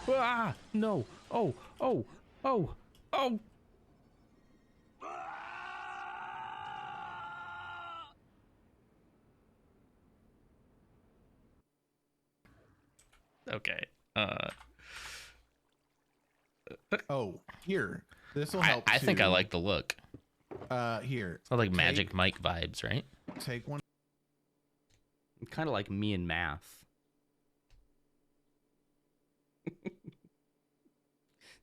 Ah, no. Oh, oh, oh, oh. Okay. Oh, here. This will help I too. think I like the look. Here. It's like Magic Mike vibes, right? Take one. Kind of like me in math.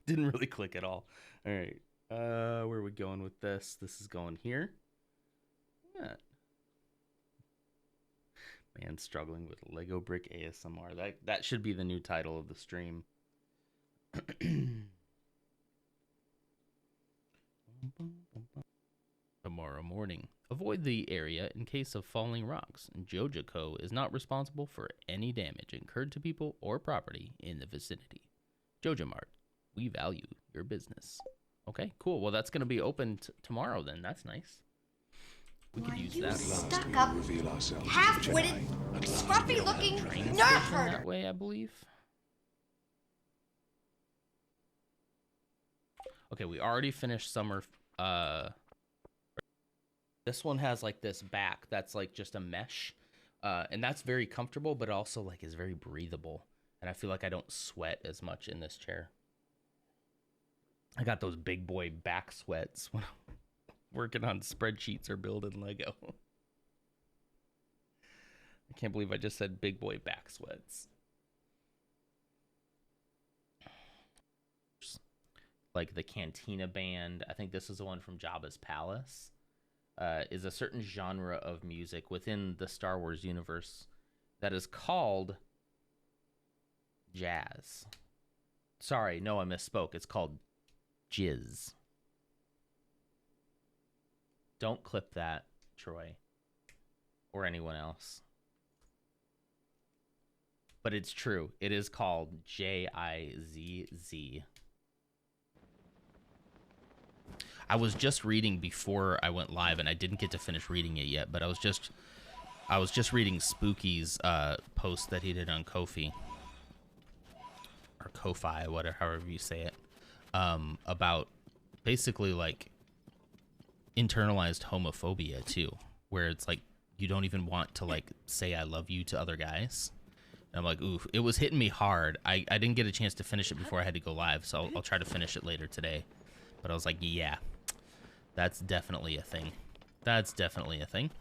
Didn't really click at all. All right. Where are we going with this? This is going here. Yeah. Man struggling with Lego brick ASMR. That should be the new title of the stream. Tomorrow morning. Avoid the area in case of falling rocks. Jojo is not responsible for any damage incurred to people or property in the vicinity. Jojo Mart, we value your business. Okay, cool. Well, that's going to be open tomorrow then. That's nice. We could use that. Stuck up, half-witted, scruffy-looking nerf herder. That way, I believe. Okay, we already finished summer. This one has like this back that's like just a mesh, and that's very comfortable, but also like is very breathable. And I feel like I don't sweat as much in this chair. I got those big boy back sweats when I'm working on spreadsheets or building Lego. I can't believe I just said big boy back sweats. Like the Cantina band, I think this is the one from Jabba's Palace, is a certain genre of music within the Star Wars universe that is called jazz. Sorry, no, I misspoke. It's called jizz. Don't clip that, Troy, or anyone else. But it's true. It is called Jizz. I was just reading before I went live, and I didn't get to finish reading it yet. But I was just reading Spooky's post that he did on Ko-fi or Ko-fi, whatever, however you say it, about basically like internalized homophobia too, where it's like you don't even want to like say I love you to other guys. And I'm like, oof, it was hitting me hard. I didn't get a chance to finish it before I had to go live, so I'll try to finish it later today. But I was like, yeah, that's definitely a thing. That's definitely a thing.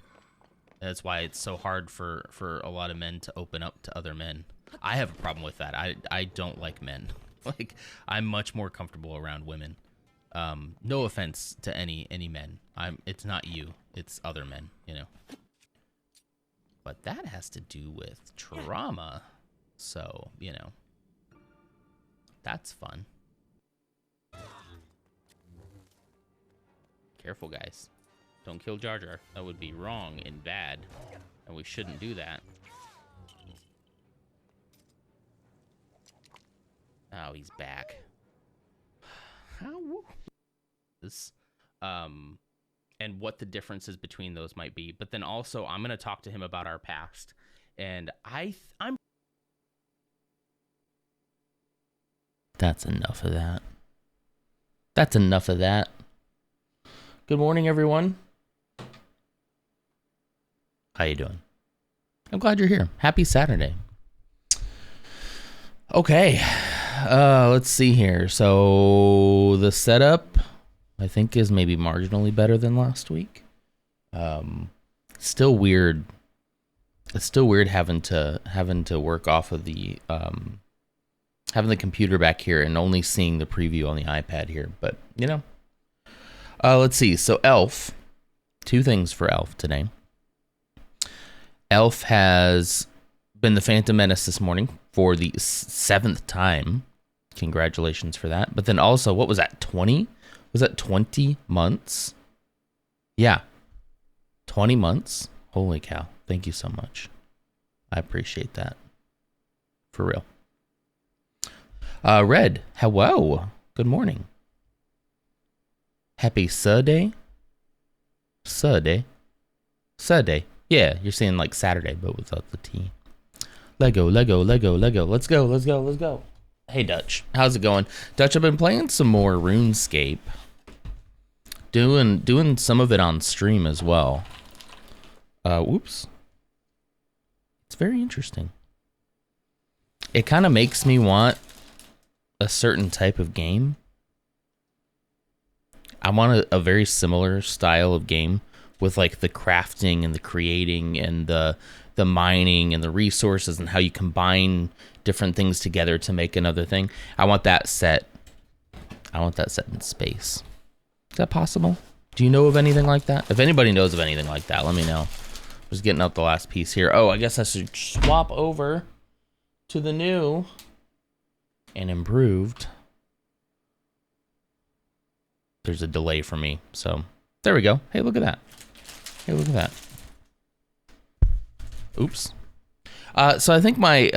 That's why it's so hard for a lot of men to open up to other men. I have a problem with that. I don't like men. Like, I'm much more comfortable around women. No offense to any men. It's not you. It's other men, you know. But that has to do with trauma. So, you know. That's fun. Careful, guys. Don't kill Jar Jar. That would be wrong and bad. And we shouldn't do that. Oh, he's back. How? And what the differences between those might be. But then also, I'm going to talk to him about our past. And I'm... That's enough of that. That's enough of that. Good morning, everyone. How you doing? I'm glad you're here. Happy Saturday. Okay. Let's see here. So the setup, I think, is maybe marginally better than last week. Still weird. It's still weird having to work off of the having the computer back here and only seeing the preview on the iPad here. But you know. Let's see. So Elf, two things for Elf today. Elf has been the Phantom Menace this morning for the 7th time. Congratulations for that. But then also, what was that, 20? Was that 20 months? Yeah. 20 months? Holy cow. Thank you so much. I appreciate that. For real. Red, hello. Good morning. Happy Sunday? Sunday? Sunday. Yeah, you're saying like Saturday, but without the T. Lego, Lego, Lego, Lego. Let's go, let's go, let's go. Hey Dutch, how's it going? Dutch, I've been playing some more RuneScape. Doing some of it on stream as well. Whoops. It's very interesting. It kind of makes me want a certain type of game. I want a very similar style of game with like the crafting and the creating and the mining and the resources and how you combine different things together to make another thing. I want that set. I want that set in space. Is that possible? Do you know of anything like that? If anybody knows of anything like that, let me know. Just getting out the last piece here. Oh, I guess I should swap over to the new and improved. There's a delay for me, so there we go. Hey, look at that. Hey, look at that. Oops. So I think my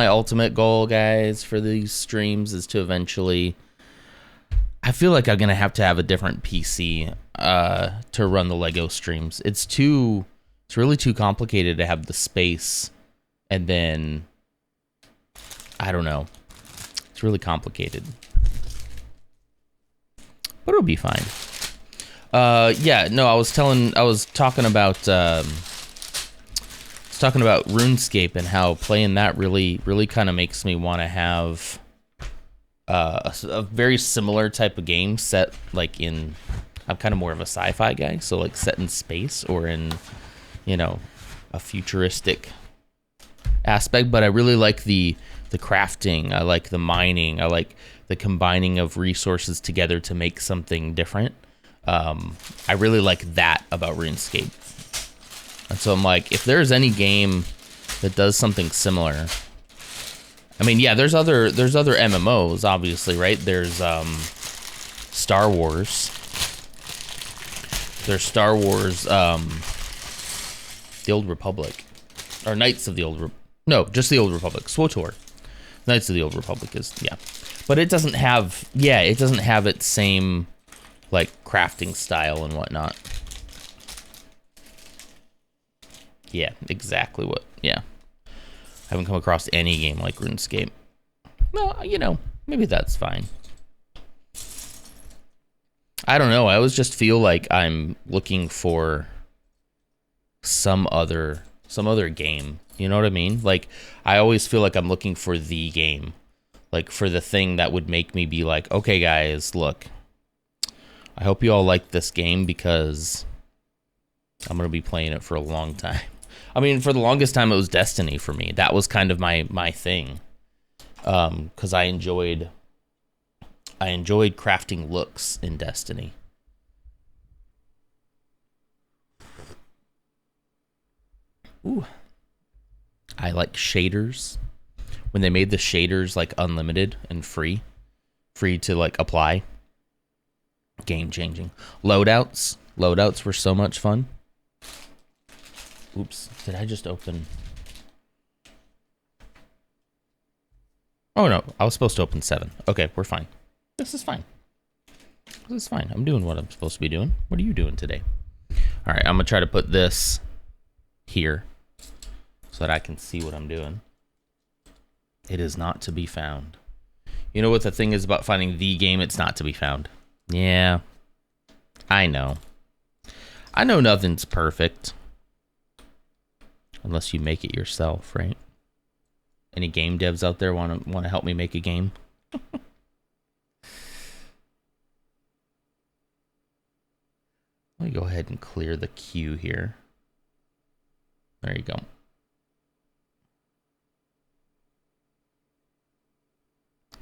ultimate goal, guys, for these streams is to eventually. I feel like I'm gonna have to have a different PC to run the Lego streams. It's really too complicated to have the space, and then I don't know. It's really complicated, but it'll be fine. Yeah, no, I was talking about RuneScape and how playing that really kind of makes me want to have a very similar type of game set like in. I'm kind of more of a sci-fi guy, so like set in space or in, you know, a futuristic aspect. But I really like the crafting. I like the mining. I like the combining of resources together to make something different. I really like that about RuneScape. And so I'm like, if there's any game that does something similar, I mean, yeah, there's other MMOs, obviously, right? There's Star Wars. There's Star Wars, The Old Republic, or Knights of the Old no, just the Old Republic. SWTOR. Knights of the Old Republic is, yeah, but it doesn't have its same like crafting style and whatnot. Yeah, exactly what. Yeah, I haven't come across any game like RuneScape. Well, you know, maybe that's fine. I don't know. I always just feel like I'm looking for some other game. You know what I mean? Like, I always feel like I'm looking for the game. Like, for the thing that would make me be like, okay, guys, look. I hope you all like this game because I'm going to be playing it for a long time. I mean, for the longest time, it was Destiny for me. That was kind of my thing. Because I enjoyed crafting looks in Destiny. Ooh. I like shaders. When they made the shaders like unlimited and free to like apply. Game changing. Loadouts were so much fun. Oops, did I just open? Oh no, I was supposed to open 7. Okay, we're fine. This is fine. This is fine. I'm doing what I'm supposed to be doing. What are you doing today? All right, I'm gonna try to put this here so that I can see what I'm doing. It is not to be found. You know what the thing is about finding the game? It's not to be found. Yeah, I know. I know nothing's perfect. Unless you make it yourself, right? Any game devs out there want to help me make a game? Let me go ahead and clear the queue here. There you go.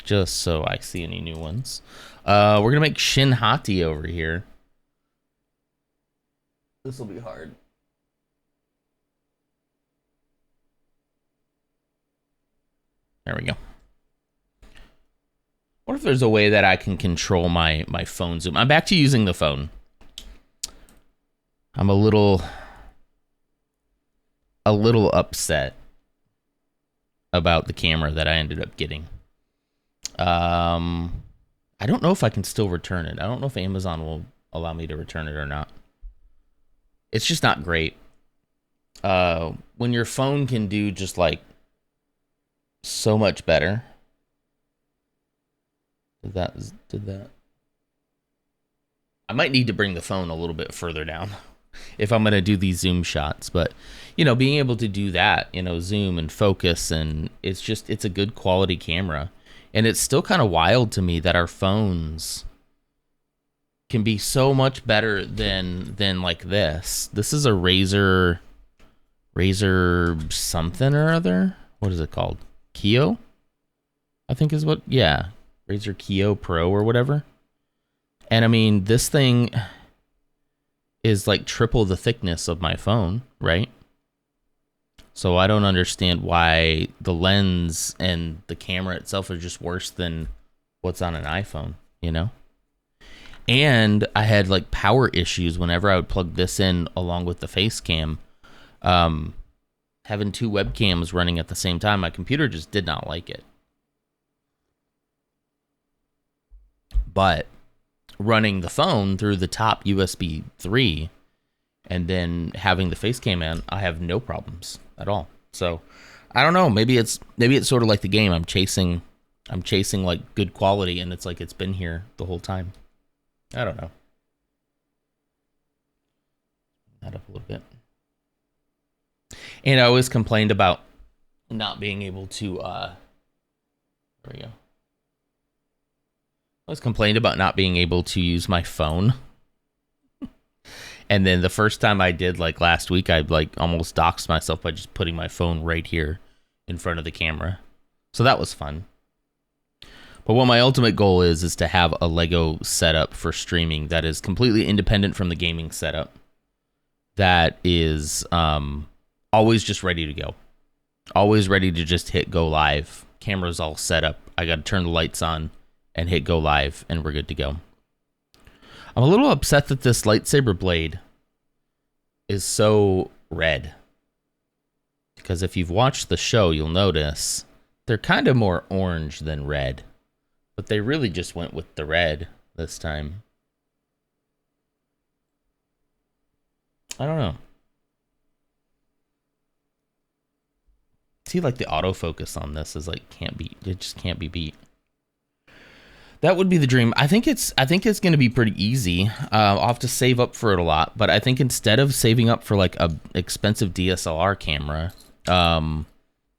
Just so I see any new ones. We're going to make Shin Hati over here. This will be hard. There we go. What if there's a way that I can control my phone zoom? I'm back to using the phone. I'm a little upset about the camera that I ended up getting. I don't know if I can still return it. I don't know if Amazon will allow me to return it or not. It's just not great. When your phone can do just like so much better, Did that. I might need to bring the phone a little bit further down if I'm gonna do these zoom shots, but being able to do that, zoom and focus, and it's a good quality camera. And it's still kind of wild to me that our phones can be so much better than like this. This is a Razer something or other. What is it called? Keo? I think is what, yeah. Razer Keo Pro or whatever. And I mean, this thing is like triple the thickness of my phone, right? So I don't understand why the lens and the camera itself are just worse than what's on an iPhone, And I had like power issues whenever I would plug this in along with the face cam. Having two webcams running at the same time, my computer just did not like it. But running the phone through the top USB 3 and then having the face cam in, I have no problems at all. So I don't know, maybe it's sort of like the game. I'm chasing like good quality, and it's like it's been here the whole time. I don't know. That up a little bit. And I always complained about not being able to there we go. I was complained about not being able to use my phone. And then the first time I did, like last week, I like almost doxed myself by just putting my phone right here in front of the camera. So that was fun. But what my ultimate goal is to have a Lego setup for streaming that is completely independent from the gaming setup. That is always just ready to go. Always ready to just hit go live. Camera's all set up. I got to turn the lights on and hit go live, and we're good to go. I'm a little upset that this lightsaber blade is so red. Because if you've watched the show, you'll notice they're kind of more orange than red. But they really just went with the red this time. I don't know. See, like the autofocus on this is like it just can't be beat. That would be the dream. I think it's going to be pretty easy. I'll have to save up for it a lot, but I think instead of saving up for like a expensive DSLR camera,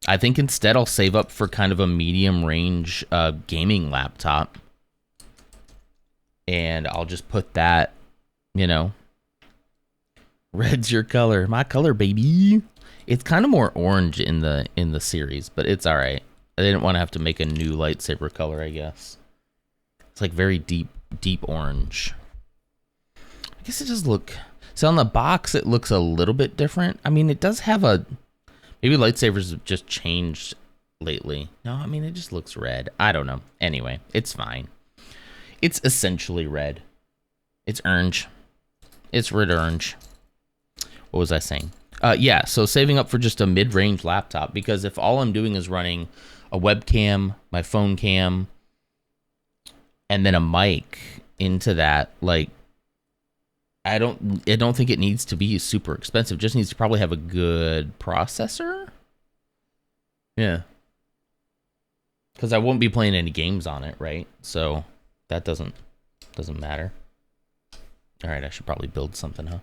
I think instead I'll save up for kind of a medium range gaming laptop, and I'll just put that, red's your color, my color, baby. It's kind of more orange in the series, but it's all right. I didn't want to have to make a new lightsaber color, I guess. It's like very deep orange. I guess it does look... So on the box, it looks a little bit different. I mean, it does have a... Maybe lightsabers have just changed lately. No, I mean, it just looks red. I don't know. Anyway, it's fine. It's essentially red. It's orange. It's red orange. What was I saying? Yeah, so saving up for just a mid-range laptop, because if all I'm doing is running a webcam, my phone cam, and then a mic into that, like, I don't think it needs to be super expensive. It just needs to probably have a good processor. Yeah. Because I won't be playing any games on it, right? So that doesn't matter. All right, I should probably build something, huh?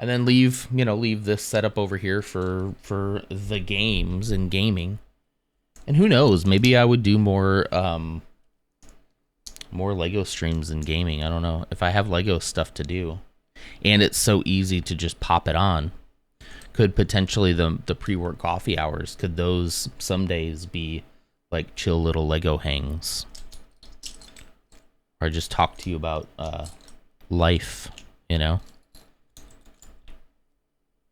And then leave this setup over here for the games and gaming. And who knows, maybe I would do more Lego streams and gaming. I don't know. If I have Lego stuff to do and it's so easy to just pop it on, could potentially the pre-work coffee hours, could those some days be like chill little Lego hangs? Or just talk to you about life,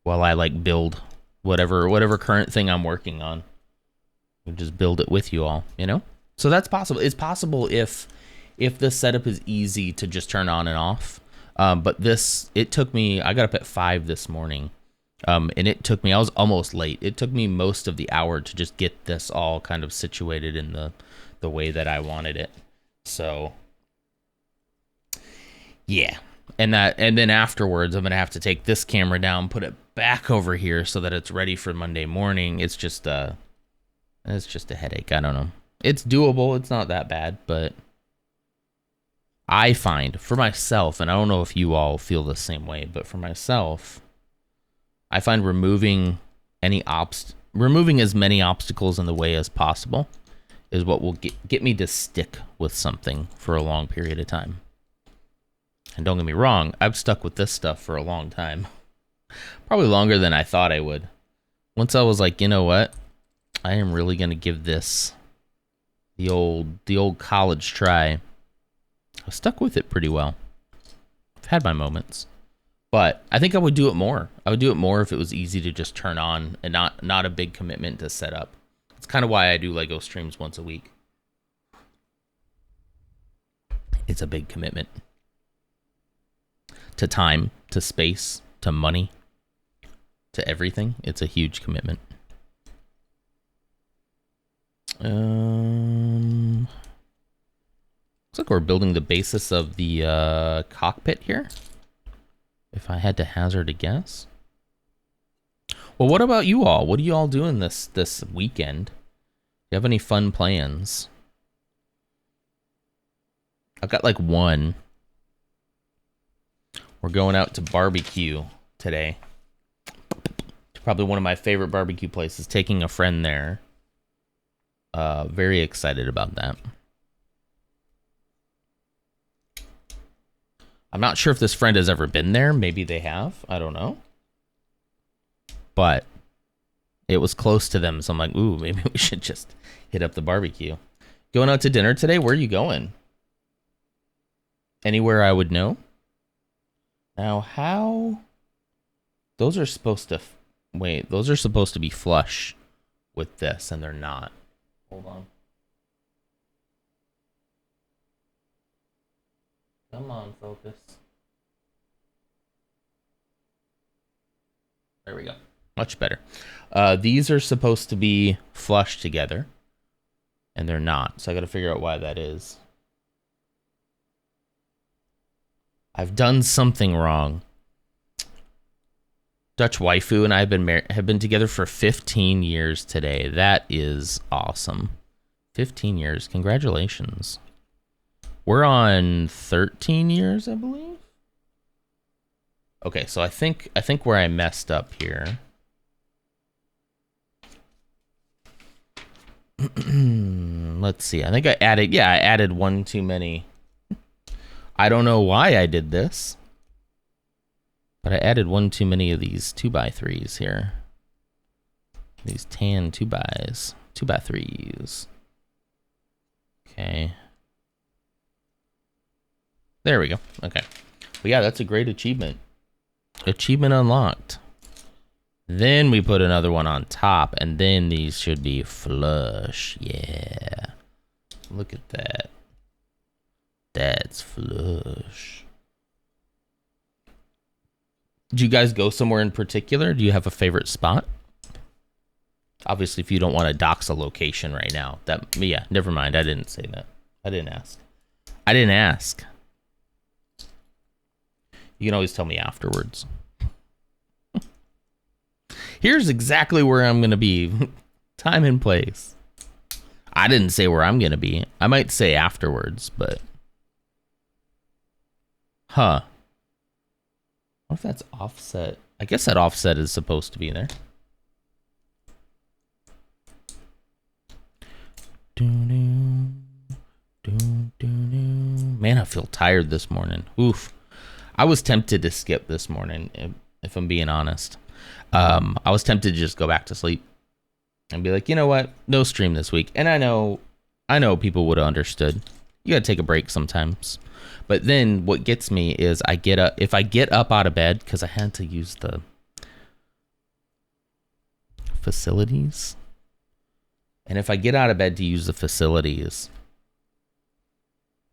while I like build whatever current thing I'm working on. We'll just build it with you all, So that's possible. It's possible if this setup is easy to just turn on and off. But it took me, I got up at 5 this morning. And it took me, I was almost late. It took me most of the hour to just get this all kind of situated in the way that I wanted it. So yeah, And then afterwards, I'm gonna have to take this camera down, put it back over here so that it's ready for Monday morning. It's just a headache. I don't know. It's doable. It's not that bad, but I find for myself, and I don't know if you all feel the same way, but for myself, I find removing as many obstacles in the way as possible is what will get me to stick with something for a long period of time. And don't get me wrong, I've stuck with this stuff for a long time. Probably longer than I thought I would. Once I was like, you know what? I am really going to give this the old college try. I stuck with it pretty well. I've had my moments. But I think I would do it more. I would do it more if it was easy to just turn on and not a big commitment to set up. It's kind of why I do Lego streams once a week. It's a big commitment. To time, to space, to money, to everything. It's a huge commitment. Looks like we're building the basis of the cockpit here. If I had to hazard a guess. Well, what about you all? What are you all doing this weekend? Do you have any fun plans? I've got like one. We're going out to barbecue today. It's probably one of my favorite barbecue places. Taking a friend there. Very excited about that. I'm not sure if this friend has ever been there. Maybe they have. I don't know. But it was close to them, so I'm like, ooh, maybe we should just hit up the barbecue. Going out to dinner today? Where are you going? Anywhere I would know? Now, how... Those are supposed to... Wait, those are supposed to be flush with this, and they're not. Hold on. Come on, focus. There we go. Much better. These are supposed to be flush together, and they're not. So I got to figure out why that is. I've done something wrong. Dutch waifu and I have been together for 15 years today. That is awesome. 15 years. Congratulations. We're on 13 years, I believe. Okay, so I think where I messed up here. Let's see. I think I added one too many. I don't know why I did this, but I added one too many of these 2x3s here. These tan 2x3s. Okay. There we go. Okay. But yeah, that's a great achievement. Achievement unlocked. Then we put another one on top, and then these should be flush. Yeah. Look at that. That's flush. Did you guys go somewhere in particular? Do you have a favorite spot? Obviously, if you don't want to dox a location right now. Yeah, never mind. I didn't say that. I didn't ask. You can always tell me afterwards. Here's exactly where I'm going to be. Time and place. I didn't say where I'm going to be. I might say afterwards, but... Huh. What if that's offset? I guess that offset is supposed to be there. Man, I feel tired this morning. Oof. I was tempted to skip this morning, if I'm being honest. I was tempted to just go back to sleep and be like, you know what? No stream this week. And I know people would have understood. You gotta take a break sometimes. But then what gets me is if I get up out of bed, because I had to use the facilities. And if I get out of bed to use the facilities,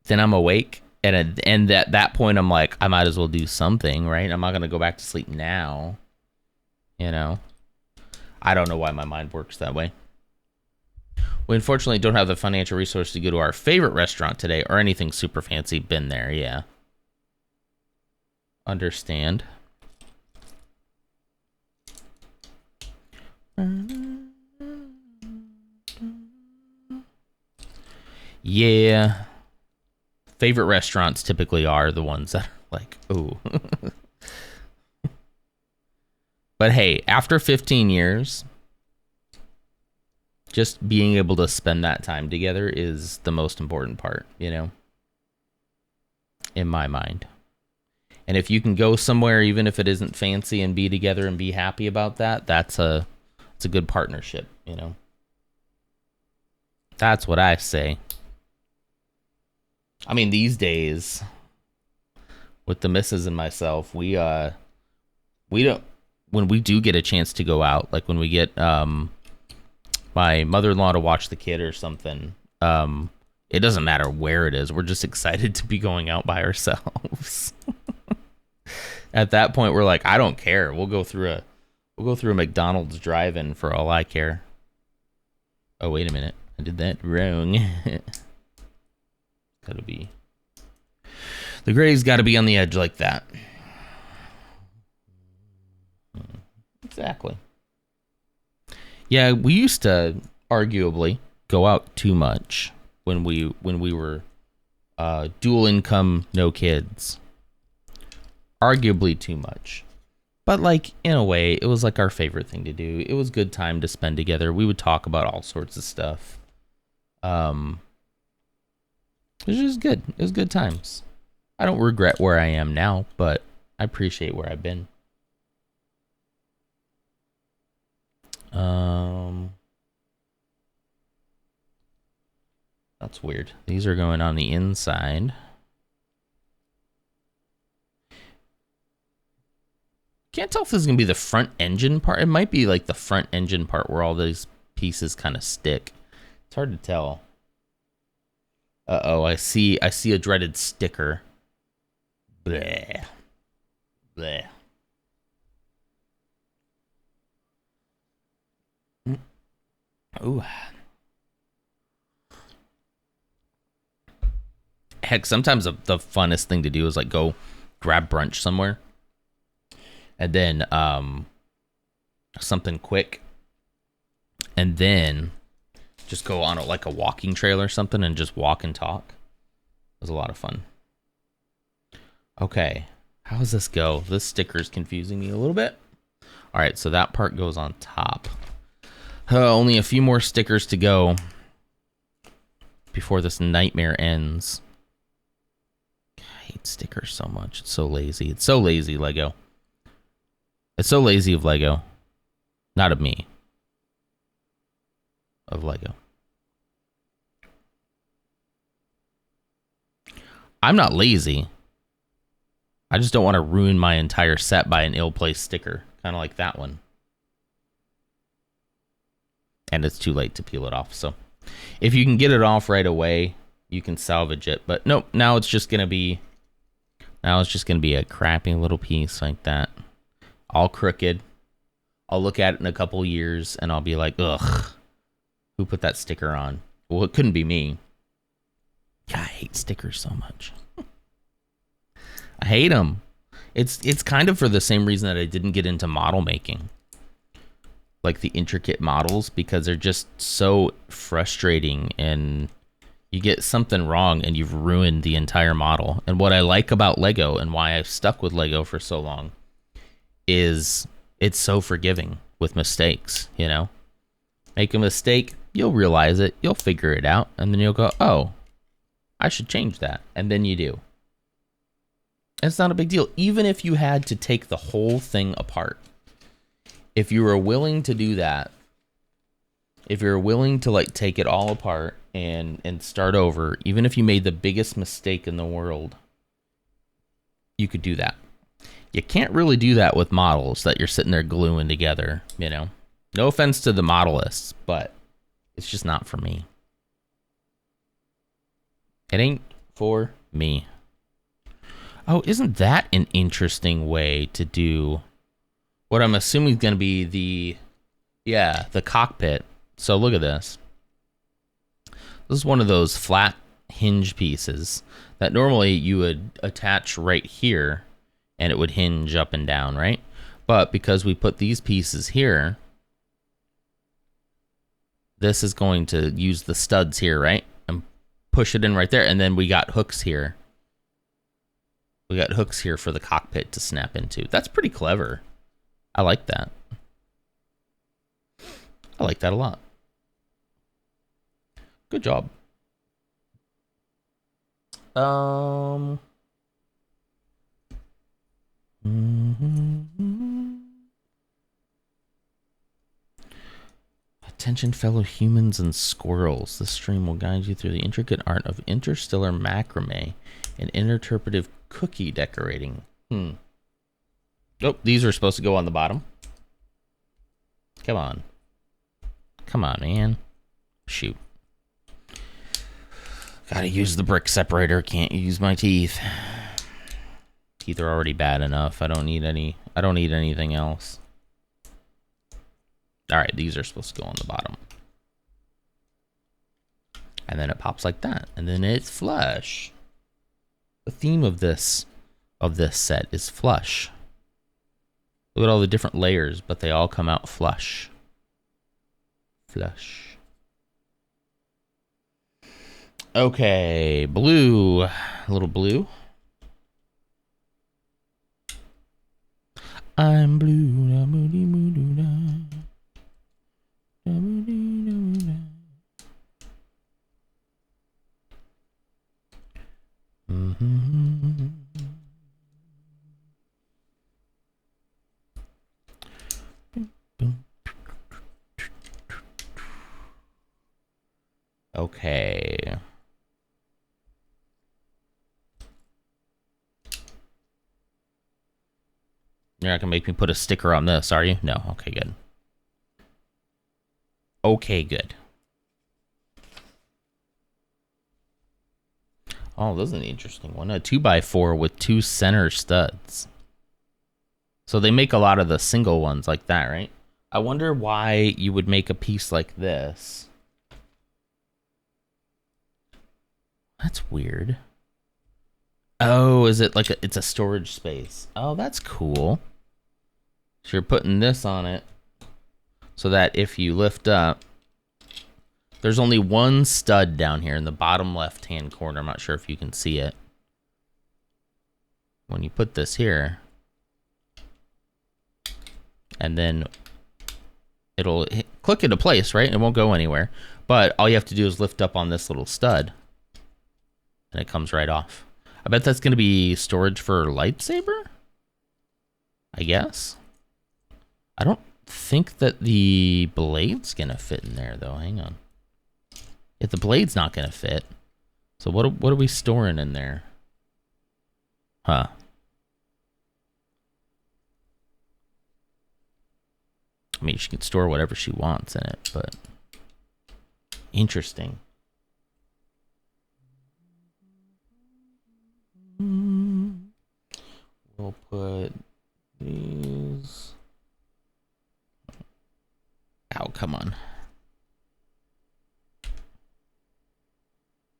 then I'm awake. And at that point, I'm like, I might as well do something, right? I'm not going to go back to sleep now. You know? I don't know why my mind works that way. We unfortunately don't have the financial resource to go to our favorite restaurant today or anything super fancy. Been there, yeah. understand. Yeah. Favorite restaurants typically are the ones that are like, ooh. But hey, after 15 years, just being able to spend that time together is the most important part, you know, in my mind. And if you can go somewhere, even if it isn't fancy, and be together and be happy about that, it's a good partnership, you know. That's what I say. I mean, these days, with the missus and myself, we don't, when we do get a chance to go out, like when we get my mother-in-law to watch the kid or something, it doesn't matter where it is. We're just excited to be going out by ourselves. At that point, we're like, I don't care. We'll go through a McDonald's drive-in for all I care. Oh, wait a minute. I did that wrong. Gotta be. The gray's got to be on the edge like that. Exactly. Yeah, we used to arguably go out too much when we were dual income, no kids. Arguably too much. But like, in a way, it was like our favorite thing to do. It was good time to spend together. We would talk about all sorts of stuff. It was just good. It was good times. I don't regret where I am now, but I appreciate where I've been. That's weird. These are going on the inside. Can't tell if this is going to be the front engine part. It might be like the front engine part where all these pieces kind of stick. It's hard to tell. Uh-oh, I see a dreaded sticker. Bleh. Bleh. Ooh. Heck, sometimes the funnest thing to do is like go grab brunch somewhere. And then something quick. And then just go on like a walking trail or something and just walk and talk. It was a lot of fun. Okay. How does this go? This sticker is confusing me a little bit. All right, so that part goes on top. Only a few more stickers to go before this nightmare ends. I hate stickers so much. It's so lazy. It's so lazy, Lego. It's so lazy of Lego. Not of me. Of Lego. I'm not lazy. I just don't want to ruin my entire set by an ill-placed sticker. Kind of like that one. And it's too late to peel it off. So if you can get it off right away, you can salvage it. But nope, now it's just going to be a crappy little piece like that. All crooked. I'll look at it in a couple years and I'll be like, ugh, who put that sticker on? Well, it couldn't be me. God, I hate stickers so much. I hate them. It's kind of for the same reason that I didn't get into model making. Like the intricate models, because they're just so frustrating and you get something wrong and you've ruined the entire model. And what I like about Lego and why I've stuck with Lego for so long is it's so forgiving with mistakes, you know? Make a mistake, you'll realize it, you'll figure it out, and then you'll go, oh, I should change that. And then you do. It's not a big deal. Even if you had to take the whole thing apart. If you were willing to do that, if you're willing to like take it all apart and start over, even if you made the biggest mistake in the world, you could do that. You can't really do that with models that you're sitting there gluing together, you know? No offense to the modelists, but it's just not for me. It ain't for me. Oh, isn't that an interesting way to do what I'm assuming is going to be the cockpit. So look at this. This is one of those flat hinge pieces that normally you would attach right here and it would hinge up and down, right? But because we put these pieces here, this is going to use the studs here, right? And push it in right there. And then we got hooks here. We got hooks here for the cockpit to snap into. That's pretty clever. I like that. I like that a lot. Good job. Attention, fellow humans and squirrels. This stream will guide you through the intricate art of interstellar macrame and interpretive cookie decorating. Oh, these are supposed to go on the bottom. Come on. Come on, man. Shoot. Gotta use the brick separator. Can't use my teeth. Teeth are already bad enough. I don't need anything else. Alright, these are supposed to go on the bottom. And then it pops like that. And then it's flush. The theme of this set is flush. Look at all the different layers, but they all come out flush. Flush. Okay, blue. A little blue. I'm blue. Okay. You're not gonna make me put a sticker on this, are you? No. Okay, good. Okay, good. Oh, this is an interesting one. A 2x4 with 2 center studs. So they make a lot of the single ones like that, right? I wonder why you would make a piece like this. That's weird. Oh, is it like it's a storage space? Oh, that's cool. So you're putting this on it so that if you lift up, there's only one stud down here in the bottom left-hand corner. I'm not sure if you can see it. When you put this here, and then it'll click into place, right? It won't go anywhere. But all you have to do is lift up on this little stud, and it comes right off. I bet that's going to be storage for lightsaber, I guess. I don't think that the blade's going to fit in there, though. Hang on. If the blade's not going to fit, so what are we storing in there? Huh. I mean, she can store whatever she wants in it, but interesting. We'll put these. Ow, come on.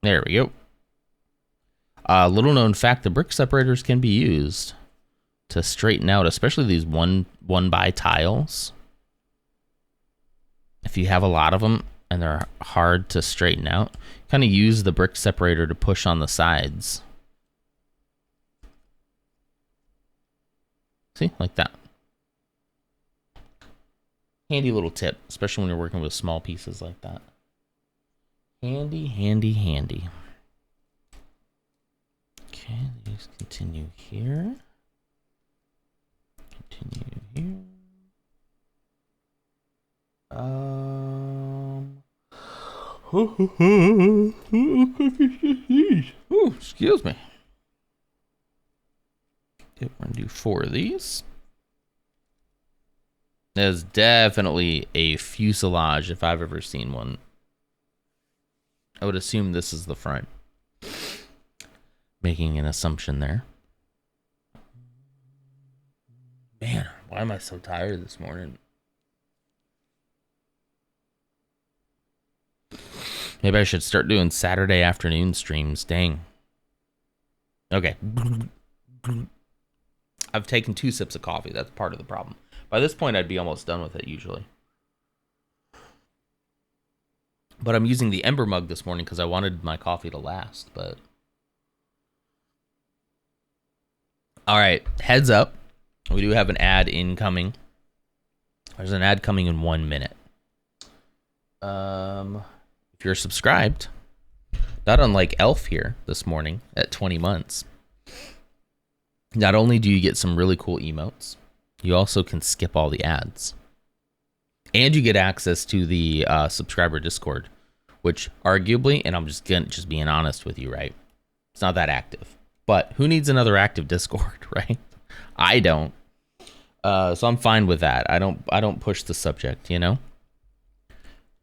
There we go. Little known fact, the brick separators can be used to straighten out, especially these one by tiles. If you have a lot of them and they're hard to straighten out, kind of use the brick separator to push on the sides. See, like that. Handy little tip, especially when you're working with small pieces like that. Handy, handy, handy. Okay, let's continue here. Continue here. Excuse me. Okay, we're gonna do 4 of these. There's definitely a fuselage if I've ever seen one. I would assume this is the front. Making an assumption there. Man, why am I so tired this morning? Maybe I should start doing Saturday afternoon streams. Dang. Okay. I've taken 2 sips of coffee. That's part of the problem. By this point, I'd be almost done with it usually. But I'm using the Ember mug this morning because I wanted my coffee to last. But all right, heads up. We do have an ad incoming. There's an ad coming in 1 minute. If you're subscribed, not unlike Elf here this morning at 20 months, not only do you get some really cool emotes, you also can skip all the ads. And you get access to the subscriber Discord, which arguably, and I'm just being honest with you, right? It's not that active. But who needs another active Discord, right? I don't. So I'm fine with that. I don't push the subject, you know?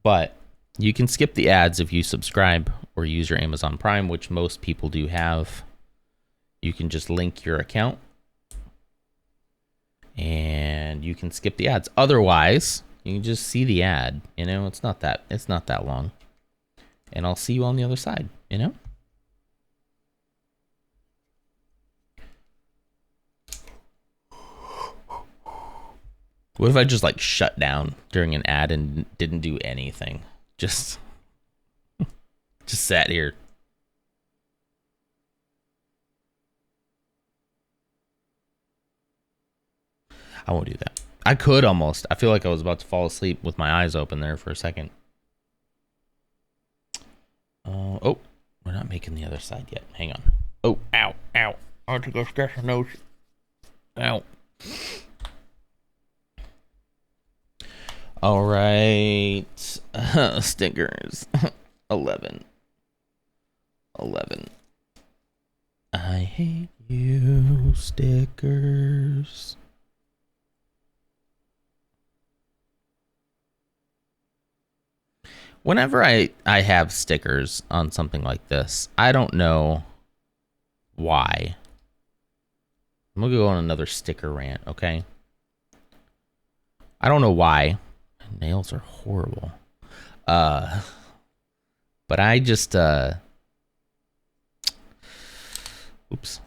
But you can skip the ads if you subscribe or use your Amazon Prime, which most people do have. You can just link your account and you can skip the ads. Otherwise, you can just see the ad, you know? It's not that long. And I'll see you on the other side, you know? What if I just like shut down during an ad and didn't do anything? Just sat here. I won't do that. I could almost. I feel like I was about to fall asleep with my eyes open there for a second. Oh, we're not making the other side yet. Hang on. Oh, ow, ow. I want to go scratch my nose. Ow. All right. Stickers. 11. I hate you, stickers. Whenever I have stickers on something like this, I don't know why. I'm going to go on another sticker rant, okay? I don't know why. My nails are horrible. But I just oops.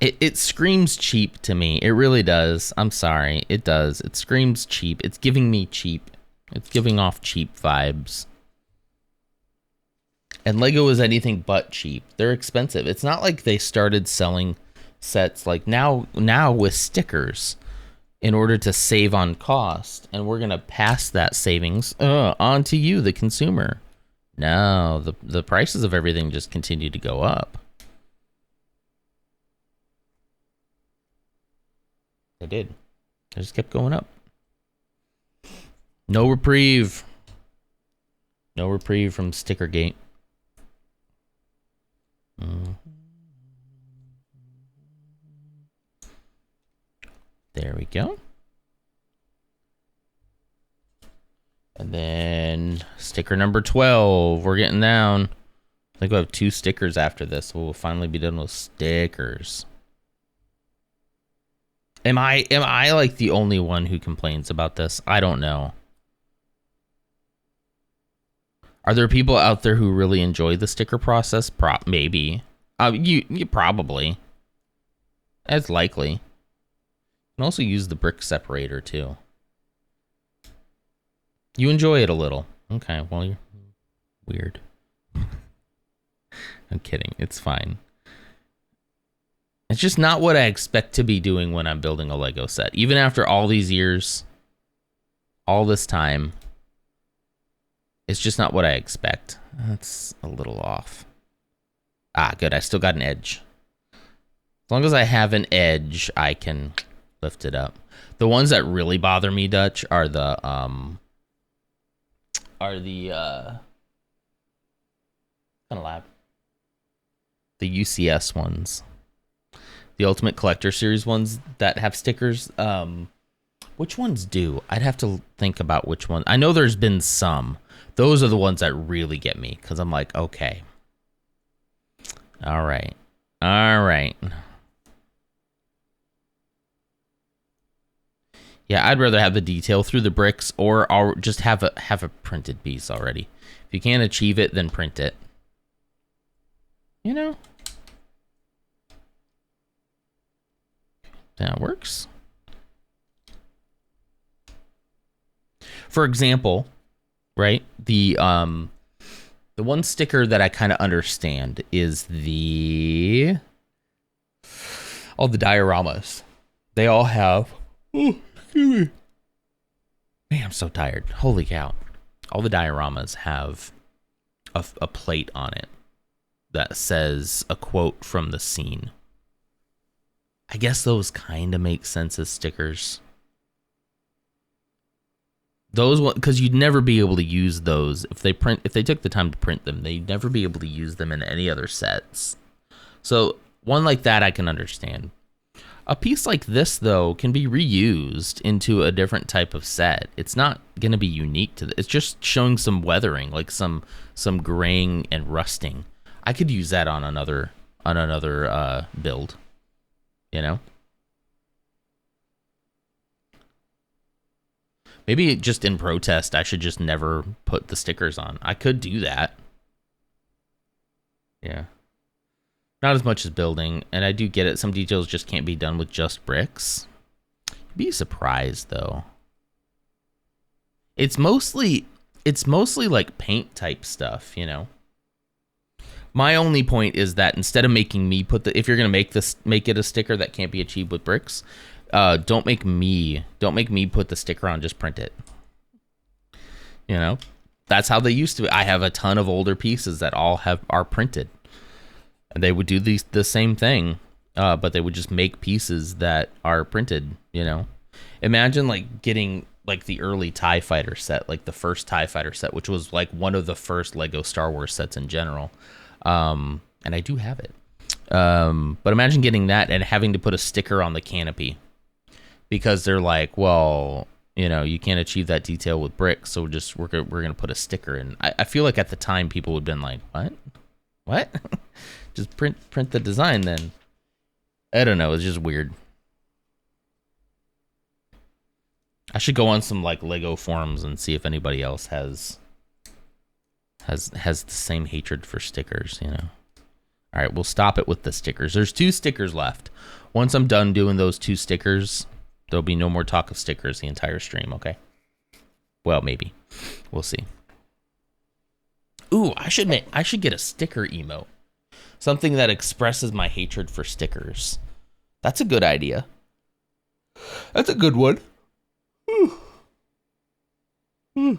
It screams cheap to me. It really does. I'm sorry. It does. It screams cheap. It's giving me cheap. It's giving off cheap vibes. And Lego is anything but cheap. They're expensive. It's not like they started selling sets like now with stickers in order to save on cost, and we're gonna pass that savings on to you, the consumer. No, the prices of everything just continue to go up. They did. They just kept going up. No reprieve. No reprieve from Stickergate. There we go. And then sticker number 12. We're getting down. I think we'll have 2 stickers after this. We'll finally be done with stickers. Am I like the only one who complains about this? I don't know. Are there people out there who really enjoy the sticker process? Maybe. You probably. That's likely. You can also use the brick separator too. You enjoy it a little. Okay, well, you're weird. I'm kidding. It's fine. It's just not what I expect to be doing when I'm building a Lego set. Even after all these years, all this time, it's just not what I expect. That's a little off. Ah, good. I still got an edge. As long as I have an edge, I can lift it up. The ones that really bother me, Dutch, are the UCS ones. The Ultimate Collector Series ones that have stickers. Which ones do? I'd have to think about which one. I know there's been some. Those are the ones that really get me, because I'm like, okay. All right. Yeah, I'd rather have the detail through the bricks, or I'll just have a printed piece already. If you can't achieve it, then print it. You know? That works. For example, right? The one sticker that I kind of understand is all the dioramas. They all have. Oh, excuse me. Man, I'm so tired. Holy cow! All the dioramas have a plate on it that says a quote from the scene. I guess those kind of make sense as stickers. Those, because you'd never be able to use those if they took the time to print them. They'd never be able to use them in any other sets. So one like that I can understand. A piece like this though can be reused into a different type of set. It's not going to be unique to it's just showing some weathering, like some graying and rusting. I could use that on another build, you know? Maybe just in protest, I should just never put the stickers on. I could do that. Yeah. Not as much as building, and I do get it. Some details just can't be done with just bricks. You'd be surprised, though. It's mostly like paint type stuff, you know? My only point is that instead of making me if you're gonna make it a sticker that can't be achieved with bricks, don't make me put the sticker on, just print it. You know? That's how they used to. I have a ton of older pieces that all are printed. And they would do the same thing, but they would just make pieces that are printed, you know? Imagine like getting like the early TIE Fighter set, like the first TIE Fighter set, which was like one of the first Lego Star Wars sets in general. And I do have it. But imagine getting that and having to put a sticker on the canopy because they're like, well, you know, you can't achieve that detail with bricks, so we're gonna put a sticker in. I feel like at the time people would have been like, what? Just print the design then. I don't know, it's just weird. I should go on some like Lego forums and see if anybody else has the same hatred for stickers, you know. All right, we'll stop it with the stickers. There's 2 stickers left. Once I'm done doing those 2 stickers, there'll be no more talk of stickers the entire stream, okay? Well, maybe. We'll see. Ooh, I should get a sticker emote. Something that expresses my hatred for stickers. That's a good idea. That's a good one. I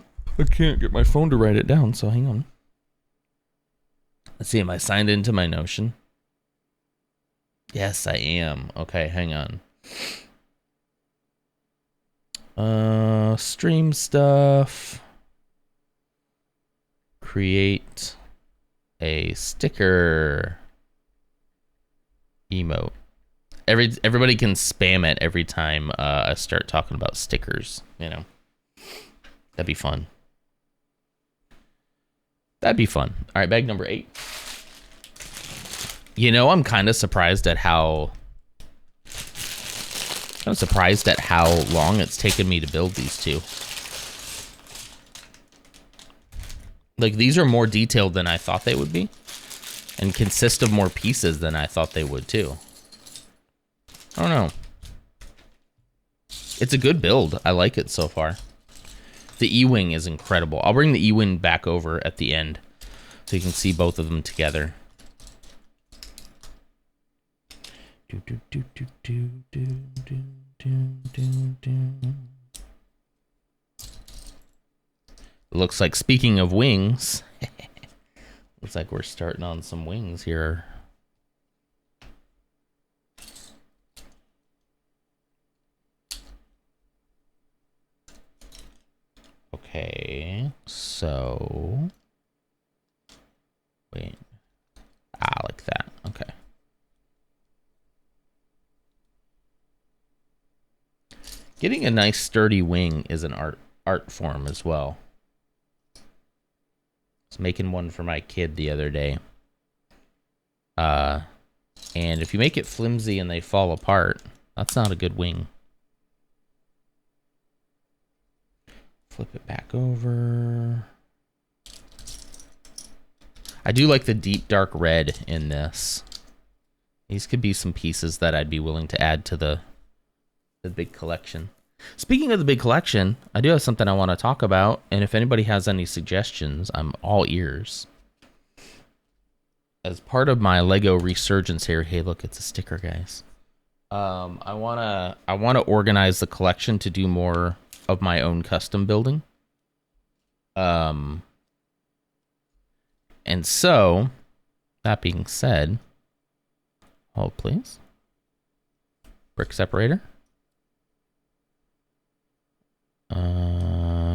can't get my phone to write it down, so hang on. Let's see, am I signed into my Notion? Yes, I am. Okay, hang on. Stream stuff. Create a sticker emote. Everybody can spam it every time I start talking about stickers, you know. That'd be fun. That'd be fun. All right, bag number 8. You know, I'm kind of surprised at how long it's taken me to build these 2. Like, these are more detailed than I thought they would be, and consist of more pieces than I thought they would too. I don't know. It's a good build. I like it so far. The E-Wing is incredible. I'll bring the E-Wing back over at the end so you can see both of them together. Looks like, speaking of wings, looks like we're starting on some wings here. Okay, so wait, like that. Okay. Getting a nice sturdy wing is an art form as well. I was making one for my kid the other day. And if you make it flimsy and they fall apart, that's not a good wing. Flip it back over. I do like the deep dark red in this. These could be some pieces that I'd be willing to add to the The big collection. Speaking of the big collection, I do have something I want to talk about, and if anybody has any suggestions, I'm all ears. As part of my Lego resurgence here, hey, look, it's a sticker, guys. I wanna organize the collection to do more of my own custom building. And so, that being said, hold please. Brick separator.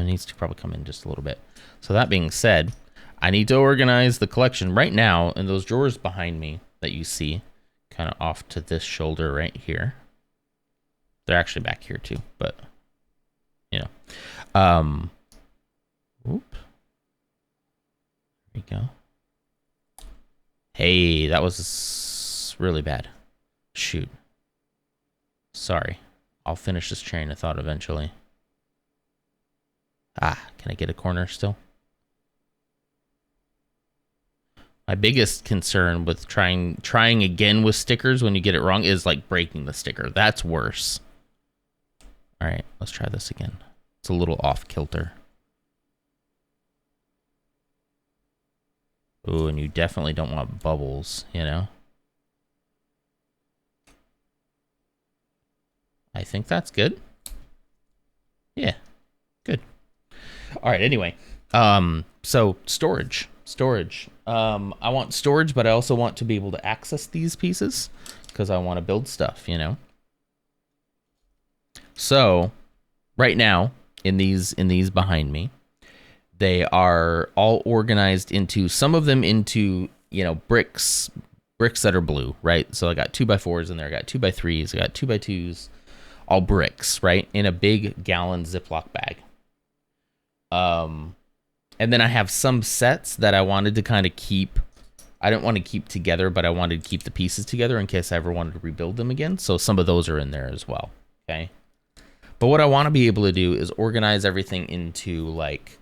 Needs to probably come in just a little bit. So that being said, I need to organize the collection right now in those drawers behind me that you see, kind of off to this shoulder right here. They're actually back here too, but you know. Oop. There we go. Hey, that was really bad. Shoot. Sorry. I'll finish this train of thought eventually. Ah, can I get a corner still? My biggest concern with trying again with stickers when you get it wrong is like breaking the sticker. That's worse. All right, let's try this again. It's a little off kilter. Ooh, and you definitely don't want bubbles, you know? I think that's good. Yeah, good. All right, anyway. So storage. I want storage, but I also want to be able to access these pieces because I want to build stuff, you know? So right now in these behind me, they are all organized into, some of them into, you know, bricks that are blue, right? So I got 2x4s in there, I got 2x3s, I got 2x2s, all bricks, right? In a big gallon Ziploc bag. And then I have some sets that I wanted to kind of keep. I didn't want to keep together, but I wanted to keep the pieces together in case I ever wanted to rebuild them again. So some of those are in there as well, okay? But what I want to be able to do is organize everything into like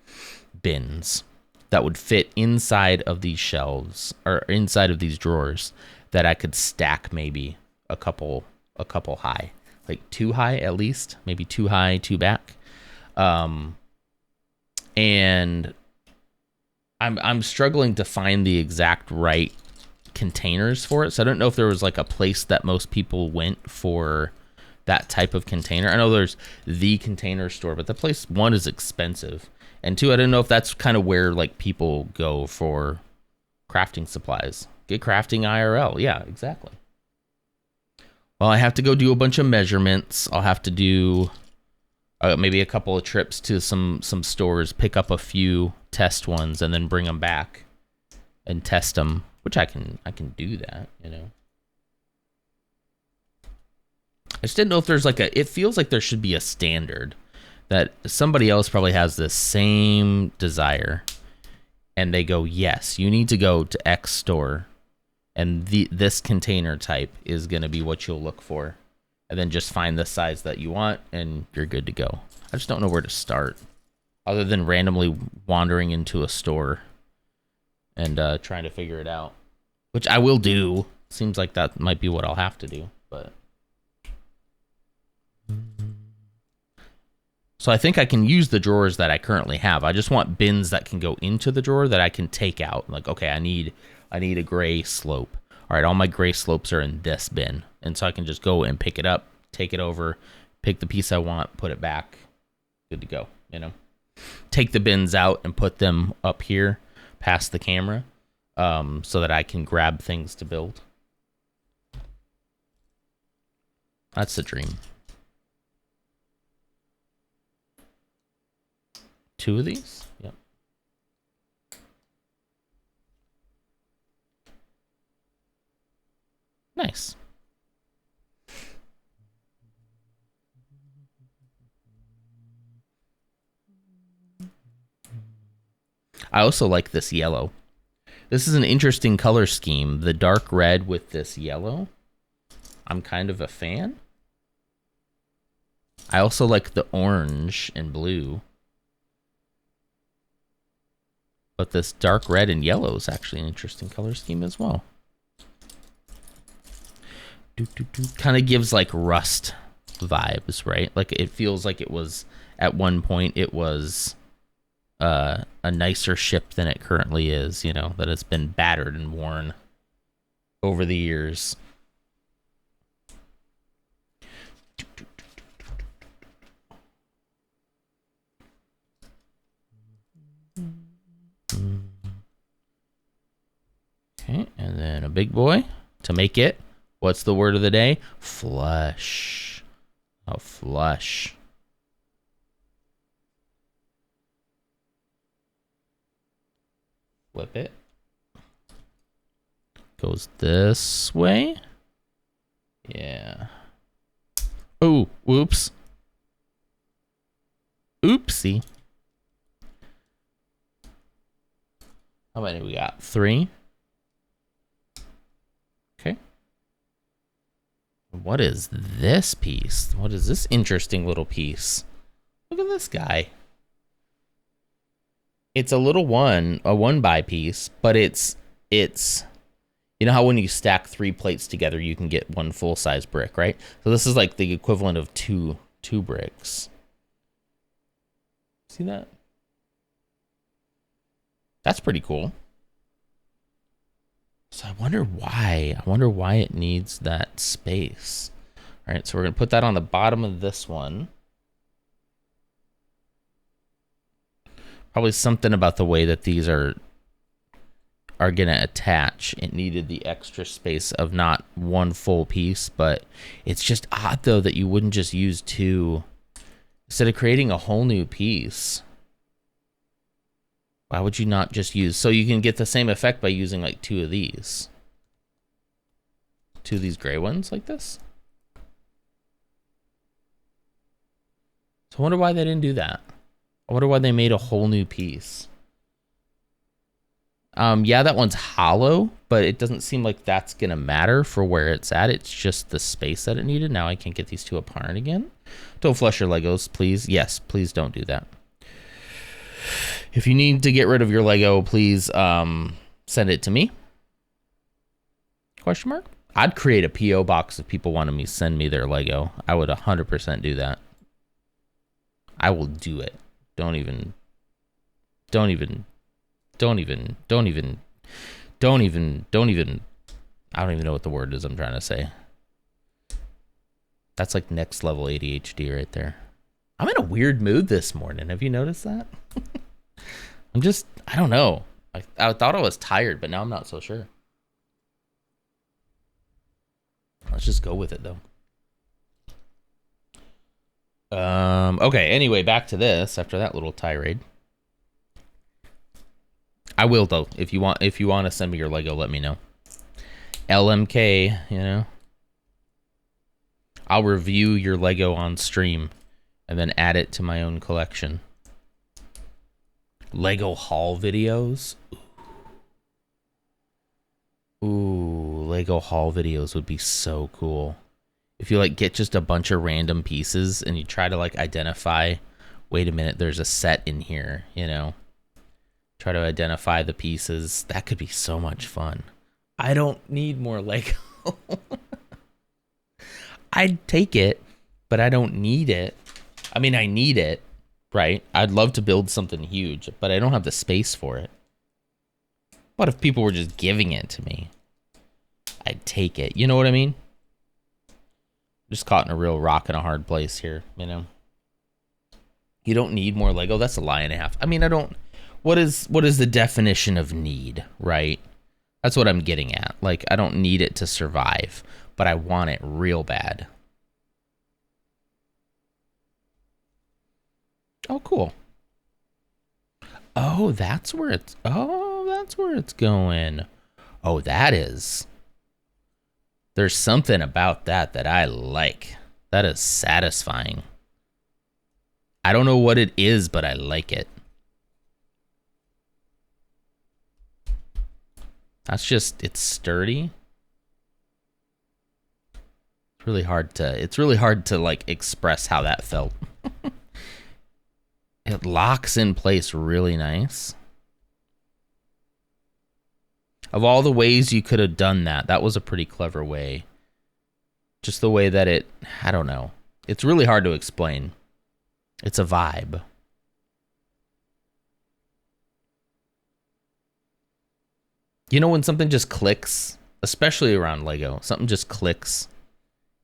bins that would fit inside of these shelves or inside of these drawers that I could stack maybe a couple high, like 2 high at least, maybe 2 high, 2 back. And I'm struggling to find the exact right containers for it. So I don't know if there was like a place that most people went for that type of container. I know there's the Container Store, but the place, one, is expensive, and two, I don't know if that's kind of where like people go for crafting supplies. Get crafting IRL. Yeah, exactly. Well, I have to go do a bunch of measurements. I'll have to do maybe a couple of trips to some stores, pick up a few test ones, and then bring them back and test them, which I can do that, you know. I just didn't know if there's like it feels like there should be a standard that somebody else probably has the same desire and they go, yes, you need to go to X store and this container type is going to be what you'll look for. And then just find the size that you want, and you're good to go. I just don't know where to start, other than randomly wandering into a store and trying to figure it out, which I will do. Seems like that might be what I'll have to do, but. So I think I can use the drawers that I currently have. I just want bins that can go into the drawer that I can take out. Like, okay, I need a gray slope. All right, all my gray slopes are in this bin. And so I can just go and pick it up, take it over, pick the piece I want, put it back. Good to go, you know. Take the bins out and put them up here past the camera so that I can grab things to build. That's the dream. 2 of these? Yep. Nice. I also like this yellow. This is an interesting color scheme. The dark red with this yellow. I'm kind of a fan. I also like the orange and blue. But this dark red and yellow is actually an interesting color scheme as well. Kind of gives like rust vibes, right? Like it feels like it was at one point it was a nicer ship than it currently is, you know, that it's been battered and worn over the years. Okay, and then a big boy to make it. What's the word of the day? Flush. Oh, flush. Flip it. Goes this way. Yeah. Oh, whoops. Oopsie. How many we got? 3. Okay. What is this piece? What is this interesting little piece? Look at this guy. It's a little a 1x piece, but it's you know how when you stack 3 plates together, you can get 1 full-size brick, right? So this is like the equivalent of two bricks. See that? That's pretty cool. So I wonder why. I wonder why it needs that space. All right, so we're going to put that on the bottom of this one. Probably something about the way that these are going to attach. It needed the extra space of not 1 full piece, but it's just odd though that you wouldn't just use 2 instead of creating a whole new piece. Why would you not just use, so you can get the same effect by using like 2 of these. 2 of these gray ones like this. So I wonder why they didn't do that. I wonder why they made a whole new piece. Yeah, that one's hollow, but it doesn't seem like that's gonna matter for where it's at. It's just the space that it needed. Now I can get these 2 apart again. Don't flush your Legos, please. Yes, please don't do that. If you need to get rid of your Lego, please send it to me. Question mark? I'd create a P.O. box if people wanted me to send me their Lego. I would 100% do that. I will do it. Don't even I don't even know what the word is I'm trying to say. That's like next level ADHD right there. I'm in a weird mood this morning. Have you noticed that? I don't know. I thought I was tired, but now I'm not so sure. Let's just go with it though. Okay, anyway, back to this after that little tirade. I will though. If you want to send me your Lego, let me know. LMK, you know. I'll review your Lego on stream and then add it to my own collection. Lego haul videos. Ooh, Lego haul videos would be so cool. If you like get just a bunch of random pieces and you try to like identify, wait a minute, there's a set in here, you know. Try to identify the pieces. That could be so much fun. I don't need more Lego. I'd take it, but I don't need it. I mean, I need it, right? I'd love to build something huge, but I don't have the space for it. What if people were just giving it to me? I'd take it. You know what I mean? Just caught in a real rock and a hard place here, you know? You don't need more Lego. That's a lie and a half. I mean, I don't... What is the definition of need, right? That's what I'm getting at. Like, I don't need it to survive, but I want it real bad. Oh, cool. Oh, that's where it's going. Oh, that is. There's something about that I like. That is satisfying. I don't know what it is, but I like it. That's just, it's sturdy. It's really hard to like express how that felt. It locks in place really nice. Of all the ways you could have done that, that was a pretty clever way. Just the way that it, I don't know. It's really hard to explain. It's a vibe. You know when something just clicks, especially around Lego, something just clicks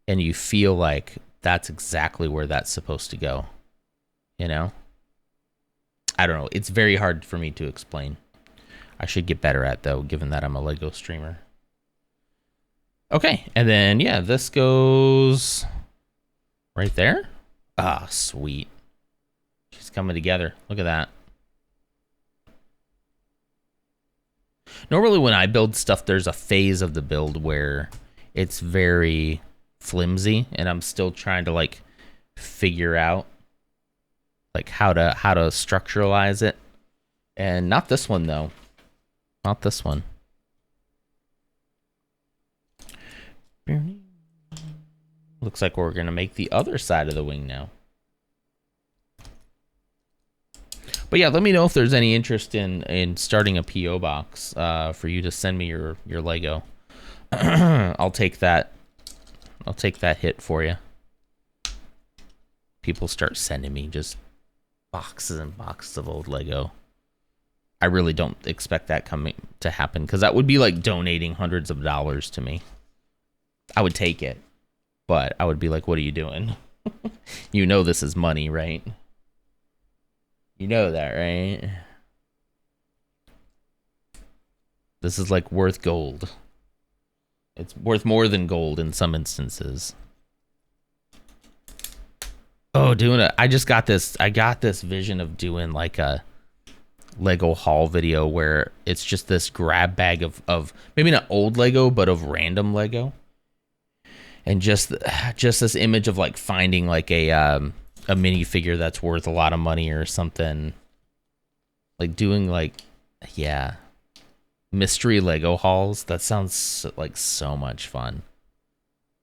and you feel like that's exactly where that's supposed to go. You know? I don't know. It's very hard for me to explain. I should get better at, though, given that I'm a Lego streamer. Okay, and then, yeah, this goes right there. Ah, sweet. She's coming together. Look at that. Normally when I build stuff, there's a phase of the build where it's very flimsy, and I'm still trying to, like, figure out, like, how to structuralize it. And not this one, though. Not this one. Looks like we're going to make the other side of the wing now. But yeah, let me know if there's any interest in starting a P.O. box for you to send me your Lego. I'll take that. I'll take that hit for you. People start sending me just boxes and boxes of old Lego. I really don't expect that coming to happen, because that would be like donating hundreds of dollars to me. I would take it, but I would be like, what are you doing? You know this is money, right? You know that, right? This is like worth gold. It's worth more than gold in some instances. Oh, I got this vision of doing like a Lego haul video where it's just this grab bag of maybe not old Lego, but of random Lego. And just this image of like finding like a minifigure that's worth a lot of money or something. Like doing like, yeah, mystery Lego hauls. That sounds like so much fun.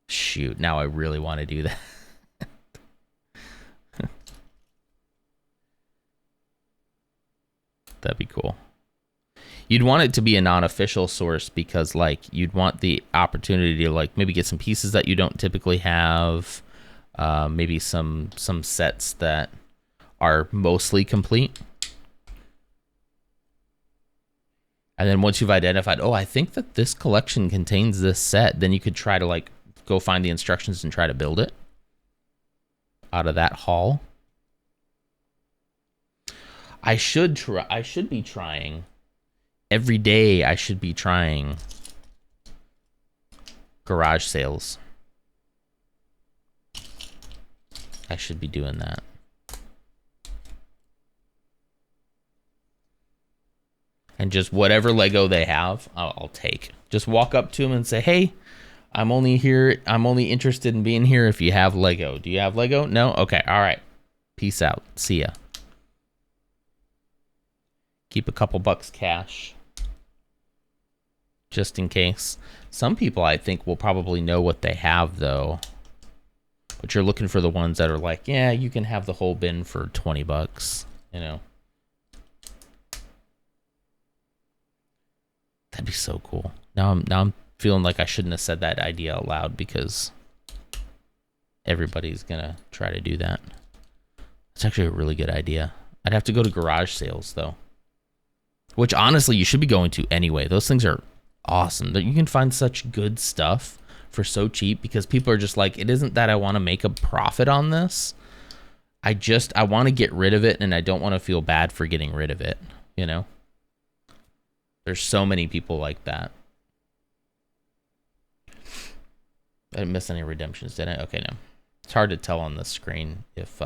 Shoot, now I really want to do that. That'd be cool. You'd want it to be a non-official source because, like, you'd want the opportunity to, like, maybe get some pieces that you don't typically have, maybe some sets that are mostly complete. And then once you've identified, oh, I think that this collection contains this set, then you could try to, like, go find the instructions and try to build it out of that haul. I should be trying every day. I should be trying garage sales. I should be doing that. And just whatever Lego they have, I'll take. Just walk up to them and say, "Hey, I'm only interested in being here if you have Lego. Do you have Lego? No? Okay. All right. Peace out. See ya." Keep a couple bucks cash. Just in case. Some people, I think, will probably know what they have, though. But you're looking for the ones that are like, yeah, you can have the whole bin for 20 bucks, you know. That'd be so cool. Now I'm feeling like I shouldn't have said that idea out loud because everybody's gonna try to do that. It's actually a really good idea. I'd have to go to garage sales, though. Which, honestly, you should be going to anyway. Those things are awesome. You can find such good stuff for so cheap because people are just like, it isn't that I want to make a profit on this. I want to get rid of it, and I don't want to feel bad for getting rid of it, you know? There's so many people like that. I didn't miss any redemptions, did I? Okay, no. It's hard to tell on the screen if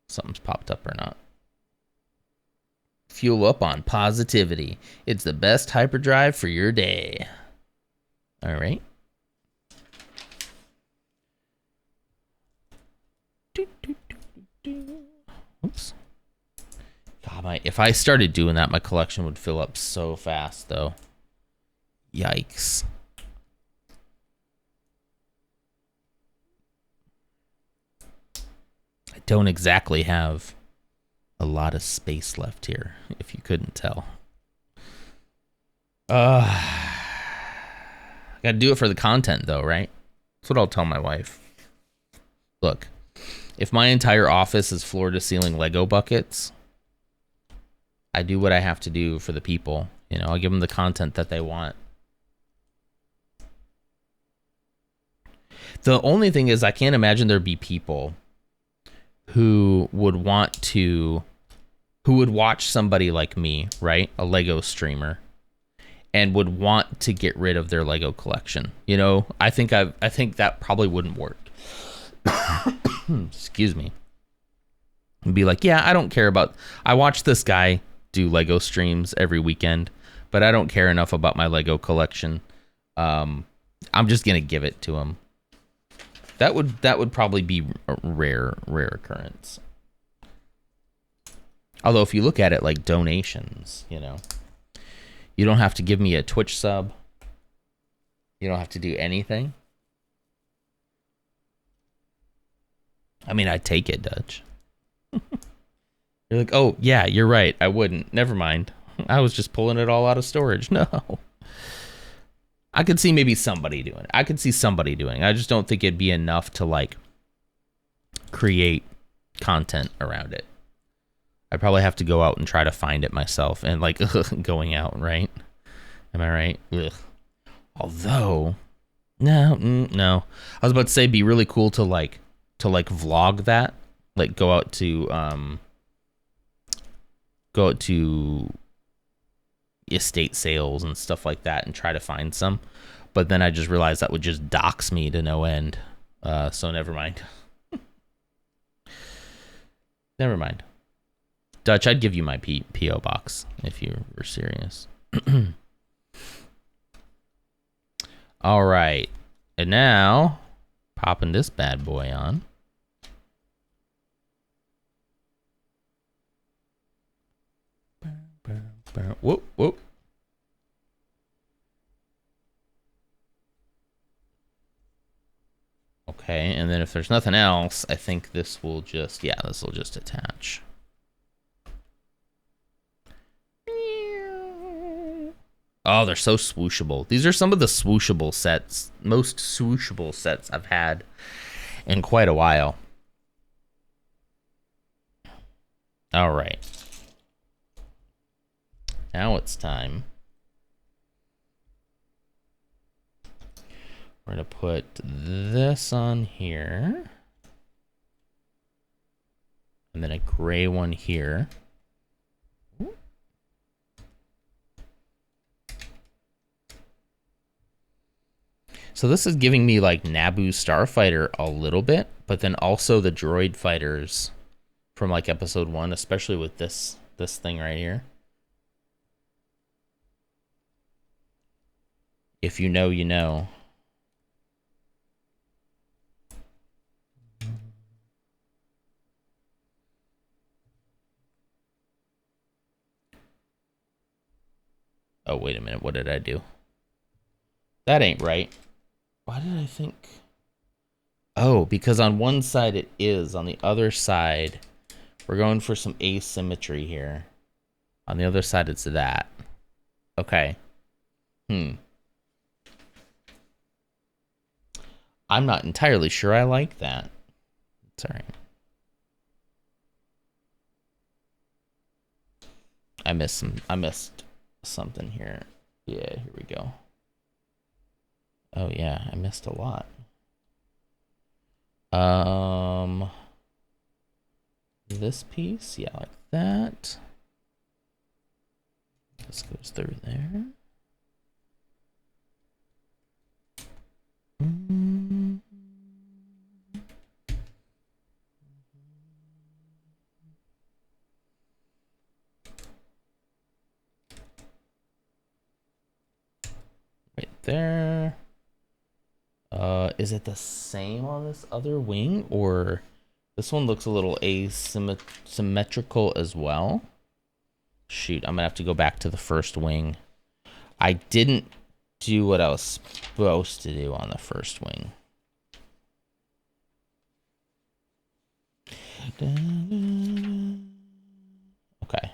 something's popped up or not. Fuel up on positivity. It's the best hyperdrive for your day. All right. Oops. God, if I started doing that, my collection would fill up so fast, though. Yikes. I don't exactly have a lot of space left here, if you couldn't tell. Gotta do it for the content, though, right? That's what I'll tell my wife. Look, if my entire office is floor to ceiling Lego buckets, I do what I have to do for the people. You know, I give them the content that they want. The only thing is I can't imagine there'd be people who would watch somebody like me, right? A Lego streamer, and would want to get rid of their Lego collection. You know, I think that probably wouldn't work. Excuse me. And be like, yeah, I don't care about, I watch this guy do Lego streams every weekend, but I don't care enough about my Lego collection. I'm just gonna give it to him. That would probably be a rare occurrence. Although if you look at it like donations, you know, you don't have to give me a Twitch sub. You don't have to do anything. I mean, I'd take it, Dutch. You're like, oh, yeah, you're right. I wouldn't. Never mind. I was just pulling it all out of storage. No. I could see maybe somebody doing it. I just don't think it'd be enough to, like, create content around it. I'd probably have to go out and try to find it myself. And, like, going out, right? Am I right? Ugh. Although, no. I was about to say, it'd be really cool to vlog that. Like, go out to estate sales and stuff like that and try to find some, but then I just realized that would just dox me to no end, so never mind. Never mind. Dutch, I'd give you my PO box if you were serious. All right, and now popping this bad boy on. Whoop, whoop. Okay, and then if there's nothing else, I think this will just, yeah, this will just attach. Oh, they're so swooshable. These are some of the swooshable sets, most swooshable sets I've had in quite a while. All right. Now it's time. We're going to put this on here. And then a gray one here. So this is giving me like Naboo Starfighter a little bit, but then also the droid fighters from like episode 1, especially with this thing right here. If you know, you know. Oh, wait a minute. What did I do? That ain't right. Why did I think? Oh, because on one side it is. On the other side, we're going for some asymmetry here. On the other side, it's that. Okay. I'm not entirely sure I like that. Sorry. I missed something here. Yeah, here we go. Oh yeah, I missed a lot. This piece, yeah, like that. This goes through there. Right there. Is it the same on this other wing, or this one looks a little asymmetrical as well? Shoot, I'm gonna have to go back to the first wing. I didn't do what I was supposed to do on the first wing. Okay.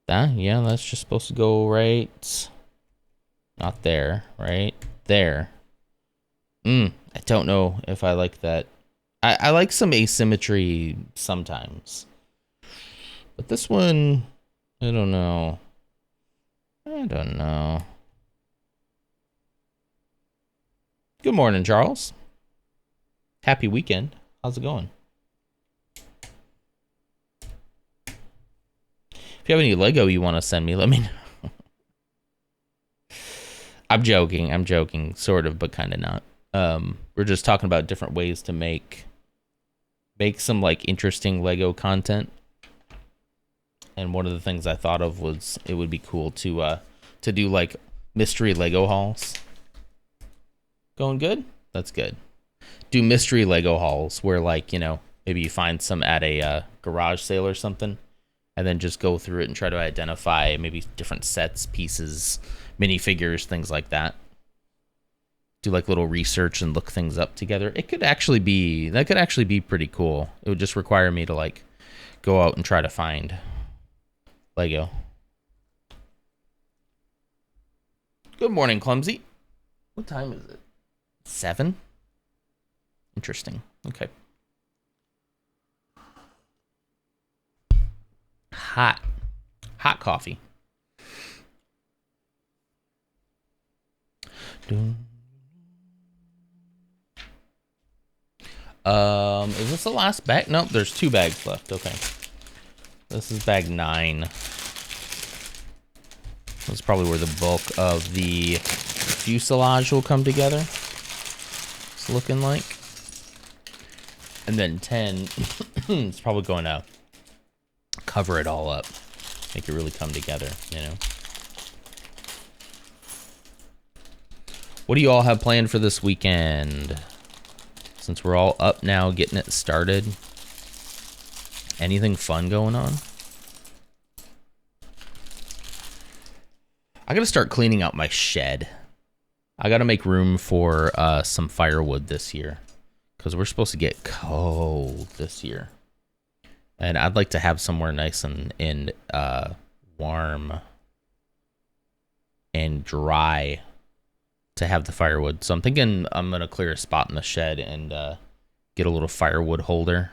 Yeah, that's just supposed to go right. Not there, right there. I don't know if I like that. I like some asymmetry sometimes. But this one, I don't know. I don't know. Good morning, Charles. Happy weekend. How's it going? If you have any Lego you want to send me, let me know. I'm joking, sort of, but kind of not. We're just talking about different ways to make some like interesting Lego content. And one of the things I thought of was it would be cool to do like mystery Lego hauls. Going good? That's good. Do mystery Lego hauls where, like, you know, maybe you find some at a garage sale or something, and then just go through it and try to identify maybe different sets, pieces, minifigures, things like that. Do like little research and look things up together. That could actually be pretty cool. It would just require me to like go out and try to find Lego. Good morning, Clumsy. What time is it? 7? Interesting. Okay. Hot coffee. Is this the last bag? Nope, there's 2 bags left. Okay. This is bag 9. That's probably where the bulk of the fuselage will come together. It's looking like. And then 10 it's probably going to cover it all up. Make it really come together, you know. What do you all have planned for this weekend? Since we're all up now, getting it started. Anything fun going on? I gotta start cleaning out my shed. I gotta make room for some firewood this year, because we're supposed to get cold this year. And I'd like to have somewhere nice and warm and dry to have the firewood. So I'm thinking I'm gonna clear a spot in the shed and get a little firewood holder.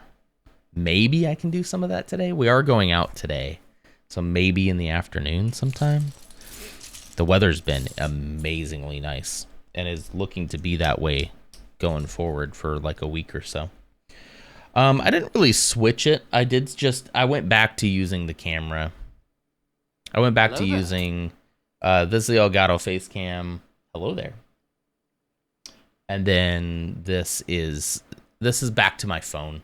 Maybe I can do some of that today. We are going out today, so maybe in the afternoon sometime. The weather's been amazingly nice and is looking to be that way going forward for like a week or so. I didn't really switch it. I went back to using the camera. I went back to using this is the Elgato face cam. Hello there. And then this is back to my phone.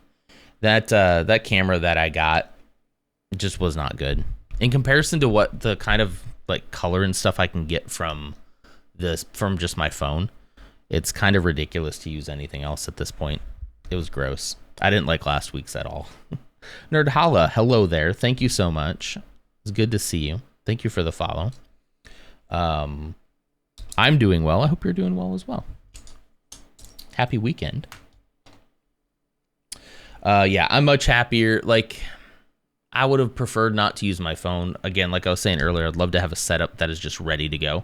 That camera that I got just was not good in comparison to what the kind of like color and stuff I can get from just my phone. It's kind of ridiculous to use anything else at this point. It was gross. I didn't like last week's at all. Nerd Holla, hello there. Thank you so much. It's good to see you. Thank you for the follow. I'm doing well. I hope you're doing well as well. Happy weekend. Yeah, I'm much happier. Like, I would have preferred not to use my phone. Again, like I was saying earlier, I'd love to have a setup that is just ready to go.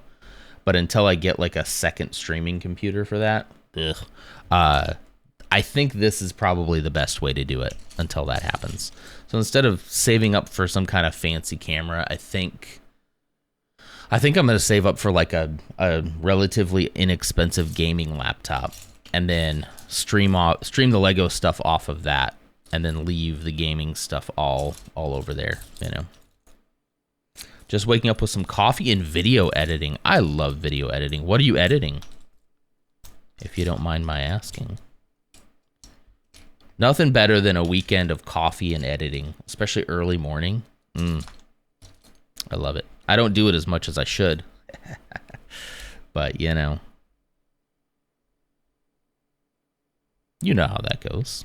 But until I get like a second streaming computer for that, I think this is probably the best way to do it until that happens. So instead of saving up for some kind of fancy camera, I think I'm going to save up for like a relatively inexpensive gaming laptop, and then stream the Lego stuff off of that, and then leave the gaming stuff all over there, you know. Just waking up with some coffee and video editing. I love video editing. What are you editing? If you don't mind my asking. Nothing better than a weekend of coffee and editing, especially early morning. I love it. I don't do it as much as I should. But, you know. You know how that goes.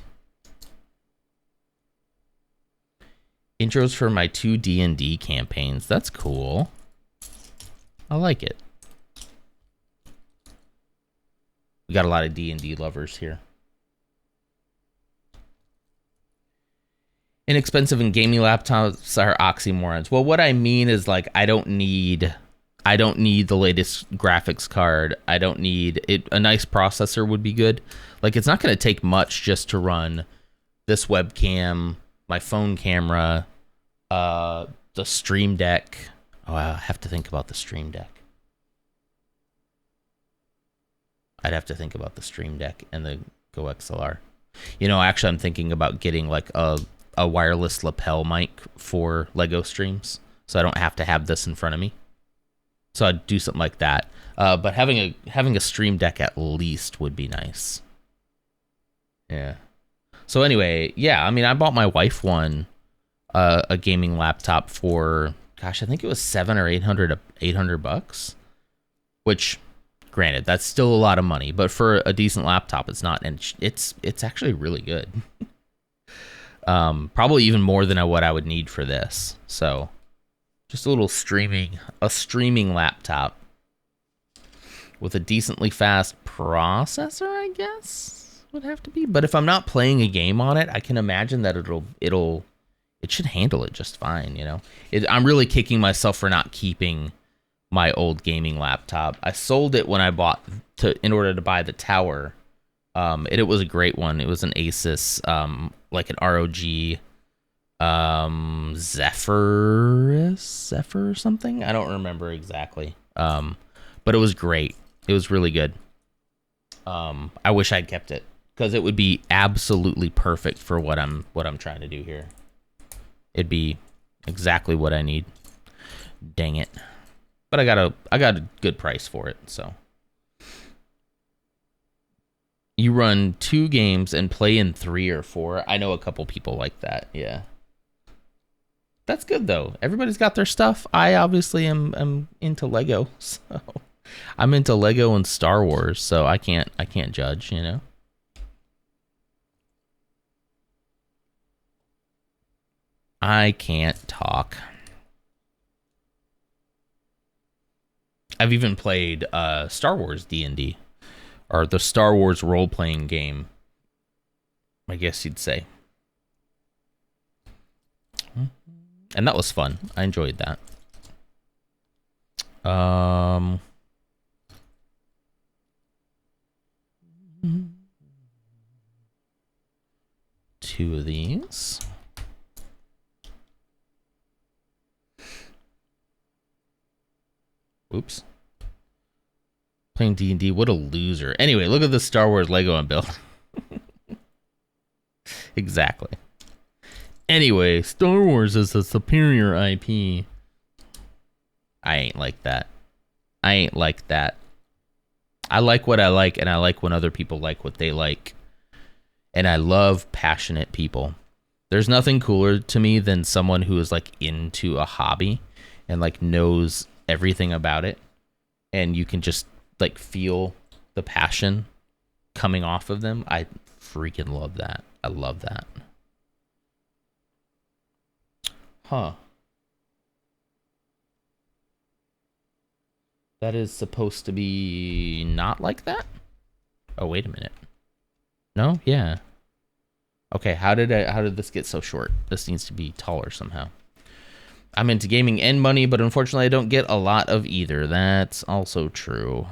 Intros for my 2 D&D campaigns. That's cool. I like it. We got a lot of D&D lovers here. Inexpensive and gaming laptops are oxymorons. Well, what I mean is, like, I don't need I don't need the latest graphics card. I don't need it. A nice processor would be good. Like, it's not going to take much just to run this webcam, my phone camera, the Stream Deck. Oh, I have to think about the Stream Deck. I'd have to think about the Stream Deck and the Go XLR. You know, actually, I'm thinking about getting like a wireless lapel mic for Lego streams, so I don't have to have this in front of me. So I'd do something like that. But having a Stream Deck at least would be nice. Yeah. So anyway, yeah, I mean, I bought my wife one, a gaming laptop for, gosh, I think it was $700 or $800, which, granted, that's still a lot of money, but for a decent laptop, it's not, and it's actually really good. Probably even more than what I would need for this. So, just a streaming laptop with a decently fast processor, I guess would have to be. But if I'm not playing a game on it, I can imagine that it should handle it just fine. You know, I'm really kicking myself for not keeping my old gaming laptop. I sold it when I in order to buy the tower. It was a great one. It was an Asus, like an ROG, Zephyr or something. I don't remember exactly. But it was great. It was really good. I wish I'd kept it because it would be absolutely perfect for what I'm trying to do here. It'd be exactly what I need. Dang it. But I got a good price for it, so. You run 2 games and play in 3 or 4. I know a couple people like that, yeah. That's good though. Everybody's got their stuff. I obviously am into Lego, so I'm into Lego and Star Wars, so I can't judge, you know. I can't talk. I've even played Star Wars D&D, or the Star Wars role-playing game, I guess you'd say. And that was fun. I enjoyed that. 2 of these. Oops. Playing D&D, what a loser. Anyway, look at the Star Wars Lego I'm building. Exactly. Anyway, Star Wars is a superior IP. I ain't like that. I like what I like, and I like when other people like what they like. And I love passionate people. There's nothing cooler to me than someone who is like into a hobby and like knows everything about it, and you can just like feel the passion coming off of them. I freaking love that. I love that. Huh. That is supposed to be not like that? Oh, wait a minute. No? Yeah. Okay, how did this get so short? This needs to be taller somehow. I'm into gaming and money, but unfortunately I don't get a lot of either. That's also true.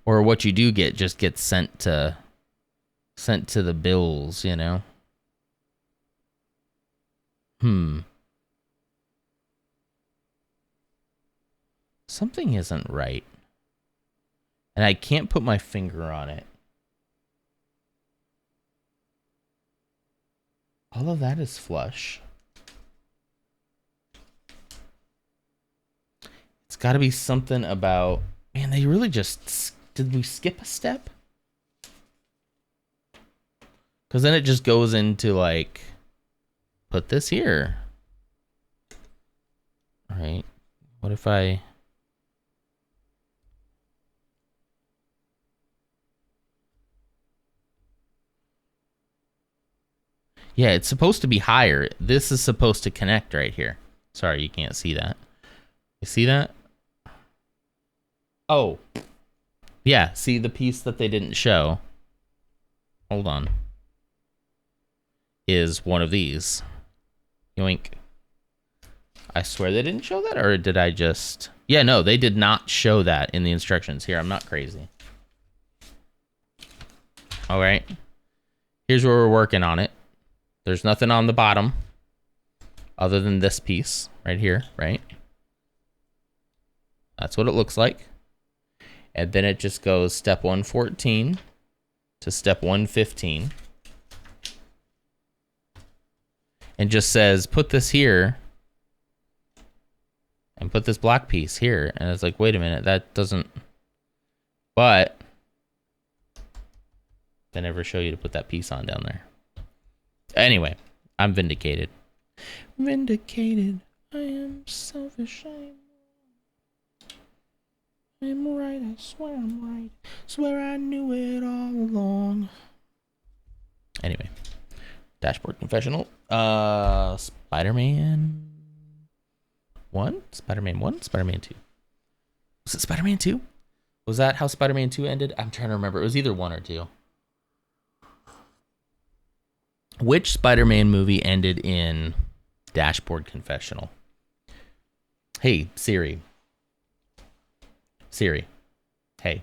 Or what you do get just gets sent to the bills, you know? Something isn't right. And I can't put my finger on it. All of that is flush. It's got to be something about... Man, they really just... Did we skip a step? Because then it just goes into, like... Put this here. Alright. What if I... Yeah, it's supposed to be higher. This is supposed to connect right here. Sorry, you can't see that. You see that? Oh. Yeah, see the piece that they didn't show. Hold on. Is one of these. Yoink. I swear they didn't show that, or did I just... Yeah, no, they did not show that in the instructions. Here, I'm not crazy. All right. Here's where we're working on it. There's nothing on the bottom other than this piece right here, right? That's what it looks like. And then it just goes step 114 to step 115. And just says, put this here and put this black piece here. And it's like, wait a minute, that doesn't... But they never show you to put that piece on down there. Anyway, I'm vindicated. Vindicated. I am selfish. I'm right. I swear I'm right. Swear I knew it all along. Anyway, dashboard confessional. Spider-Man 1? Spider-Man 1? Spider-Man 2? Was it Spider-Man 2? Was that how Spider-Man 2 ended? I'm trying to remember. It was either 1 or 2. Which Spider-Man movie ended in dashboard confessional? Hey, Siri. Siri. Hey.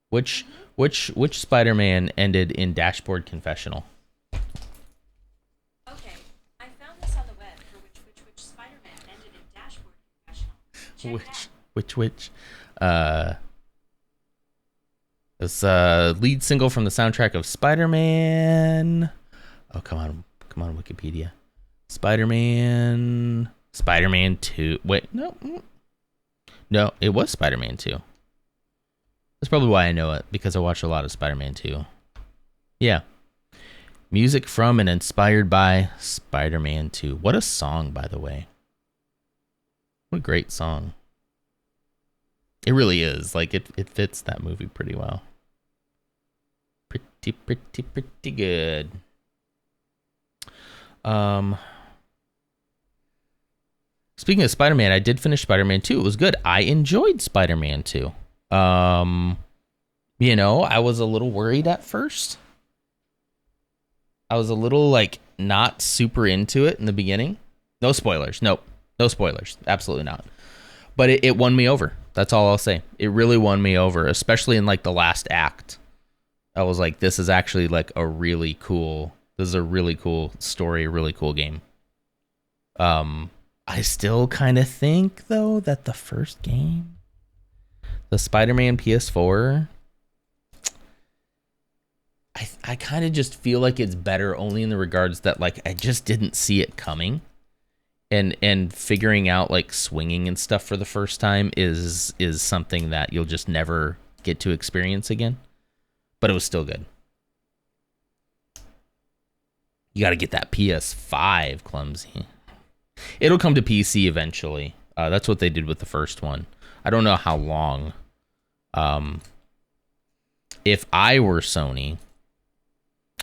Which Spider-Man ended in dashboard confessional? Okay, I found this on the web for which Spider-Man ended in dashboard confessional. Check it out. This lead single from the soundtrack of Spider-Man. Oh, come on, Wikipedia. Spider-Man 2. Wait, no, it was Spider-Man 2. That's probably why I know it, because I watched a lot of Spider-Man 2. Yeah. Music from and inspired by Spider-Man 2. What a song, by the way. What a great song. It really is. Like, it fits that movie pretty well. Pretty good. Speaking of Spider-Man, I did finish Spider-Man 2. It was good. I enjoyed Spider-Man 2. I was a little worried at first. I was a little, like, not super into it in the beginning. No spoilers. Nope. No spoilers. Absolutely not. But it won me over. That's all I'll say. It really won me over, especially in, like, the last act. I was like, this is actually, like, a really cool story, a really cool game. I still kind of think, though, that the first game, the Spider-Man PS4, I kind of just feel like it's better only in the regards that, like, I just didn't see it coming. And figuring out, like, swinging and stuff for the first time is something that you'll just never get to experience again. But it was still good. You got to get that PS5, clumsy. It'll come to PC eventually. That's what they did with the first one. I don't know how long. If I were Sony,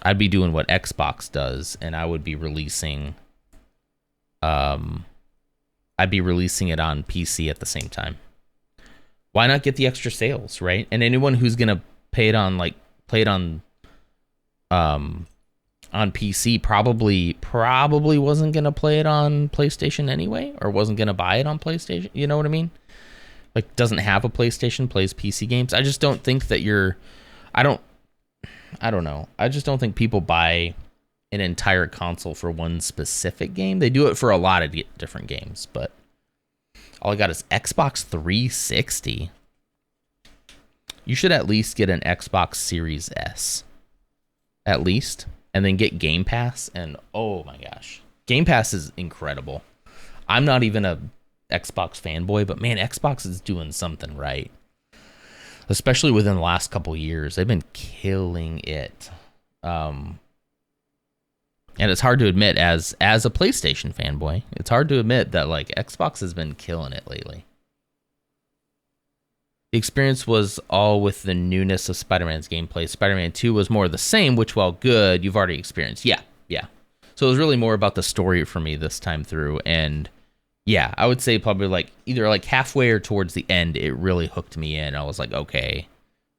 I'd be doing what Xbox does, and I would be releasing... I'd be releasing it on PC at the same time. Why not get the extra sales, right? And anyone who's gonna play it on PC probably wasn't gonna play it on PlayStation anyway, or wasn't gonna buy it on PlayStation. You know what I mean? Like, doesn't have a PlayStation, plays PC games. I just don't think that I don't know. I just don't think people buy an entire console for one specific game. They do it for a lot of different games, but all I got is Xbox 360. You should at least get an Xbox Series S. At least. And then get Game Pass. And oh my gosh. Game Pass is incredible. I'm not even a Xbox fanboy, but man, Xbox is doing something right. Especially within the last couple years. They've been killing it. And it's hard to admit, as a PlayStation fanboy, it's hard to admit that, like, Xbox has been killing it lately. The experience was all with the newness of Spider-Man's gameplay. Spider-Man 2 was more of the same, which, while good, you've already experienced. Yeah. So it was really more about the story for me this time through. And yeah, I would say probably like either like halfway or towards the end, it really hooked me in. I was like, okay,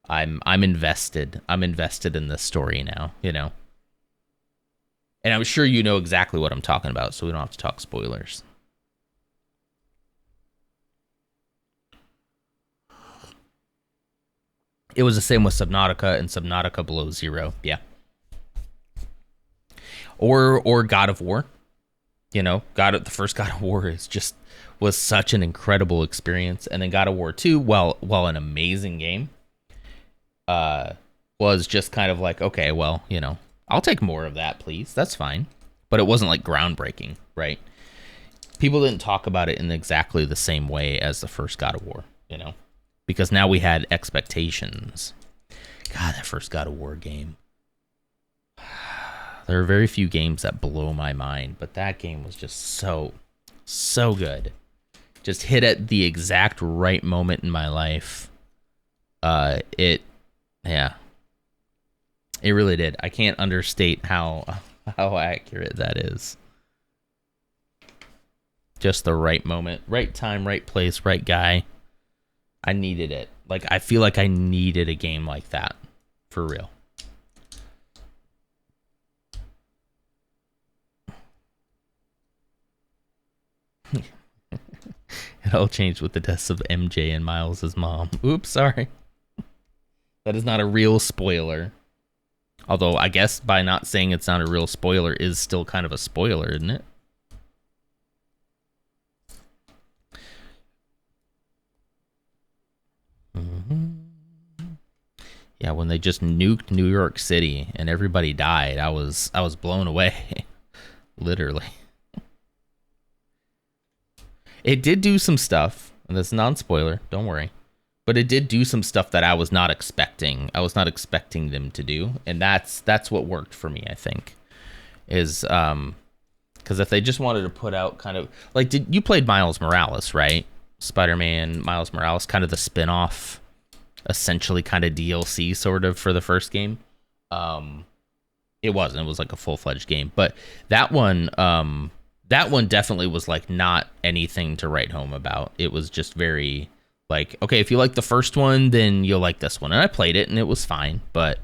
I'm invested. I'm invested in this story now, you know? And I'm sure you know exactly what I'm talking about, so we don't have to talk spoilers. It was the same with Subnautica and Subnautica Below Zero. Yeah. Or God of War. You know, the first God of War was such an incredible experience. And then God of War 2, while an amazing game, was just kind of like, okay, well, you know, I'll take more of that, please. That's fine. But it wasn't like groundbreaking, right? People didn't talk about it in exactly the same way as the first God of War, you know? Because now we had expectations. God, that first God of War game. There are very few games that blow my mind, but that game was just so good. Just hit at the exact right moment in my life. It really did. I can't understate how accurate that is. Just the right moment, right time, right place, right guy. I needed it. Like, I feel like I needed a game like that. For real. It all changed with the deaths of MJ and Miles' mom. Oops, sorry. That is not a real spoiler. Although, I guess by not saying it's not a real spoiler is still kind of a spoiler, isn't it? Yeah, when they just nuked New York City and everybody died, I was blown away. Literally. It did do some stuff, and that's non-spoiler, don't worry. But it did do some stuff that I was not expecting. I was not expecting them to do, and that's what worked for me, I think. Is because if they just wanted to put out kind of like, you played Miles Morales, right? Spider-Man Miles Morales, kind of the spin-off, essentially kind of DLC sort of for the first game. It wasn't. It was like a full-fledged game, but that one definitely was like not anything to write home about. It was just very like, okay, if you like the first one, then you'll like this one. And I played it and it was fine, but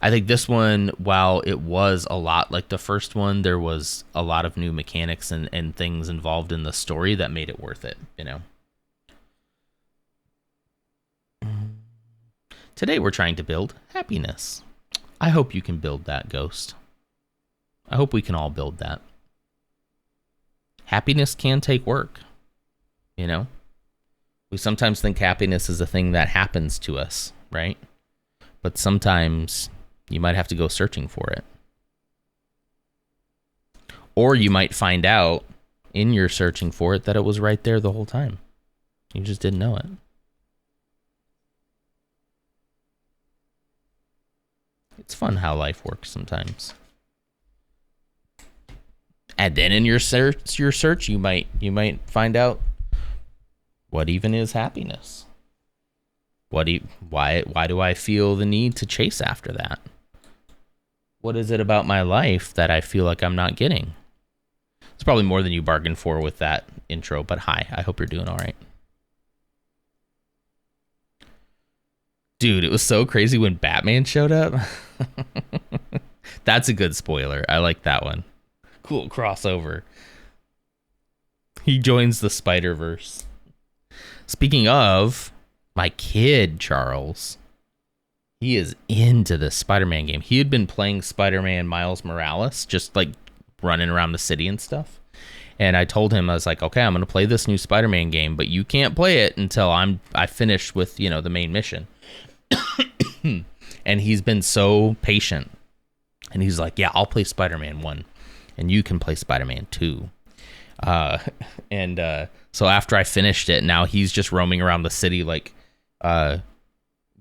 I think this one, while it was a lot like the first one, there was a lot of new mechanics and things involved in the story that made it worth it, you know. Today we're trying to build happiness. I hope you can build that, Ghost. I hope we can all build that. Happiness can take work, you know? We sometimes think happiness is a thing that happens to us, right? But sometimes you might have to go searching for it. Or you might find out in your searching for it that it was right there the whole time. You just didn't know it. It's fun how life works sometimes. And then in your search, you might find out what even is happiness. Why do I feel the need to chase after that? What is it about my life that I feel like I'm not getting? It's probably more than you bargained for with that intro, but hi, I hope you're doing all right. Dude, it was so crazy when Batman showed up. That's a good spoiler. I like that one. Cool crossover. He joins the Spider-Verse. Speaking of, my kid, Charles, he is into the Spider-Man game. He had been playing Spider-Man Miles Morales, just like running around the city and stuff. And I told him, I was like, okay, I'm going to play this new Spider-Man game, but you can't play it until I finish with, you know, the main mission. And he's been so patient. And he's like, yeah, I'll play Spider-Man 1. And you can play Spider-Man 2. So after I finished it, now he's just roaming around the city, like,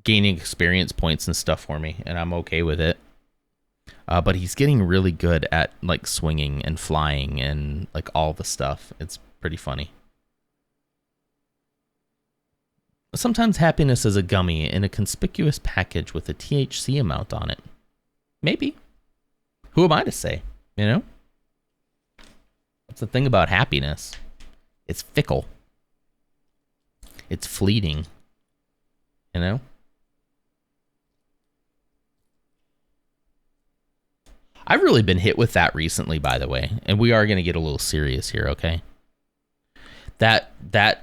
gaining experience points and stuff for me. And I'm okay with it. But he's getting really good at, like, swinging and flying and, like, all the stuff. It's pretty funny. Sometimes happiness is a gummy in a conspicuous package with a THC amount on it. Maybe. Who am I to say? You know? That's the thing about happiness. It's fickle. It's fleeting. You know? I've really been hit with that recently, by the way. And we are going to get a little serious here, okay? That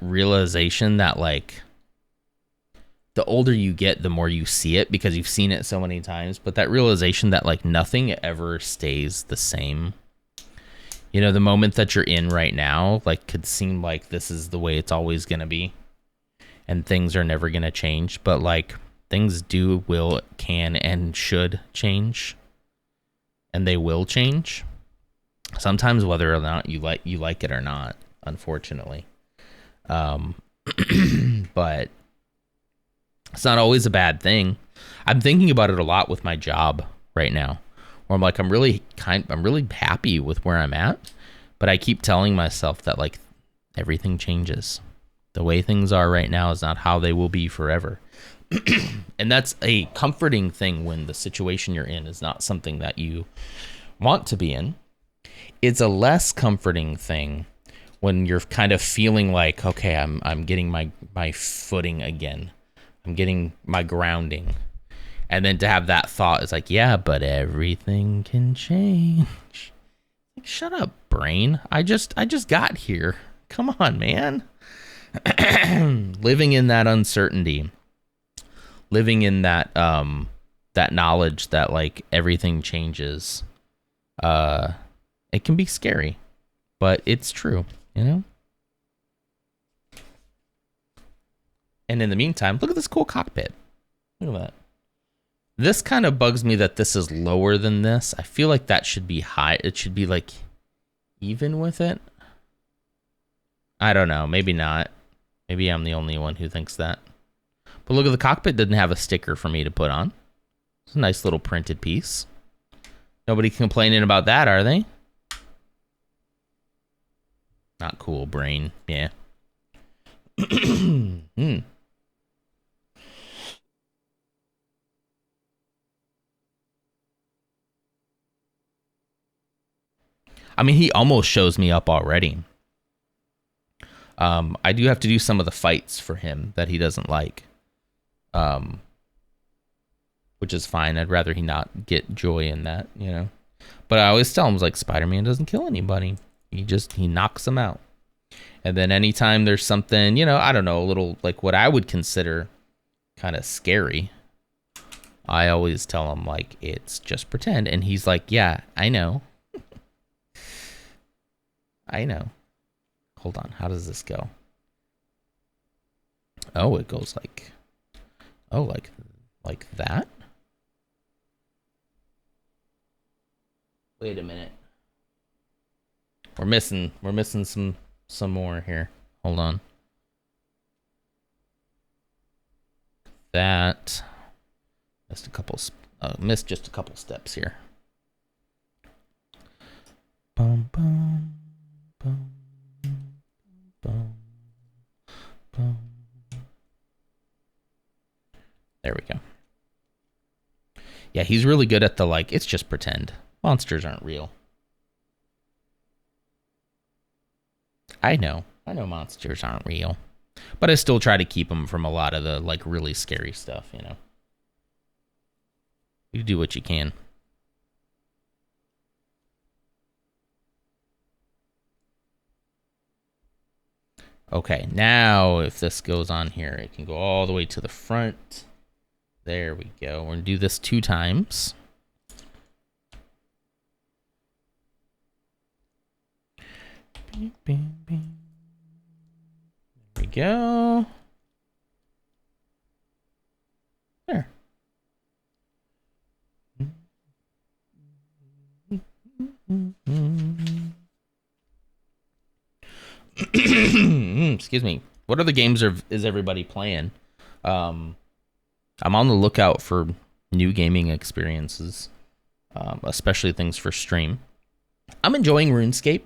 realization that, like, the older you get, the more you see it because you've seen it so many times. But that realization that like nothing ever stays the same. You know, the moment that you're in right now, like, could seem like this is the way it's always going to be. And things are never going to change. But, like, things do, will, can, and should change. And they will change. Sometimes whether or not you like it or not, unfortunately. But it's not always a bad thing. I'm thinking about it a lot with my job right now. Where I'm like, I'm really happy with where I'm at, but I keep telling myself that like everything changes. The way things are right now is not how they will be forever. And that's a comforting thing when the situation you're in is not something that you want to be in. It's a less comforting thing when you're kind of feeling like, okay, I'm getting my footing again. I'm getting my grounding. And then to have that thought is like, yeah, but everything can change. Like, shut up, brain. I just got here. Come on, man. Living in that uncertainty. Living in that that knowledge that like everything changes. It can be scary, but it's true, you know? And in the meantime, look at this cool cockpit. Look at that. This kind of bugs me that this is lower than this. I feel like that should be high. It should be like even with it. I don't know. Maybe not. Maybe I'm the only one who thinks that. But look at the cockpit didn't have a sticker for me to put on. It's a nice little printed piece. Nobody complaining about that, are they? Not cool, brain. Yeah. I mean, he almost shows me up already. I do have to do some of the fights for him that he doesn't like. Which is fine. I'd rather he not get joy in that, you know. But I always tell him, like, Spider-Man doesn't kill anybody. He knocks them out. And then anytime there's something, you know, I don't know, a little, like, what I would consider kind of scary, I always tell him, like, it's just pretend. And he's like, yeah, I know. I know. Hold on. How does this go? Oh, it goes like... Oh, like that? Wait a minute. We're missing some more here. Hold on. That missed just a couple steps here. Bum bum bum bum bum. There we go. Yeah, he's really good at the, like, it's just pretend. Monsters aren't real. I know monsters aren't real. But I still try to keep them from a lot of the, like, really scary stuff, you know. You do what you can. Okay, now if this goes on here, it can go all the way to the front. There we go. We're going to do this 2 times. Bing, bing, bing. There we go. There. Excuse me. What other games is everybody playing? I'm on the lookout for new gaming experiences, especially things for stream. I'm enjoying RuneScape.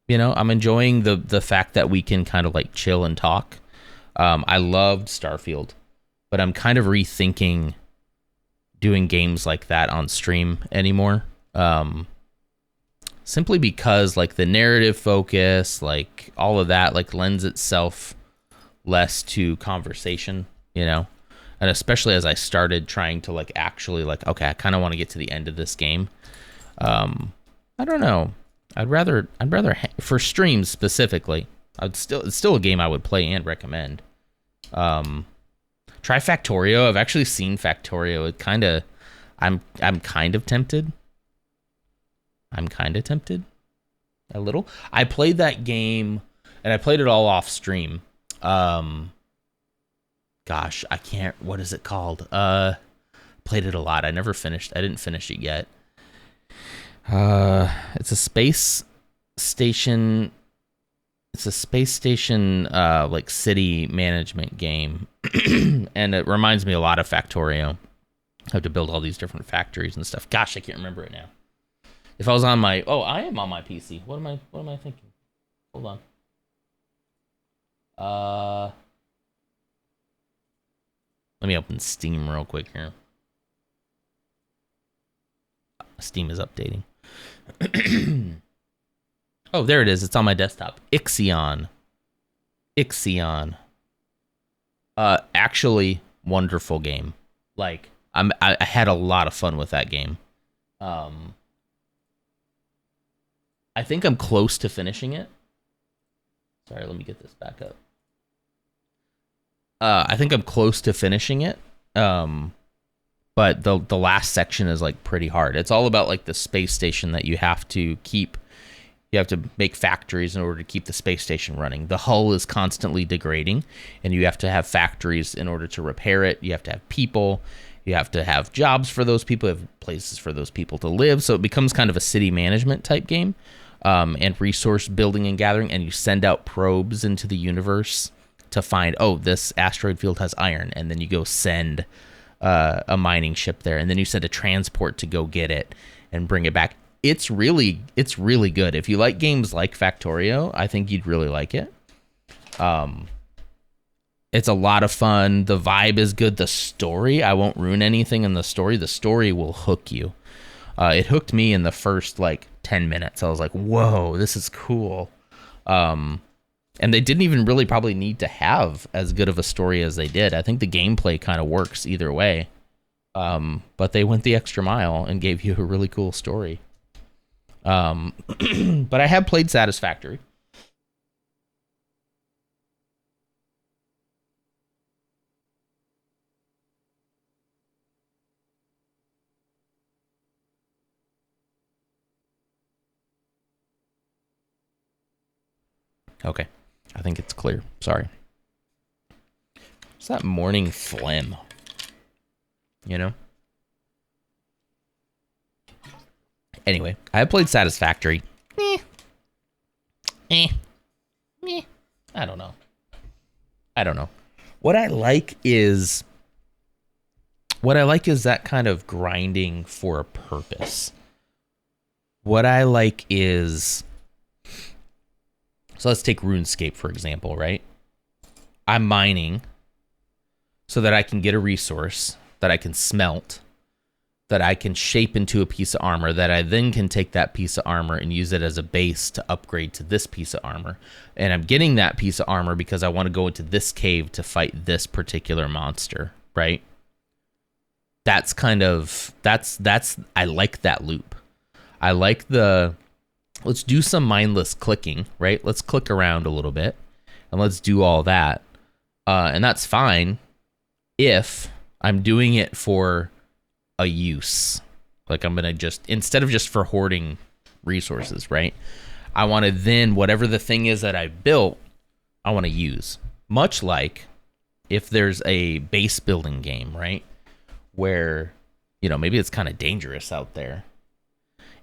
You know, I'm enjoying the fact that we can kind of like chill and talk. I loved Starfield, but I'm kind of rethinking doing games like that on stream anymore. Simply because like the narrative focus, like all of that, like lends itself less to conversation, you know? And especially as I started trying to like actually like, okay, I kind of want to get to the end of this game. I don't know. I'd rather for streams specifically, it's still a game I would play and recommend. Try Factorio. I've actually seen Factorio. It kind of, I'm kind of tempted. A little. I played that game, and I played it all off stream. Gosh, I can't. What is it called? Played it a lot. I didn't finish it yet. It's a space station. It's a space station, like city management game, and it reminds me a lot of Factorio. I have to build all these different factories and stuff. Gosh, I can't remember it now. If I was on my, I am on my PC. What am I thinking? Hold on. Let me open Steam real quick here. Steam is updating. Oh, there it is. It's on my desktop. Ixion. Actually, wonderful game. Like, I had a lot of fun with that game. I think I'm close to finishing it. Sorry, let me get this back up. I think I'm close to finishing it. But the last section is like pretty hard. It's all about like the space station that you have to keep. You have to make factories in order to keep the space station running. The hull is constantly degrading, and you have to have factories in order to repair it. You have to have people. You have to have jobs for those people. You have places for those people to live. So it becomes kind of a city management type game, and resource building and gathering. And you send out probes into the universe to find, this asteroid field has iron, and then you go send a mining ship there, and then you send a transport to go get it and bring it back. It's really good. If you like games like Factorio, I think you'd really like it. It's a lot of fun. The vibe is good. The story, I won't ruin anything in the story. The story will hook you. It hooked me in the first like 10 minutes. I was like, whoa, this is cool. And they didn't even really probably need to have as good of a story as they did. I think the gameplay kind of works either way. But they went the extra mile and gave you a really cool story. But I have played Satisfactory. Okay. I think it's clear. Sorry. It's that morning phlegm. You know? Anyway, I played Satisfactory. I don't know. What I like is that kind of grinding for a purpose. What I like is, so let's take RuneScape for example, right? I'm mining so that I can get a resource that I can smelt, that I can shape into a piece of armor, that I then can take that piece of armor and use it as a base to upgrade to this piece of armor. And I'm getting that piece of armor because I want to go into this cave to fight this particular monster, right? That's kind of, I like that loop. I like let's do some mindless clicking, right? Let's click around a little bit and let's do all that. And that's fine if I'm doing it for a use. Like I'm gonna just, instead of just for hoarding resources, right? I want to then, whatever the thing is that I built, I want to use. Much like if there's a base building game, right? Where, maybe it's kind of dangerous out there.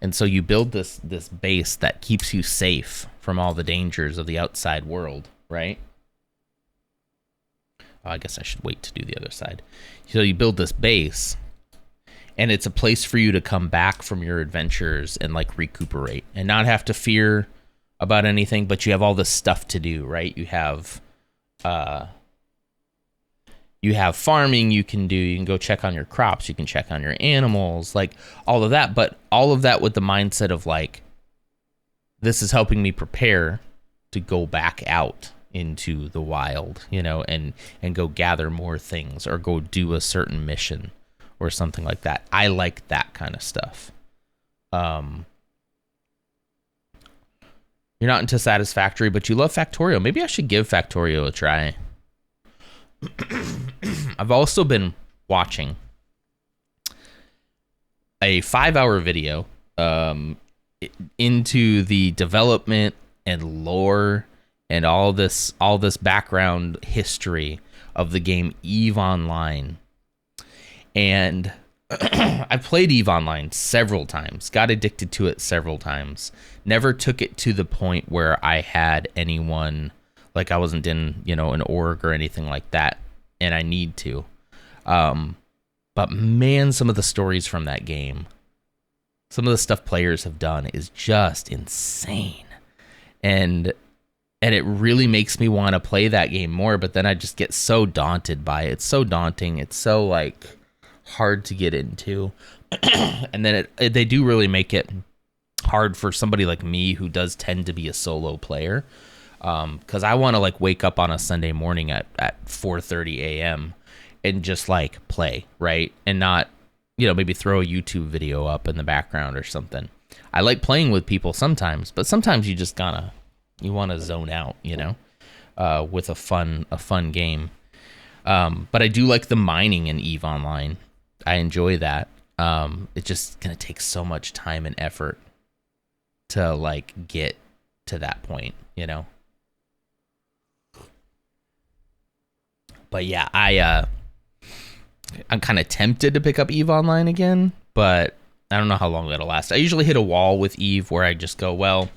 And so you build this base that keeps you safe from all the dangers of the outside world, right? Oh, I guess I should wait to do the other side. So you build this base, and it's a place for you to come back from your adventures and like recuperate and not have to fear about anything, but you have all this stuff to do, right? You have farming you can do. You can go check on your crops. You can check on your animals, like all of that. But all of that with the mindset of like, this is helping me prepare to go back out into the wild, and go gather more things or go do a certain mission or something like that. I like that kind of stuff. You're not into Satisfactory, but you love Factorio. Maybe I should give Factorio a try. I've also been watching a 5-hour video into the development and lore and all this background history of the game EVE Online. And I've played EVE Online several times, got addicted to it several times, never took it to the point where I had anyone, like I wasn't in, an org or anything like that, and I need to. But man, some of the stories from that game, some of the stuff players have done is just insane. And it really makes me want to play that game more, but then I just get so daunted by it. It's so daunting. It's so hard to get into. And then they do really make it hard for somebody like me who does tend to be a solo player. Because I want to wake up on a Sunday morning at 4:30 a.m. and just play, right? And not, maybe throw a YouTube video up in the background or something. I like playing with people sometimes, but sometimes you just you want to zone out, with a fun game. But I do like the mining in EVE Online. I enjoy that. It's just gonna take so much time and effort to get to that point, But yeah, I'm kind of tempted to pick up EVE Online again, but I don't know how long that'll last. I usually hit a wall with EVE where I just go, well,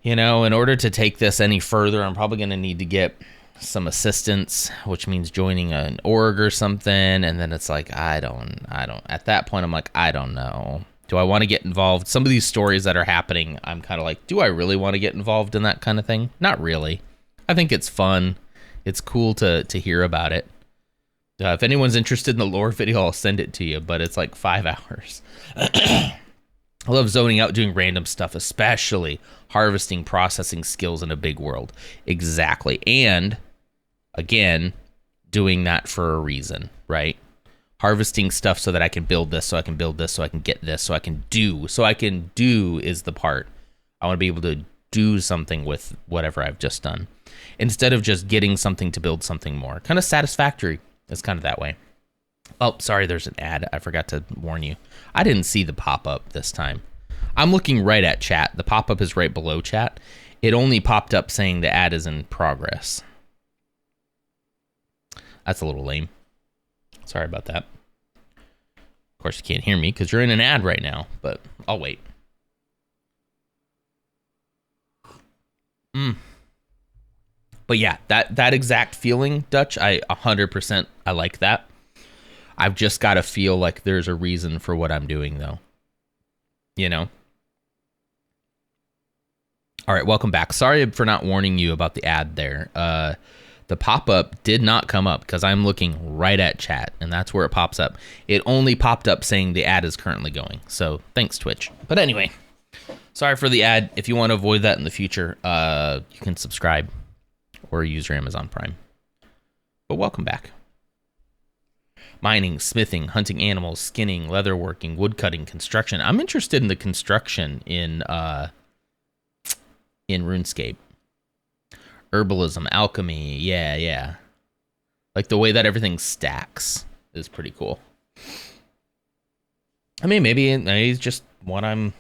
in order to take this any further, I'm probably going to need to get some assistance, which means joining an org or something. And then it's I don't, at that point, I'm I don't know. Do I want to get involved? Some of these stories that are happening, I'm kind of do I really want to get involved in that kind of thing? Not really. I think it's fun. It's cool to hear about it. If anyone's interested in the lore video, I'll send it to you, but it's 5 hours. I love zoning out, doing random stuff, especially harvesting, processing skills in a big world. Exactly. And, again, doing that for a reason, right? Harvesting stuff so that I can build this, so I can build this, so I can get this, so I can do. So I can do is the part. I want to be able to do something with whatever I've just done, instead of just getting something to build something more. Kind of satisfactory. It's kind of that way. Oh, sorry, there's an ad. I forgot to warn you. I didn't see the pop-up this time. I'm looking right at chat. The pop-up is right below chat. It only popped up saying the ad is in progress. That's a little lame. Sorry about that. Of course, you can't hear me because you're in an ad right now, but I'll wait. But yeah, that exact feeling, Dutch, I 100%, I like that. I've just got to feel like there's a reason for what I'm doing, though. All right, welcome back. Sorry for not warning you about the ad there. The pop-up did not come up because I'm looking right at chat, and that's where it pops up. It only popped up saying the ad is currently going. So thanks, Twitch. But anyway, sorry for the ad. If you want to avoid that in the future, you can subscribe or use your Amazon Prime. But welcome back. Mining, smithing, hunting animals, skinning, leatherworking, woodcutting, construction. I'm interested in the construction in RuneScape. Herbalism, alchemy, yeah. The way that everything stacks is pretty cool. I mean, maybe it's just the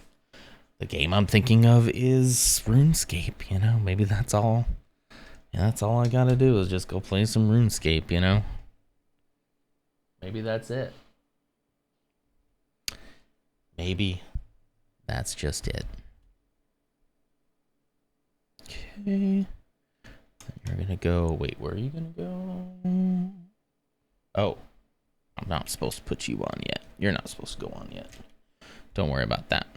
game I'm thinking of is RuneScape, maybe that's all. Yeah, that's all I gotta do is just go play some RuneScape, Maybe that's it. Maybe that's just it. Okay. You're gonna go. Wait, where are you gonna go? Oh, I'm not supposed to put you on yet. You're not supposed to go on yet. Don't worry about that.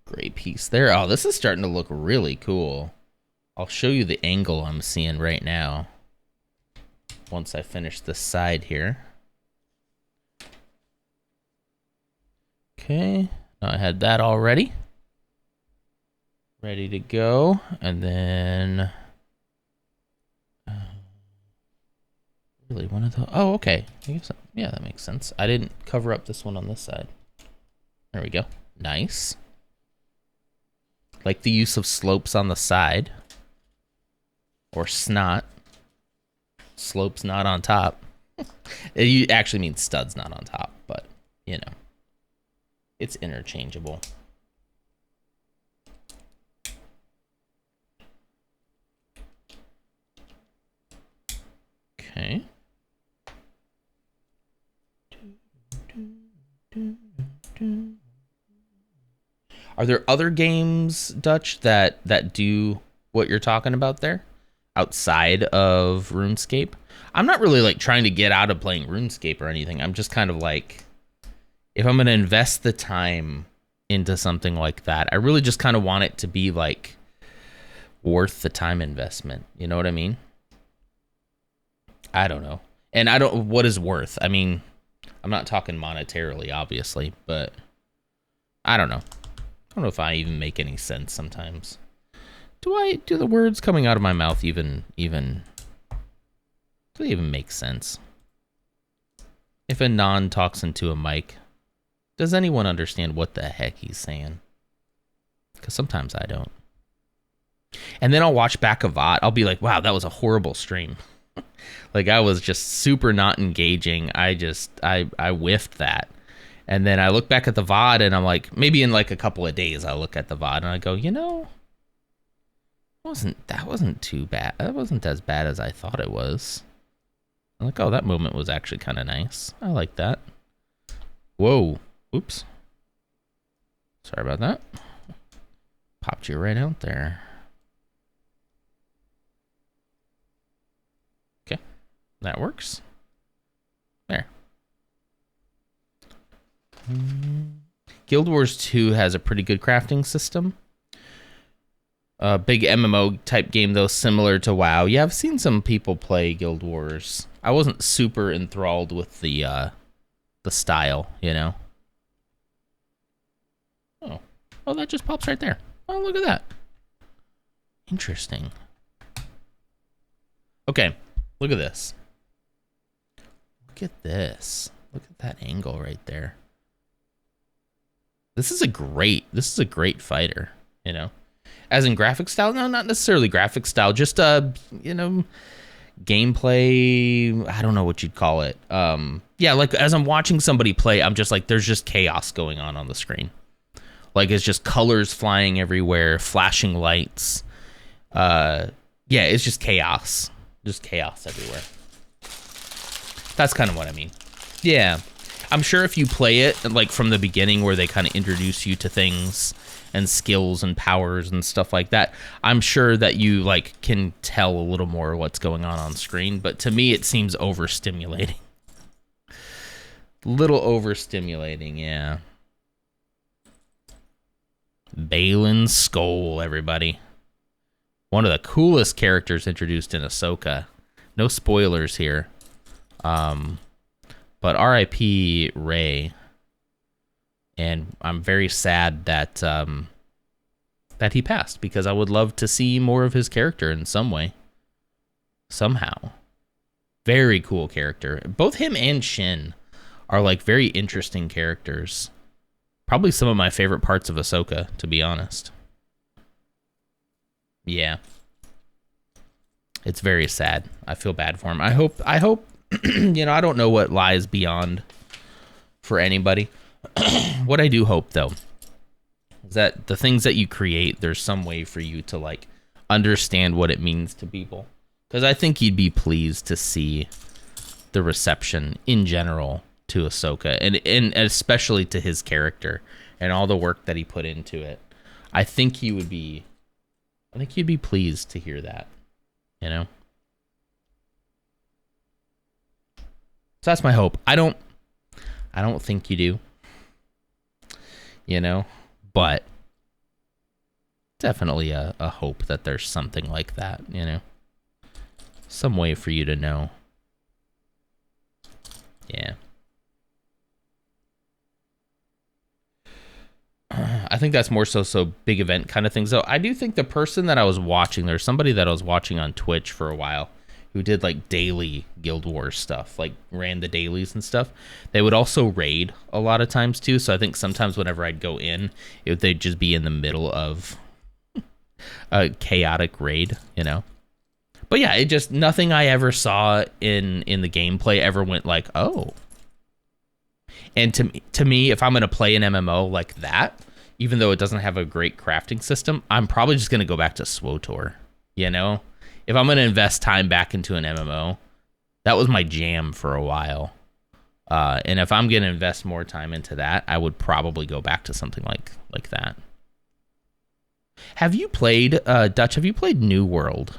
Gray piece there. Oh, this is starting to look really cool. I'll show you the angle I'm seeing right now once I finish this side here. Okay, now I had that already. Ready to go. And then Really, one of the... Oh, okay. I guess, yeah, that makes sense. I didn't cover up this one on this side. There we go. Nice. Like the use of slopes on the side. Or snot. Slopes not on top. It actually means studs not on top, but, you know. It's interchangeable. Okay. Are there other games, Dutch, that do what you're talking about there outside of RuneScape? I'm not really like trying to get out of playing RuneScape or anything. I'm just kind of like, if I'm going to invest the time into something like that, I really just kind of want it to be like worth the time investment. You know what I mean? I don't know. And I don't, what is worth? I mean, I'm not talking monetarily, obviously, but I don't know. I don't know if I even make any sense sometimes. Do the words coming out of my mouth even do they even make sense? If a non talks into a mic, does anyone understand what the heck he's saying? Because sometimes I don't. And then I'll watch back a VOD. I'll be like, wow, that was a horrible stream. Like, I was just super not engaging. I whiffed that. And then I look back at the VOD and I'm like, maybe in like a couple of days I'll look at the VOD and I go, you know, that wasn't too bad. That wasn't as bad as I thought it was. I'm like, oh, that moment was actually kind of nice. I like that. Whoa. Oops. Sorry about that. Popped you right out there. Okay. That works. There. Guild Wars 2 has a pretty good crafting system. A big MMO type game, though, similar to WoW. Yeah, I've seen some people play Guild Wars. I wasn't super enthralled with the style, you know. Oh, that just pops right there. Oh, look at that. Interesting. Okay, look at this. Look at this. Look at that angle right there. This is a great fighter, you know. As in graphic style, no, not necessarily graphic style, just you know, gameplay, I don't know what you'd call it. Yeah, like as I'm watching somebody play, I'm just like, there's just chaos going on the screen. Like, it's just colors flying everywhere, flashing lights. Yeah, it's just chaos. Just chaos everywhere. That's kind of what I mean. Yeah. I'm sure if you play it, like, from the beginning where they kind of introduce you to things and skills and powers and stuff like that, I'm sure that you, like, can tell a little more what's going on screen. But to me, it seems overstimulating. Little overstimulating, yeah. Balin Skoll, everybody. One of the coolest characters introduced in Ahsoka. No spoilers here. But R.I.P. Rey. And I'm very sad that that he passed, because I would love to see more of his character in some way. Somehow. Very cool character. Both him and Shin are like very interesting characters. Probably some of my favorite parts of Ahsoka, to be honest. Yeah. It's very sad. I feel bad for him. I hope, you know, I don't know what lies beyond for anybody. What I do hope, though, is that the things that you create, there's some way for you to, like, understand what it means to people. Because I think you'd be pleased to see the reception in general to Ahsoka, and especially to his character and all the work that he put into it. I think you'd be pleased to hear that, you know? So that's my hope. I don't think you do, you know, but definitely a hope that there's something like that, you know, some way for you to know. Yeah. I think that's more so big event kind of things. So I do think the person that I was watching, there's somebody that I was watching on Twitch for a while. who did like daily Guild Wars stuff, like ran the dailies and stuff. They would also raid a lot of times too. So I think sometimes whenever I'd go in, they'd just be in the middle of a chaotic raid, you know. But yeah, it just nothing I ever saw in the gameplay ever went like, oh. And to me, if I'm gonna play an MMO like that, even though it doesn't have a great crafting system, I'm probably just gonna go back to SWTOR, you know. If I'm going to invest time back into an MMO, that was my jam for a while. And if I'm going to invest more time into that, I would probably go back to something like that. Have you played, Dutch, have you played New World,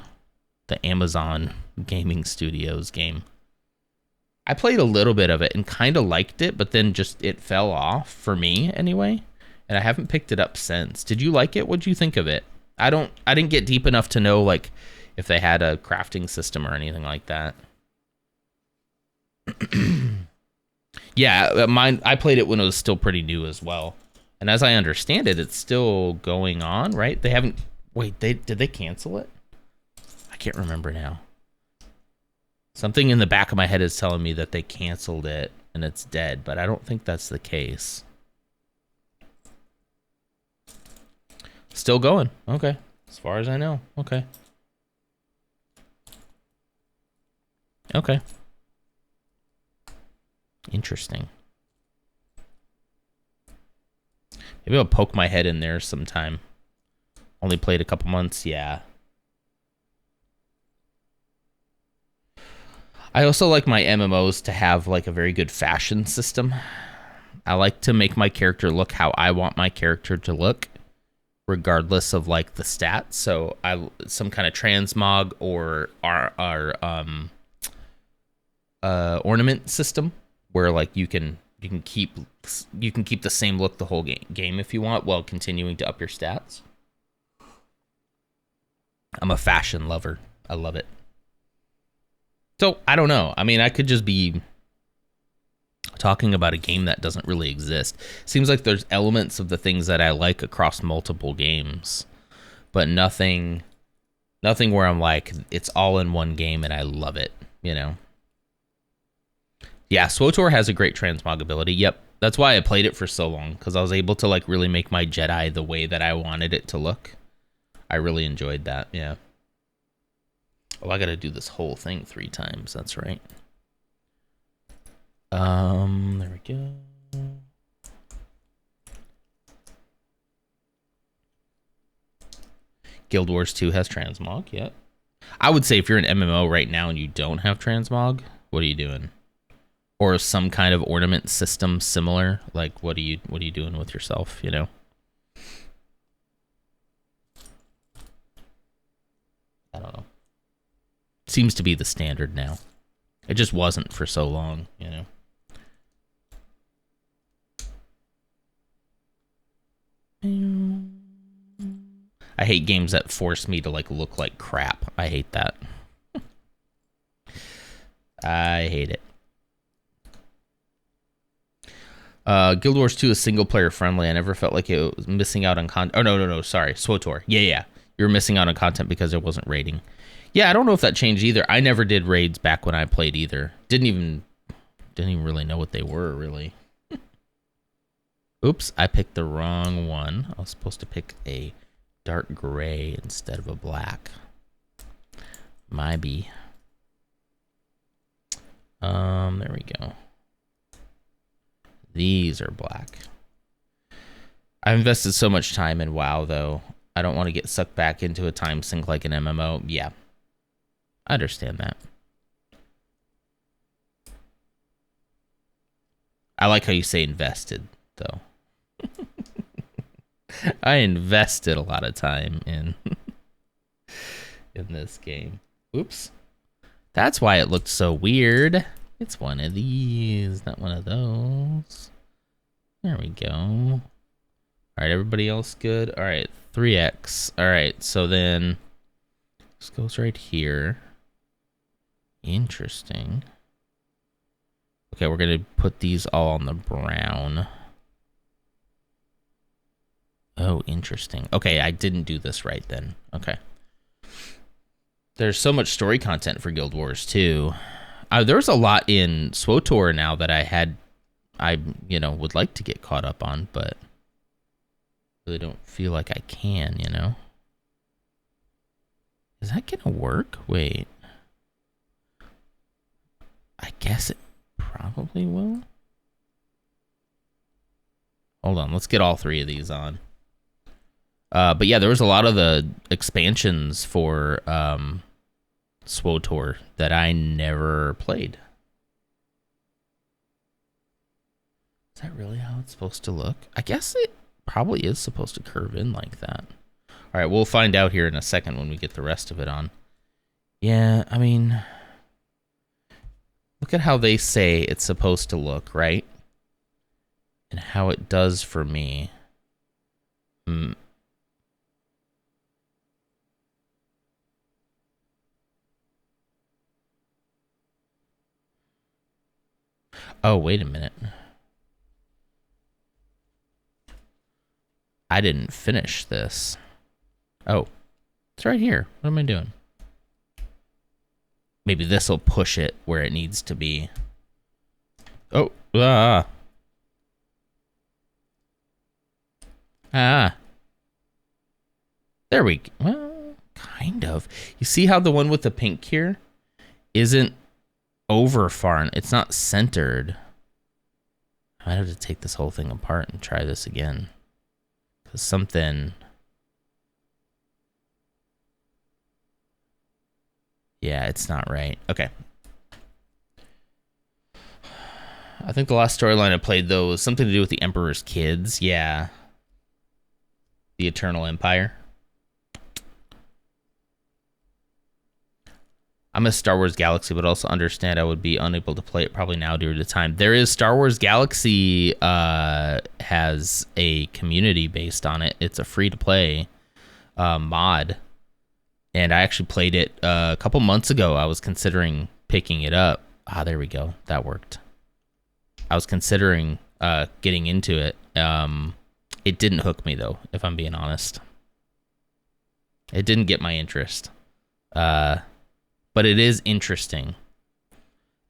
the Amazon Gaming Studios game? I played a little bit of it and kind of liked it, but then just it fell off for me anyway. And I haven't picked it up since. Did you like it? What'd you think of it? I didn't get deep enough to know, like, if they had a crafting system or anything like that. Yeah, I played it when it was still pretty new as well. And as I understand it, it's still going on, right? They haven't... Wait, did they cancel it? I can't remember now. Something in the back of my head is telling me that they canceled it and it's dead, but I don't think that's the case. Still going. Okay. As far as I know. Okay. Okay. Interesting. Maybe I'll poke my head in there sometime. Only played a couple months, yeah. I also like my MMOs to have like a very good fashion system. I like to make my character look how I want my character to look, regardless of like the stats. So some kind of transmog or our ornament system where like you can keep the same look the whole game if you want, while continuing to up your stats. I'm a fashion lover. I love it. So I don't know. I mean, I could just be talking about a game that doesn't really exist. Seems like there's elements of the things that I like across multiple games, but nothing where I'm like, it's all in one game and I love it, you know? Yeah, SWTOR has a great transmog ability. Yep, that's why I played it for so long, because I was able to like really make my Jedi the way that I wanted it to look. I really enjoyed that, yeah. Oh, I gotta do this whole thing 3 times, that's right. There we go. Guild Wars 2 has transmog, yep. I would say if you're an MMO right now and you don't have transmog, what are you doing? Or some kind of ornament system similar, like what are you doing with yourself, you know? I don't know. Seems to be the standard now. It just wasn't for so long, you know. I hate games that force me to like look like crap. I hate that. I hate it. Guild Wars 2 is single player friendly. I never felt like it was missing out on content. Oh, no, sorry. SWTOR. Yeah. You're missing out on content because it wasn't raiding. Yeah, I don't know if that changed either. I never did raids back when I played either. Didn't even really know what they were, really. Oops, I picked the wrong one. I was supposed to pick a dark gray instead of a black. My bee. There we go. These are black. I've invested so much time in WoW, though. I don't want to get sucked back into a time sink like an MMO. Yeah. I understand that. I like how you say invested, though. I invested a lot of time in this game. Oops. That's why it looked so weird. It's one of these, not one of those. There we go. All right, everybody else good? All right, 3x. All right, so then this goes right here. Interesting. Okay, we're going to put these all on the brown. Oh, interesting. Okay, I didn't do this right then. Okay. There's so much story content for Guild Wars too. There's a lot in SWTOR now that I would like to get caught up on, but really don't feel like I can, Is that gonna work? Wait. I guess it probably will. Hold on, let's get all 3 of these on. But yeah, there was a lot of the expansions for SWTOR that I never played. Is that really how it's supposed to look? I guess it probably is supposed to curve in like that. All right, we'll find out here in a second when we get the rest of it on. Yeah, I mean, look at how they say it's supposed to look, right? And how it does for me. Oh, wait a minute. I didn't finish this. Oh, it's right here. What am I doing? Maybe this will push it where it needs to be. Oh, there we go. Well, kind of. You see how the one with the pink here isn't over far? It's not centered. I might have to take this whole thing apart and try this again. Because something... Yeah, it's not right. Okay. I think the last storyline I played, though, was something to do with the Emperor's kids. Yeah. The Eternal Empire. I'm a Star Wars Galaxy, but also understand I would be unable to play it probably now due to time. There is Star Wars Galaxy has a community based on it. It's a free-to-play mod. And I actually played it a couple months ago. I was considering picking it up. There we go. That worked. I was considering getting into it. It didn't hook me, though, if I'm being honest. It didn't get my interest. But it is interesting.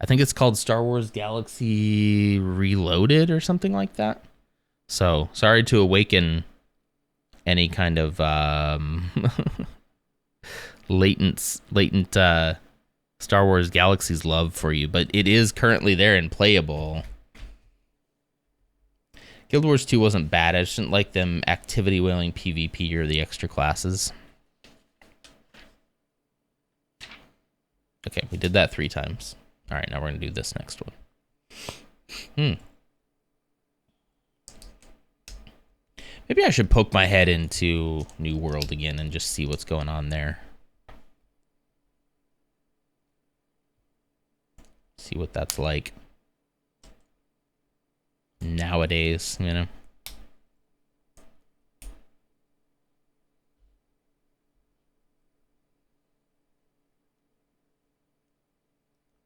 I think it's called Star Wars Galaxy Reloaded or something like that. So, sorry to awaken any kind of latent Star Wars Galaxy's love for you, but it is currently there and playable. Guild Wars 2 wasn't bad. I just didn't like them activity whaling PvP or the extra classes. Okay, we did that 3 times. All right, now we're going to do this next one. Maybe I should poke my head into New World again and just see what's going on there. See what that's like nowadays,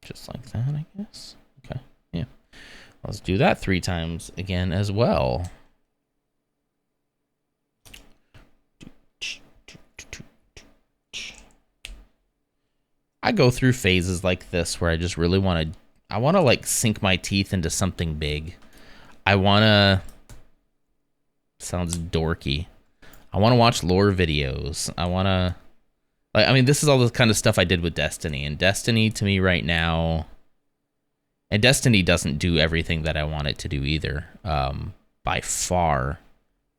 Just like that, I guess. Okay, yeah. Let's do that 3 times again as well. I go through phases like this where I just really want to like sink my teeth into something big. Sounds dorky. I want to watch lore videos. This is all the kind of stuff I did with Destiny, and Destiny to me right now, and Destiny doesn't do everything that I want it to do either, by far.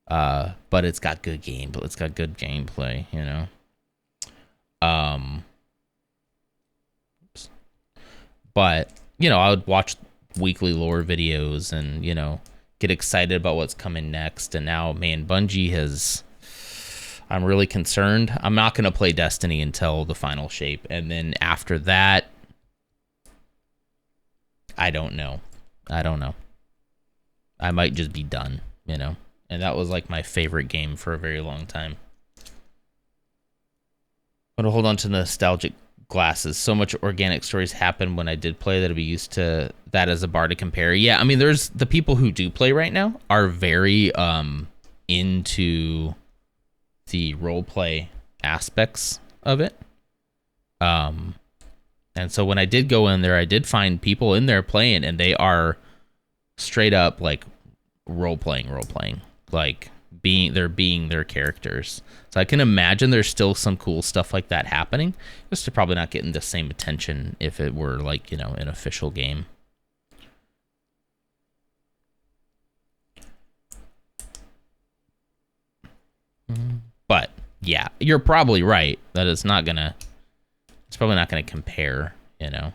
But it's got good gameplay. It's got good gameplay, But, I would watch weekly lore videos and, get excited about what's coming next. And now, man, Bungie I'm really concerned. I'm not going to play Destiny until the final shape. And then after that, I don't know. I might just be done, And that was like my favorite game for a very long time. I'm going to hold on to nostalgic glasses. So much organic stories happened when I did play that I'd be used to that as a bar to compare. Yeah, there's the people who do play right now are very into the role play aspects of it. And so when I did go in there, I did find people in there playing, and they are straight up like role playing, like they're being their characters. So I can imagine there's still some cool stuff like that happening, just to probably not getting the same attention if it were like, you know, an official game. But yeah, you're probably right that it's probably not gonna compare, you know.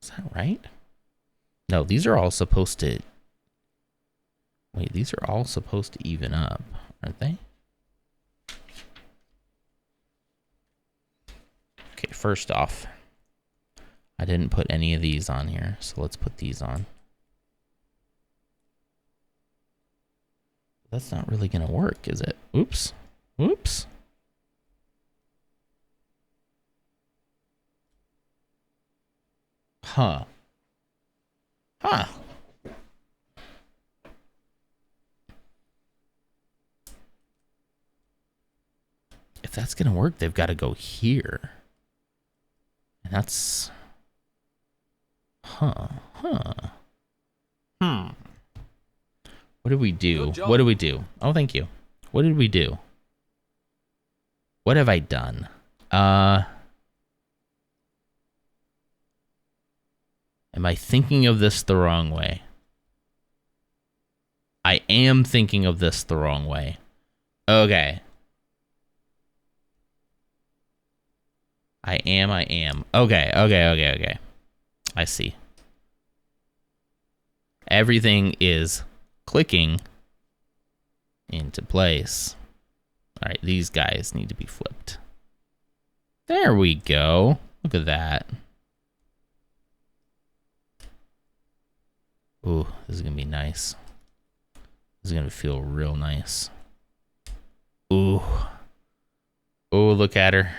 Is that right? No, these are all supposed to... Wait, these are all supposed to even up, aren't they? Okay, first off, I didn't put any of these on here, so let's put these on. That's not really gonna work, is it? Oops. Oops. Huh. Huh. If that's gonna work, they've got to go here. And that's... Huh. What did we do? What did we do? Oh, thank you. What did we do? What have I done? Am I thinking of this the wrong way? I am thinking of this the wrong way. Okay. I am. Okay. I see. Everything is clicking into place. All right, these guys need to be flipped. There we go. Look at that. Ooh, this is gonna be nice. This is gonna feel real nice. Ooh. Oh, look at her.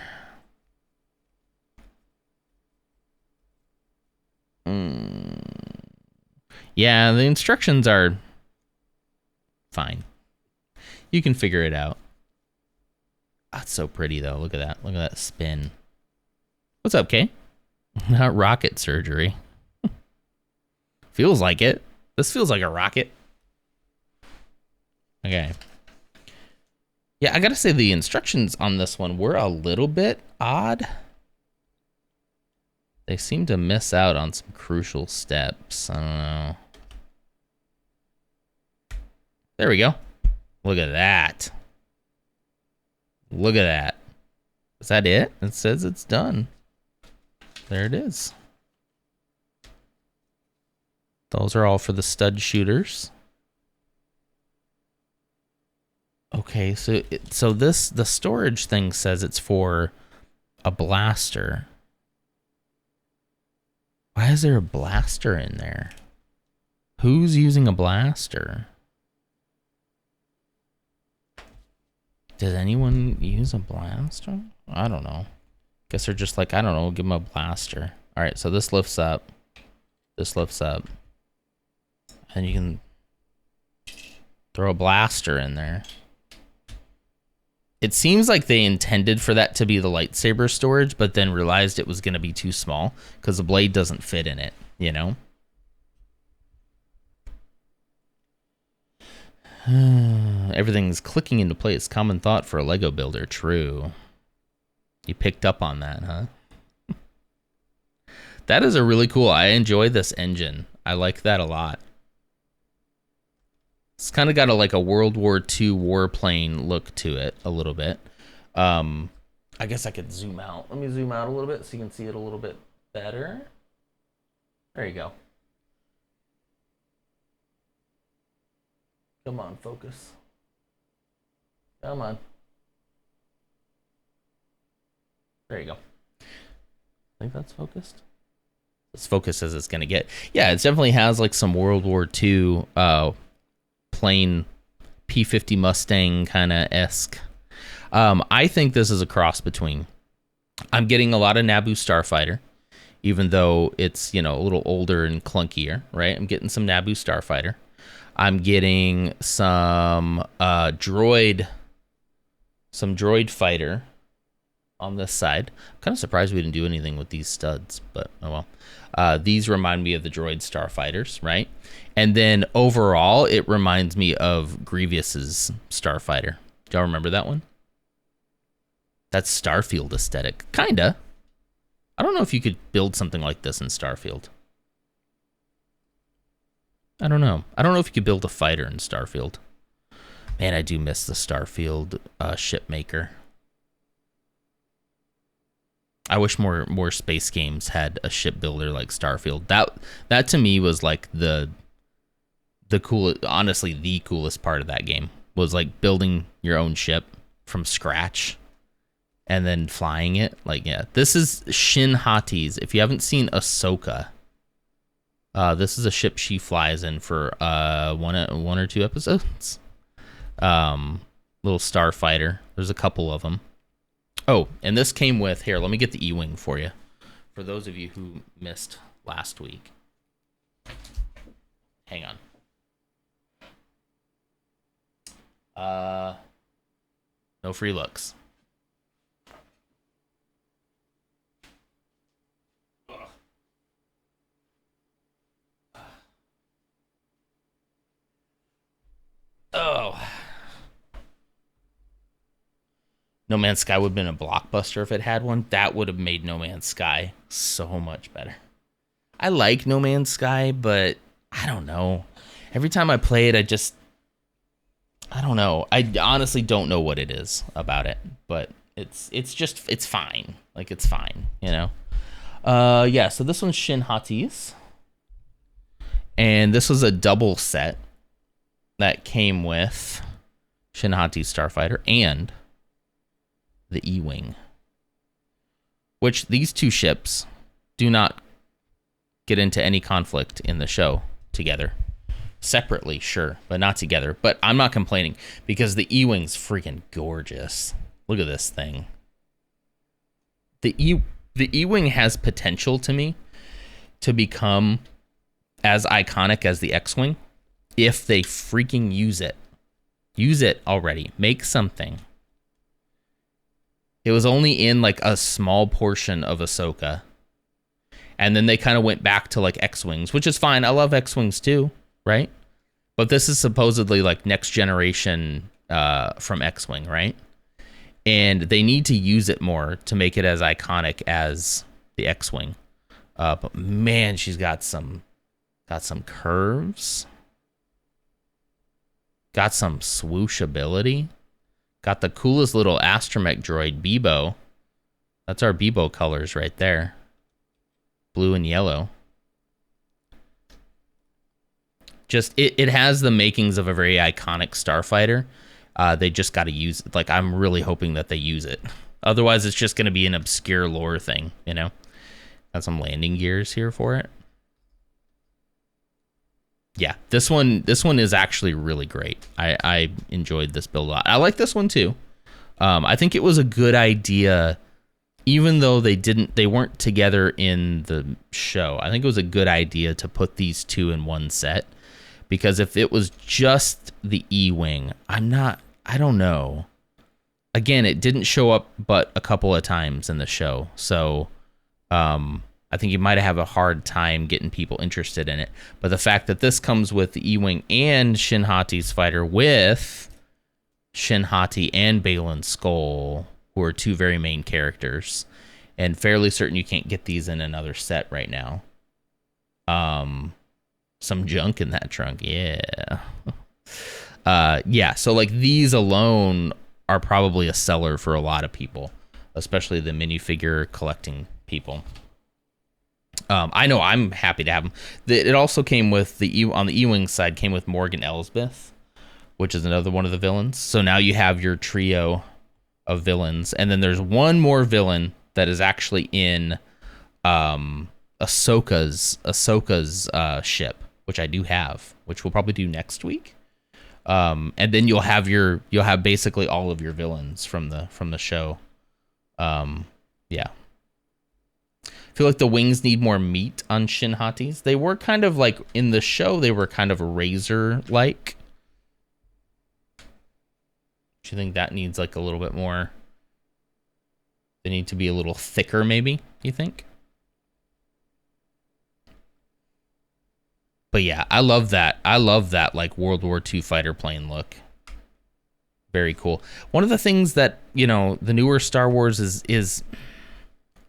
Yeah, the instructions are fine. You can figure it out. That's so pretty, though. Look at that. Look at that spin. What's up, Kay? Not rocket surgery. Feels like it. This feels like a rocket. Okay. Yeah, I gotta say the instructions on this one were a little bit odd. They seem to miss out on some crucial steps. I don't know. There we go. Look at that. Look at that. Is that it? It says it's done. There it is. Those are all for the stud shooters. Okay, so the storage thing says it's for a blaster. Why is there a blaster in there? Who's using a blaster? Does anyone use a blaster? I don't know. Guess they're just like, I don't know, give them a blaster. All right, so this lifts up. This lifts up. And you can throw a blaster in there. It seems like they intended for that to be the lightsaber storage, but then realized it was going to be too small because the blade doesn't fit in it, you know? Everything's clicking into place. Common thought for a Lego builder. True. You picked up on that, huh? That is a really cool. I enjoy this engine. I like that a lot. It's kind of got a World War II warplane look to it a little bit. I guess I could zoom out. Let me zoom out a little bit so you can see it a little bit better. There you go. Come on, focus. Come on. There you go. I think that's focused. As focused as it's gonna get. Yeah, it definitely has like some World War II plane P-50 Mustang kind of esque. I think this is a cross between. I'm getting a lot of Naboo Starfighter, even though it's, you know, a little older and clunkier, right? I'm getting some Naboo Starfighter. I'm getting some droid some droid fighter on this side. I'm kind of surprised we didn't do anything with these studs, but oh well. These remind me of the droid starfighters, right? And then overall, it reminds me of Grievous's Starfighter. Do y'all remember that one? That's Starfield aesthetic. Kinda. I don't know if you could build something like this in Starfield. I don't know. I don't know if you could build a fighter in Starfield. Man, I do miss the Starfield ship maker. I wish more space games had a ship builder like Starfield. That to me was like the coolest, honestly, the coolest part of that game was like building your own ship from scratch and then flying it. Like, yeah, this is Shin Hati's. If you haven't seen Ahsoka, this is a ship she flies in for one or two episodes. Little starfighter. There's a couple of them. Oh, and this came with, here, let me get the E-Wing for you. For those of you who missed last week. Hang on. No free looks. Oh. No Man's Sky would have been a blockbuster if it had one. That would have made No Man's Sky so much better. I like No Man's Sky, but I don't know. Every time I play it, I don't know. I honestly don't know what it is about it, but it's fine. Like, it's fine, you know? Yeah, so this one's Shin Hati's. And this was a double set that came with Shin Hati's Starfighter and the E-Wing. Which these two ships do not get into any conflict in the show together. Separately, sure, but not together. But I'm not complaining because the E-Wing's freaking gorgeous. Look at this thing. The E-Wing has potential to me to become as iconic as the X-Wing if they freaking use it. Use it already. Make something. It was only in like a small portion of Ahsoka. And then they kind of went back to like X-Wings, which is fine. I love X-Wings too, right? But this is supposedly like next generation from X-Wing, right? And they need to use it more to make it as iconic as the X-Wing. But man, she's got some curves. Got some swoosh ability. Got the coolest little astromech droid, Bebo. That's our Bebo colors right there. Blue and yellow. Just, it has the makings of a very iconic starfighter. They just got to use it. Like, I'm really hoping that they use it. Otherwise, it's just going to be an obscure lore thing, you know? Got some landing gears here for it. Yeah, this one is actually really great. I enjoyed this build a lot. I like this one too. I think it was a good idea, even though they weren't together in the show. I think it was a good idea to put these two in one set, because if it was just the E-Wing, I don't know. Again, it didn't show up but a couple of times in the show, so I think you might have a hard time getting people interested in it. But the fact that this comes with the E-Wing and Shin Hati's fighter with Shin Hati and Baylan Skoll, who are two very main characters, and fairly certain you can't get these in another set right now. Some junk in that trunk, yeah. Yeah, so like these alone are probably a seller for a lot of people, especially the minifigure collecting people. I know I'm happy to have them. It also came with on the E-Wing side, came with Morgan Elsbeth, which is another one of the villains. So now you have your trio of villains, and then there's one more villain that is actually in Ahsoka's ship, which I do have, which we'll probably do next week. And then you'll have basically all of your villains from the show. Yeah. I feel like the wings need more meat on Shin Hati's. They were kind of like, in the show, they were kind of razor-like. Do you think that needs like a little bit more? They need to be a little thicker, maybe, you think? But yeah, I love that. I love that like World War II fighter plane look. Very cool. One of the things that, you know, the newer Star Wars is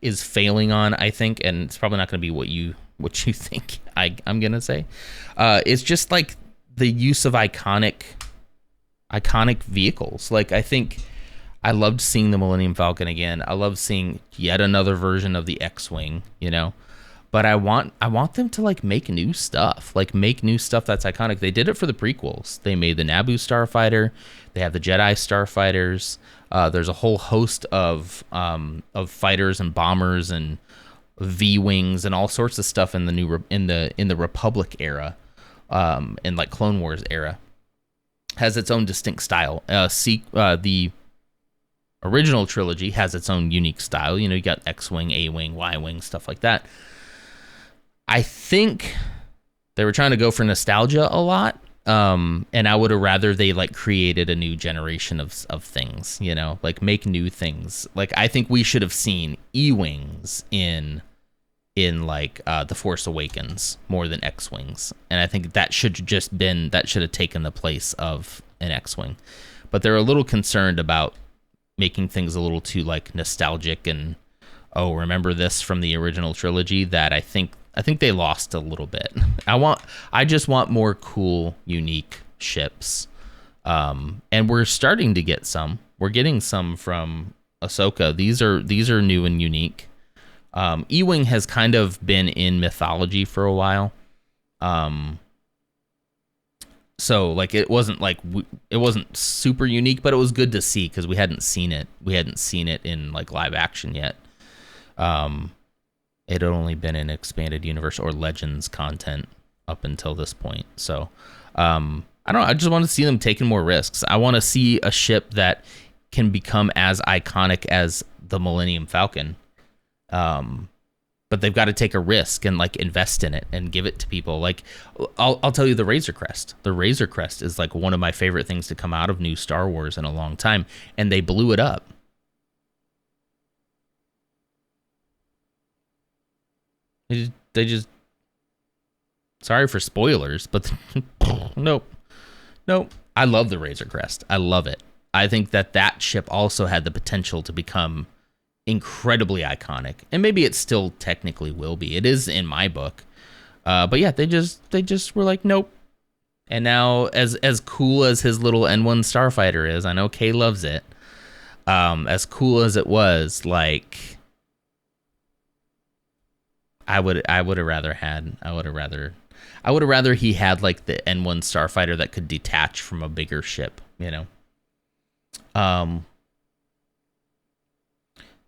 failing on, I think, and it's probably not going to be what you think I'm going to say. It's just like the use of iconic vehicles. Like, I think I loved seeing the Millennium Falcon again. I love seeing yet another version of the X-Wing, you know. But I want them to like make new stuff. Like make new stuff that's iconic. They did it for the prequels. They made the Naboo Starfighter. They have the Jedi Starfighters. There's a whole host of fighters and bombers and V-wings and all sorts of stuff in the Republic era, in like Clone Wars era. Has its own distinct style. The original trilogy has its own unique style. You know, you got X-Wing, A-Wing, Y-Wing, stuff like that. I think they were trying to go for nostalgia a lot. And I would have rather they like created a new generation of things, you know, like make new things. Like I think we should have seen E-Wings in like The Force Awakens more than X-Wings. And I think that should have taken the place of an X-Wing. But they're a little concerned about making things a little too like nostalgic and, oh, remember this from the original trilogy, that I think they lost a little bit. I just want more cool, unique ships. And we're starting to get some. We're getting some from Ahsoka. These are new and unique. E-Wing has kind of been in mythology for a while. So like it wasn't super unique, but it was good to see because we hadn't seen it. We hadn't seen it in like live action yet. It had only been in expanded universe or Legends content up until this point. So, I don't know. I just want to see them taking more risks. I want to see a ship that can become as iconic as the Millennium Falcon. But they've got to take a risk and like invest in it and give it to people. Like, I'll tell you the Razor Crest. The Razor Crest is like one of my favorite things to come out of new Star Wars in a long time, and they blew it up. They just sorry for spoilers, but nope. I love the Razor Crest. I love it. I think that ship also had the potential to become incredibly iconic, and maybe it still technically will be. It is in my book, but yeah, they just were like, nope. And now, as cool as his little N1 Starfighter is, I know Kay loves it. As cool as it was, like. I would have rather he had like the N1 Starfighter that could detach from a bigger ship, you know.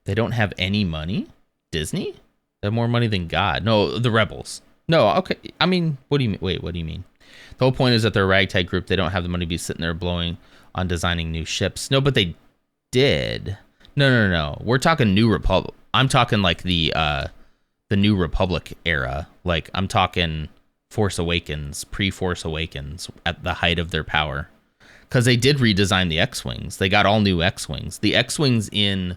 They don't have any money. Disney? They have more money than God. No, the Rebels. No, okay. I mean, what do you mean? Wait, what do you mean? The whole point is that they're a ragtag group. They don't have the money to be sitting there blowing on designing new ships. No, but they did. No. We're talking New Republic. I'm talking like the New Republic era. Like, I'm talking Force Awakens, pre-Force Awakens, at the height of their power. Because they did redesign the X-Wings. They got all new X-Wings. The X-Wings in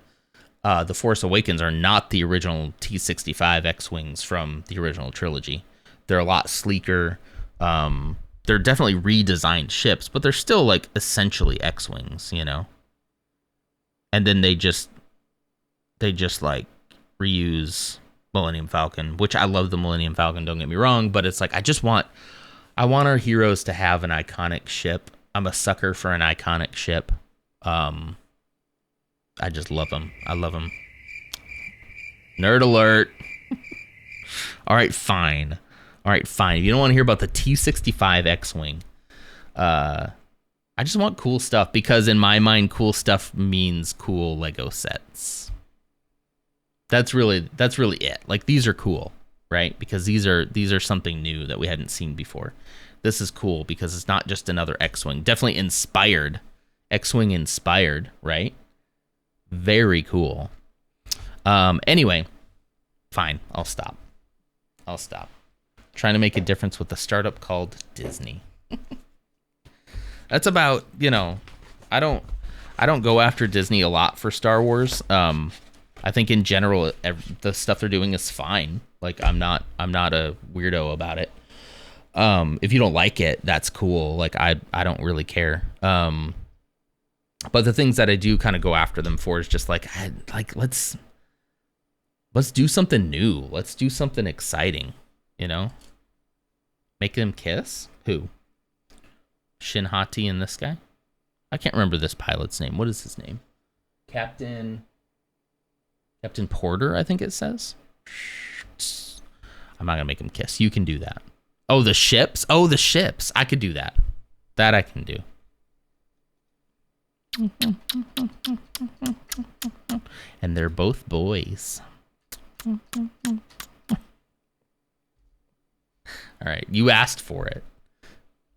The Force Awakens are not the original T-65 X-Wings from the original trilogy. They're a lot sleeker. They're definitely redesigned ships, but they're still, like, essentially X-Wings, you know? And then they just like, reuse Millennium Falcon, which I love the Millennium Falcon, don't get me wrong, but it's like I want our heroes to have an iconic ship. I'm a sucker for an iconic ship. I just love them. I love them. Nerd alert. All right, fine. If you don't want to hear about the T-65 X-Wing, I just want cool stuff, because in my mind, cool stuff means cool Lego sets. That's really it. Like, these are cool, right? Because these are something new that we hadn't seen before. This is cool because it's not just another X-Wing. Definitely inspired. X-Wing inspired, right? Very cool. Anyway, fine. I'll stop. Trying to make a difference with a startup called Disney. That's about, you know, I don't I don't go after Disney a lot for Star Wars. I think in general, the stuff they're doing is fine. Like I'm not a weirdo about it. If you don't like it, that's cool. Like I don't really care. But the things that I do kind of go after them for is just like let's do something new. Let's do something exciting, you know? Make them kiss? Who? Shin, Hati, and this guy? I can't remember this pilot's name. What is his name? Captain Porter, I think it says. I'm not gonna make him kiss. You can do that. Oh, the ships? Oh, the ships. I could do that. That I can do. And they're both boys. All right, you asked for it.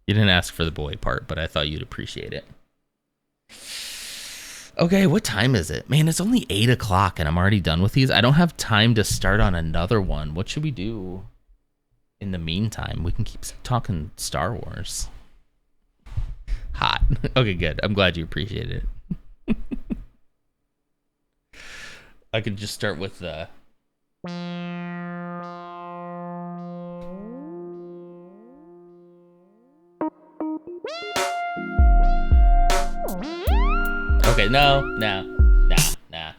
You didn't ask for the boy part, but I thought you'd appreciate it. Okay, what time is it? Man, it's only 8 o'clock and I'm already done with these. I don't have time to start on another one. What should we do in the meantime? We can keep talking Star Wars. Hot. Okay, good. I'm glad you appreciate it. I could just start with the... Okay, no, nope, no,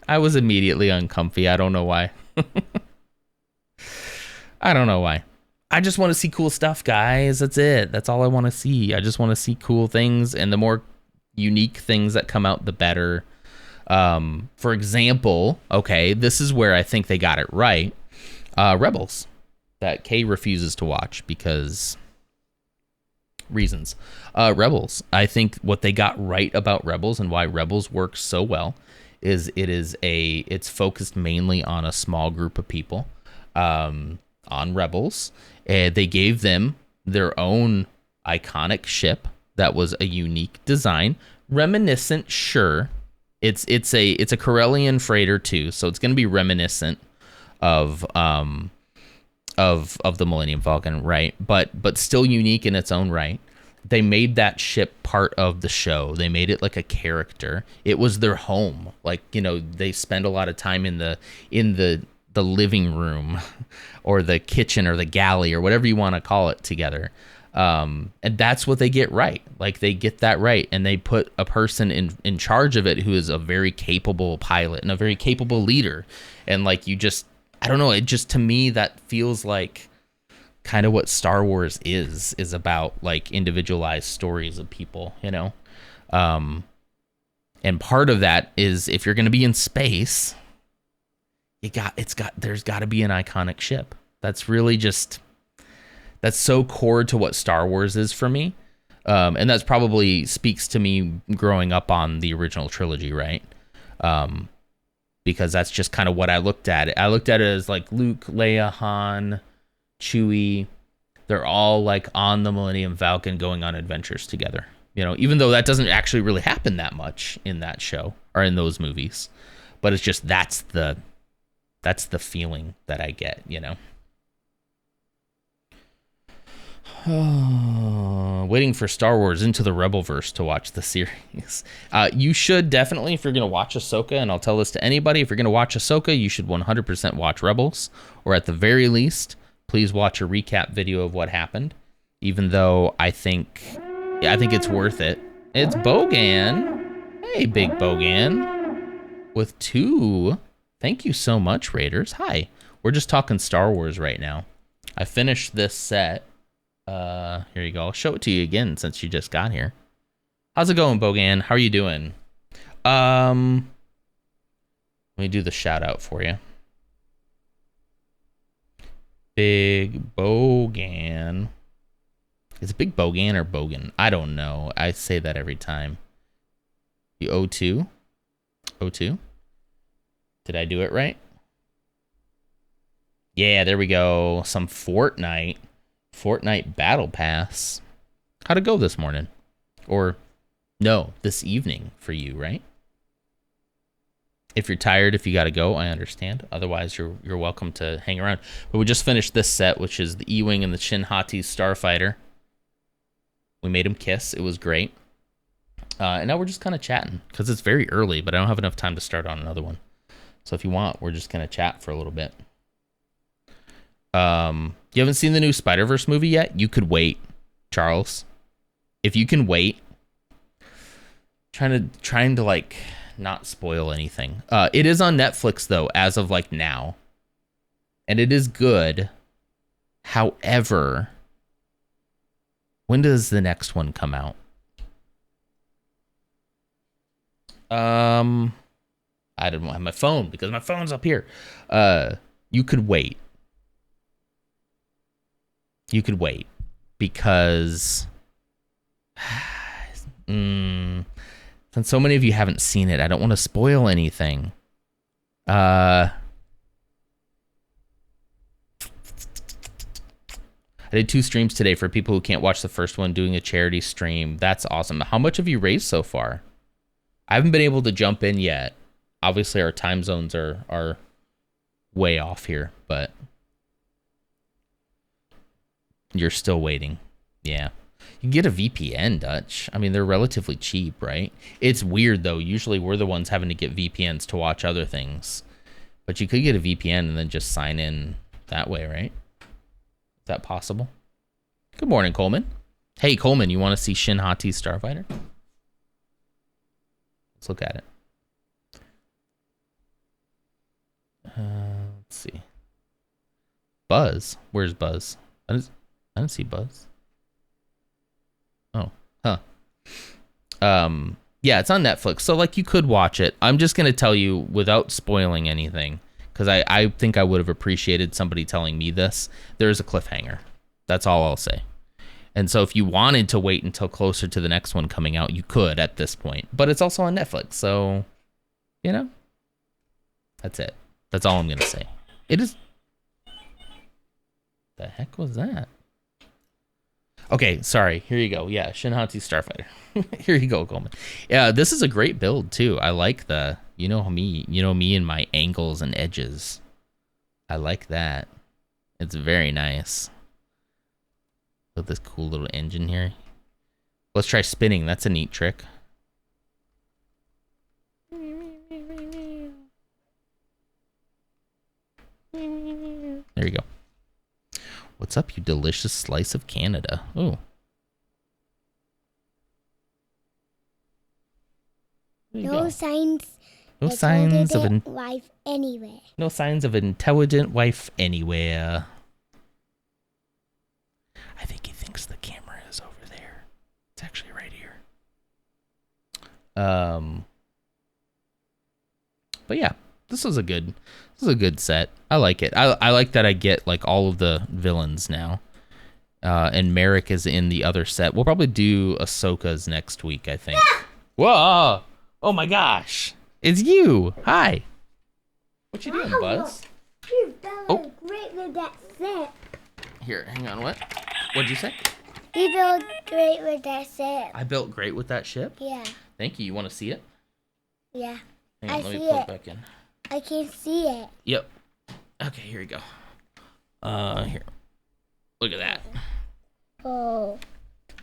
I was immediately uncomfy. I don't know why. I don't know why. I just want to see cool stuff, guys. That's it. That's all I want to see. I just want to see cool things, and the more unique things that come out, the better. For example, okay, this is where I think they got it right. Rebels, that Kay refuses to watch because reasons. Rebels, I think what they got right about Rebels and why Rebels works so well is it's focused mainly on a small group of people. On Rebels, they gave them their own iconic ship that was a unique design, reminiscent. Sure, it's a Corellian freighter too, so it's going to be reminiscent of the Millennium Falcon, right? But still unique in its own right. They made that ship part of the show. They made it like a character. It was their home. Like, you know, they spend a lot of time in the living room or the kitchen or the galley or whatever you want to call it together. And that's what they get right. Like, they get that right. And they put a person in charge of it who is a very capable pilot and a very capable leader. And like, I don't know, it just, to me, that feels like kind of what Star Wars is about, like individualized stories of people, you know? And part of that is if you're going to be in space, there's got to be an iconic ship. That's really that's so core to what Star Wars is for me. And that's probably speaks to me growing up on the original trilogy, right? Because that's just kind of what I looked at it. I looked at it as like Luke, Leia, Han, Chewie. They're all like on the Millennium Falcon going on adventures together. You know, even though that doesn't actually really happen that much in that show or in those movies. But it's just that's the feeling that I get, you know. Waiting for Star Wars Into the Rebelverse to watch the series. You should definitely, if you're going to watch Ahsoka, and I'll tell this to anybody, if you're going to watch Ahsoka, you should 100% watch Rebels, or at the very least, please watch a recap video of what happened, even though I think it's worth it. It's Bogan. Hey, Big Bogan. With 2. Thank you so much, Raiders. Hi. We're just talking Star Wars right now. I finished this set. Here you go. I'll show it to you again since you just got here. How's it going, Bogan? How are you doing? Let me do the shout out for you. Big Bogan. Is it Big Bogan or Bogan? I don't know. I say that every time. The O2? O2? Did I do it right? Yeah, there we go. Some Fortnite Battle Pass. How'd it go this morning? Or, no, this evening for you, right? If you're tired, if you got to go, I understand. Otherwise, you're welcome to hang around. But we just finished this set, which is the E-Wing and the Shin Hati Starfighter. We made him kiss. It was great. And now we're just kind of chatting because it's very early, but I don't have enough time to start on another one. So if you want, we're just going to chat for a little bit. You haven't seen the new Spider-Verse movie yet? You could wait, Charles. If you can wait. Trying to like not spoil anything. It is on Netflix though, as of like now. And it is good. However, when does the next one come out? I don't have my phone because my phone's up here. You could wait. You could wait because since so many of you haven't seen it, I don't want to spoil anything. I did 2 streams today for people who can't watch the first one, doing a charity stream. That's awesome. How much have you raised so far? I haven't been able to jump in yet. Obviously, our time zones are way off here, but you're still waiting. Yeah. You can get a VPN, Dutch. I mean, they're relatively cheap, right? It's weird, though. Usually, we're the ones having to get VPNs to watch other things. But you could get a VPN and then just sign in that way, right? Is that possible? Good morning, Coleman. Hey, Coleman, you want to see Shin Hati Starfighter? Let's look at it. Let's see. Buzz? Where's Buzz? I didn't see Buzz. Oh, huh. Yeah, it's on Netflix, so like you could watch it. I'm just gonna tell you without spoiling anything, because I think I would have appreciated somebody telling me this. There's a cliffhanger. That's all I'll say. And so if you wanted to wait until closer to the next one coming out, you could at this point. But it's also on Netflix, so you know. That's it. That's all I'm gonna say. It is. The heck was that? Okay, sorry. Here you go. Yeah, Shin Hati Starfighter. Here you go, Coleman. Yeah, this is a great build too. I like the, you know me and my angles and edges. I like that. It's very nice. Look at this cool little engine here. Let's try spinning. That's a neat trick. There you go. What's up, you delicious slice of Canada? Oh. No signs. No signs of life anywhere. No signs of intelligent wife anywhere. I think he thinks the camera is over there. It's actually right here. But yeah, this is a good set. I like it. I like that I get like all of the villains now. And Merrick is in the other set. We'll probably do Ahsoka's next week, I think. Whoa! Oh my gosh! It's you! Hi! What you doing, Buzz? You built great with that set. Here, hang on, what? What'd you say? You built great with that set. I built great with that ship? Yeah. Thank you. You want to see it? Yeah. Hang on, I let me see put it. it back in. I can see it. Yep. Okay, here we go. Here. Look at that. Oh.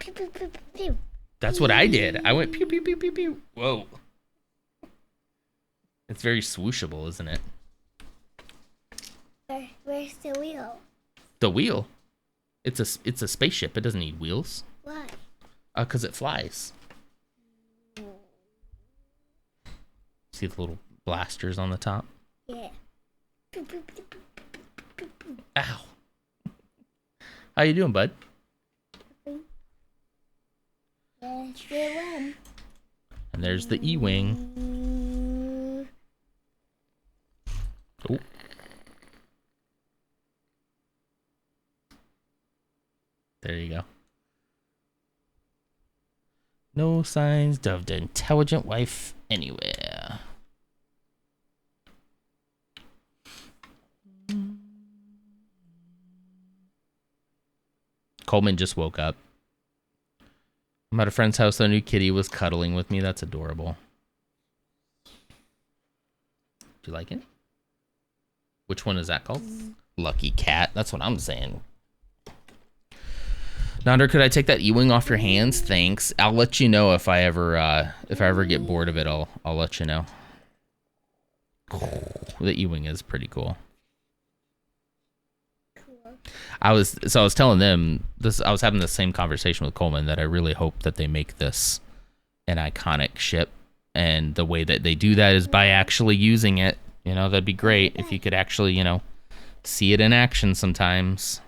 Pew, pew, pew, pew, pew. That's what I did. I went pew, pew, pew, pew, pew. Whoa. It's very swooshable, isn't it? Where's the wheel? The wheel? It's a spaceship. It doesn't need wheels. Why? 'Cause it flies. See the little blasters on the top? Yeah. Pew, pew, pew, pew, pew, pew. Ow. How you doing, bud? There's the one. And there's the E-Wing. Oh. There you go. No signs of the intelligent wife anywhere. Coleman just woke up. I'm at a friend's house. Their new kitty was cuddling with me. That's adorable. Do you like it? Which one is that called? Lucky Cat. That's what I'm saying. Nonder, could I take that E-wing off your hands? Thanks. I'll let you know if I ever get bored of it. I'll let you know. The E-wing is pretty cool. I was telling them this. I was having the same conversation with Coleman that I really hope that they make this an iconic ship, and the way that they do that is by actually using it. You know, that'd be great if you could actually, you know, see it in action sometimes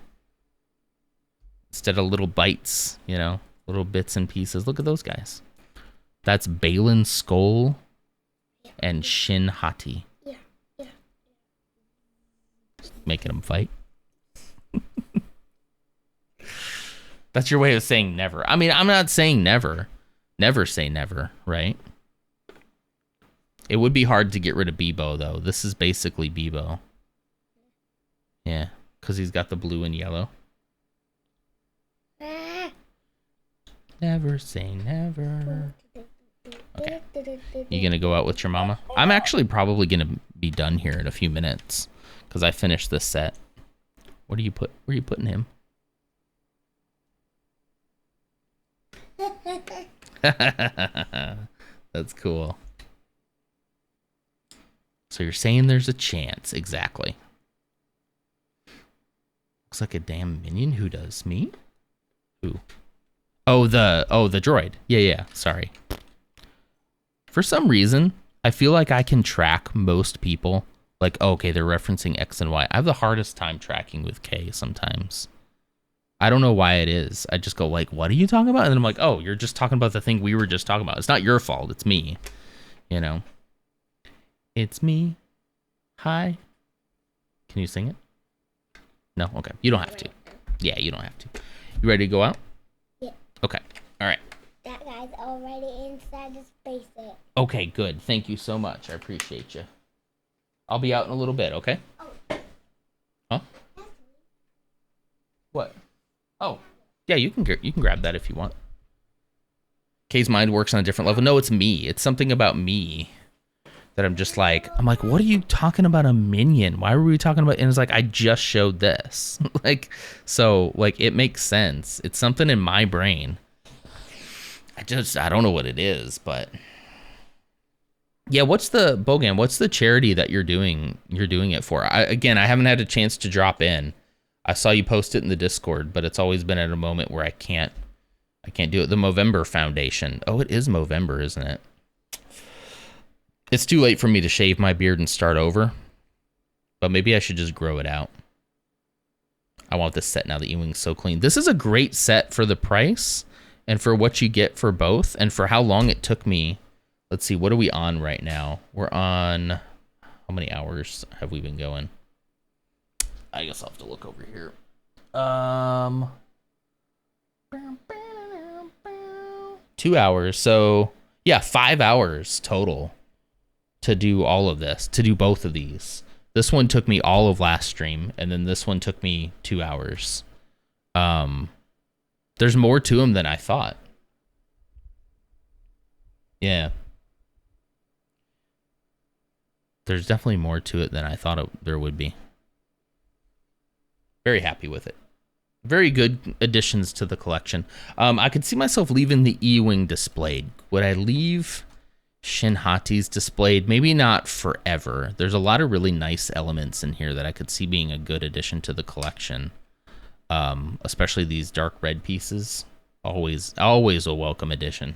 instead of little bites. You know, little bits and pieces. Look at those guys. That's Balin Skull and Shin Hati. Yeah. Making them fight. That's your way of saying never. I mean, I'm not saying never. Never say never, right? It would be hard to get rid of Bebo, though. This is basically Bebo. Yeah, because he's got the blue and yellow. Never say never. Okay. You gonna go out with your mama? I'm actually probably gonna be done here in a few minutes because I finished this set. Where are you putting him? That's cool. So you're saying there's a chance. Exactly. Looks like a damn minion. Who does? Me? Who? Oh, the droid. Yeah. Sorry. For some reason, I feel like I can track most people. Like, okay, they're referencing X and Y. I have the hardest time tracking with K sometimes. I don't know why it is. I just go like, what are you talking about? And then I'm like, oh, you're just talking about the thing we were just talking about. It's not your fault. It's me. You know? It's me. Hi. Can you sing it? No? Okay. You don't have to. Yeah, you don't have to. You ready to go out? Yeah. Okay. All right. That guy's already inside the spacesuit. Okay, good. Thank you so much. I appreciate you. I'll be out in a little bit, okay? Huh? What? Oh, yeah, you can grab that if you want. Kay's mind works on a different level. No, it's me. It's something about me that I'm like, what are you talking about a minion? Why were we talking about? And it's like, I just showed this. It makes sense. It's something in my brain. I don't know what it is, but yeah. What's the charity that you're doing it for? I haven't had a chance to drop in. I saw you post it in the Discord, but it's always been at a moment where I can't do it. The Movember Foundation. Oh, it is Movember, isn't it? It's too late for me to shave my beard and start over, but maybe I should just grow it out. I want this set now. The E-wing's so clean. This is a great set for the price and for what you get for both and for how long it took me. Let's see, what are we on right now? We're on, how many hours have we been going? I guess I'll have to look over here. 2 hours. So yeah, 5 hours total to do all of this, to do both of these. This one took me all of last stream, and then this one took me 2 hours. There's more to them than I thought. Yeah. There's definitely more to it than I thought there would be. Very happy with it. Very good additions to the collection. I could see myself leaving the E-wing displayed. Would I leave Shin Hati's displayed? Maybe not forever. There's a lot of really nice elements in here that I could see being a good addition to the collection. Especially these dark red pieces. Always a welcome addition.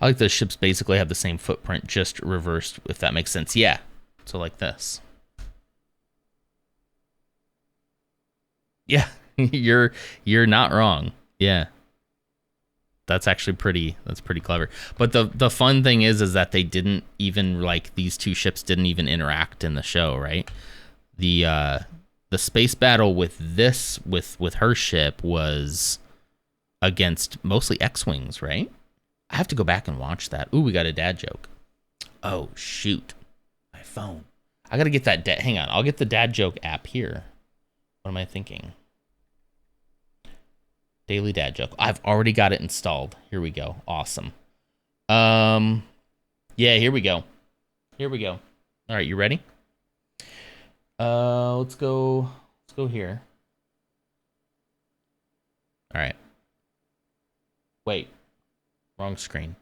I like the ships basically have the same footprint, just reversed, if that makes sense. Yeah. So like this. Yeah, you're not wrong. Yeah. That's actually pretty clever. But the fun thing is that they didn't even, like, these two ships didn't even interact in the show, right? The space battle with her ship was against mostly X-wings, right? I have to go back and watch that. Ooh, we got a dad joke. Oh, shoot. My phone. I got to get that hang on. I'll get the dad joke app here. What am I thinking? Daily dad joke. I've already got it installed. Here we go. Awesome. Yeah, here we go. Here we go. All right, you ready? Let's go here. All right. Wait. Wrong screen.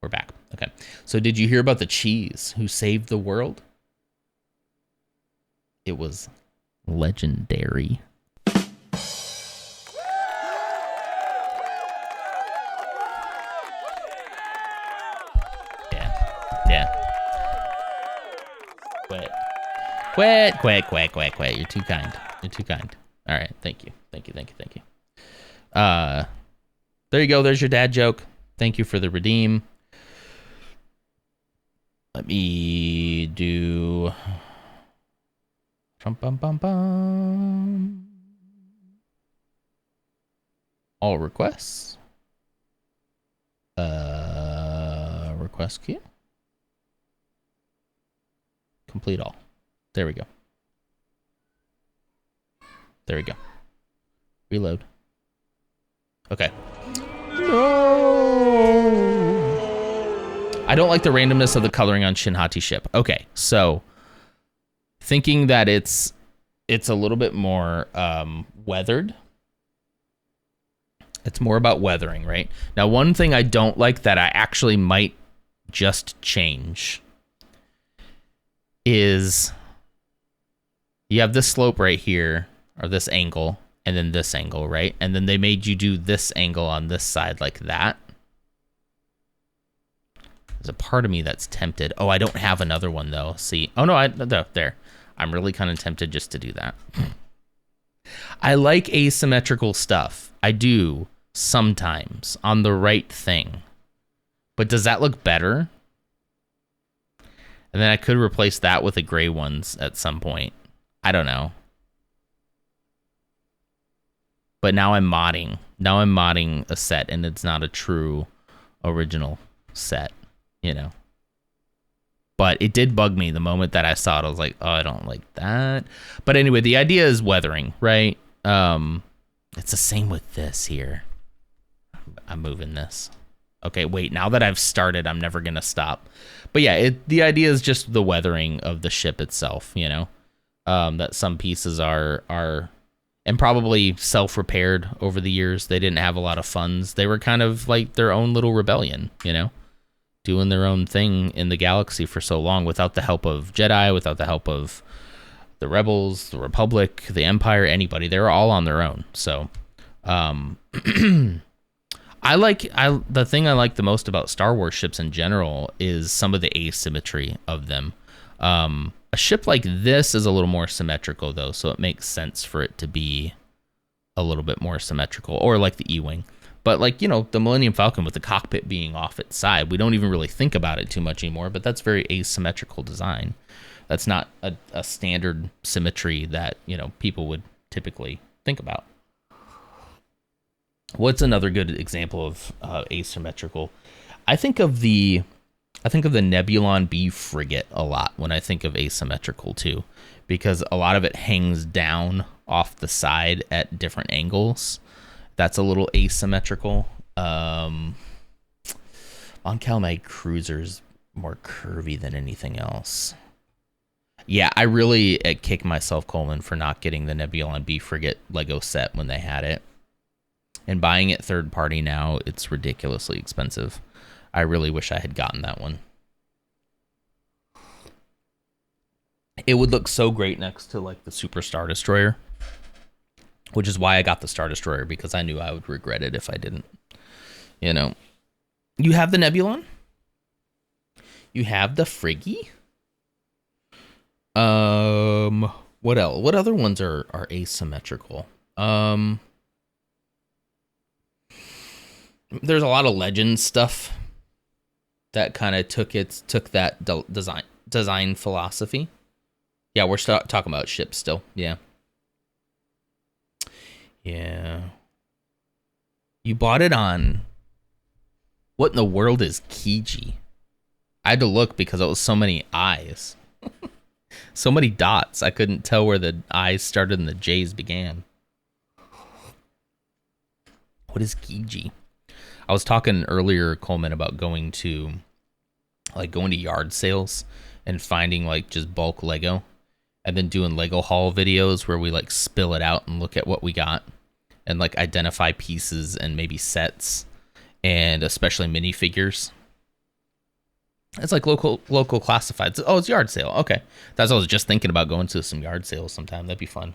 We're back. Okay. So did you hear about the cheese who saved the world? It was legendary. Yeah. Quit. You're too kind. All right. Thank you. There you go. There's your dad joke. Thank you for the redeem. Let me do. All requests. Request queue. Complete all. There we go. Reload. Okay. I don't like the randomness of the coloring on Shin Hati ship. Okay, so thinking that it's a little bit more weathered. It's more about weathering, right? Now, one thing I don't like that I actually might just change is you have this slope right here, or this angle, and then this angle, right? And then they made you do this angle on this side like that. There's a part of me that's tempted. Oh, I don't have another one though. See? Oh no, there. I'm really kind of tempted just to do that. I like asymmetrical stuff. I do sometimes on the right thing. But does that look better? And then I could replace that with the gray ones at some point. I don't know. But now I'm modding. Now I'm modding a set and it's not a true original set, you know. But it did bug me the moment that I saw it. I was like, oh, I don't like that. But anyway, the idea is weathering, right? It's the same with this here. I'm moving this. Okay, wait, now that I've started, I'm never going to stop. But yeah, the idea is just the weathering of the ship itself, you know? That some pieces are and probably self-repaired over the years. They didn't have a lot of funds. They were kind of like their own little rebellion, you know? Doing their own thing in the galaxy for so long without the help of Jedi, without the help of the Rebels, the Republic, the Empire, anybody. They were all on their own. So, the thing I like the most about Star Wars ships in general is some of the asymmetry of them. A ship like this is a little more symmetrical though, so it makes sense for it to be a little bit more symmetrical, or like the E-Wing. But like, you know, the Millennium Falcon with the cockpit being off its side, we don't even really think about it too much anymore, but that's very asymmetrical design. That's not a standard symmetry that, you know, people would typically think about. What's another good example of asymmetrical? I think of the Nebulon B frigate a lot when I think of asymmetrical too, because a lot of it hangs down off the side at different angles. That's a little asymmetrical. Mon Calamari Cruiser's more curvy than anything else. Yeah, I really kick myself, Coleman, for not getting the Nebulon B frigate Lego set when they had it. And buying it third party now, it's ridiculously expensive. I really wish I had gotten that one. It would look so great next to like the Super Star Destroyer, which is why I got the Star Destroyer, because I knew I would regret it if I didn't. You know, you have the Nebulon. You have the Friggy. What else? What other ones are asymmetrical? There's a lot of Legends stuff that kind of took that design philosophy. Yeah, we're talking about ships still. Yeah. You bought it on. What in the world is Kiji? I had to look because it was so many I's. So many dots. I couldn't tell where the I's started and the J's began. What is Kiji? I was talking earlier, Coleman, about going to like going to yard sales and finding like just bulk Lego, and then doing Lego haul videos where we like spill it out and look at what we got and like identify pieces and maybe sets and especially minifigures. It's like local classifieds. Oh, it's yard sale. Okay. That's what I was just thinking about, going to some yard sales sometime. That'd be fun.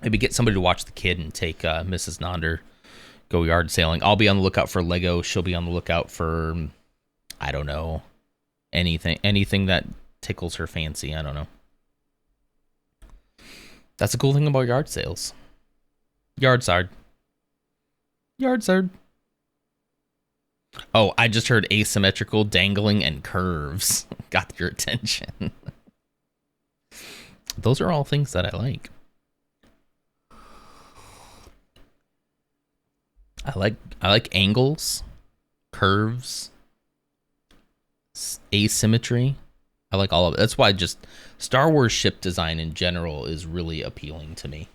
Maybe get somebody to watch the kid and take Mrs. Nonder go yard sailing. I'll be on the lookout for Lego. She'll be on the lookout for, I don't know, anything that tickles her fancy. I don't know. That's a cool thing about yard sales. Yard sard. Oh, I just heard asymmetrical, dangling, and curves. Got your attention. Those are all things that I like. I like angles, curves, asymmetry. I like all of it. That's why just Star Wars ship design in general is really appealing to me.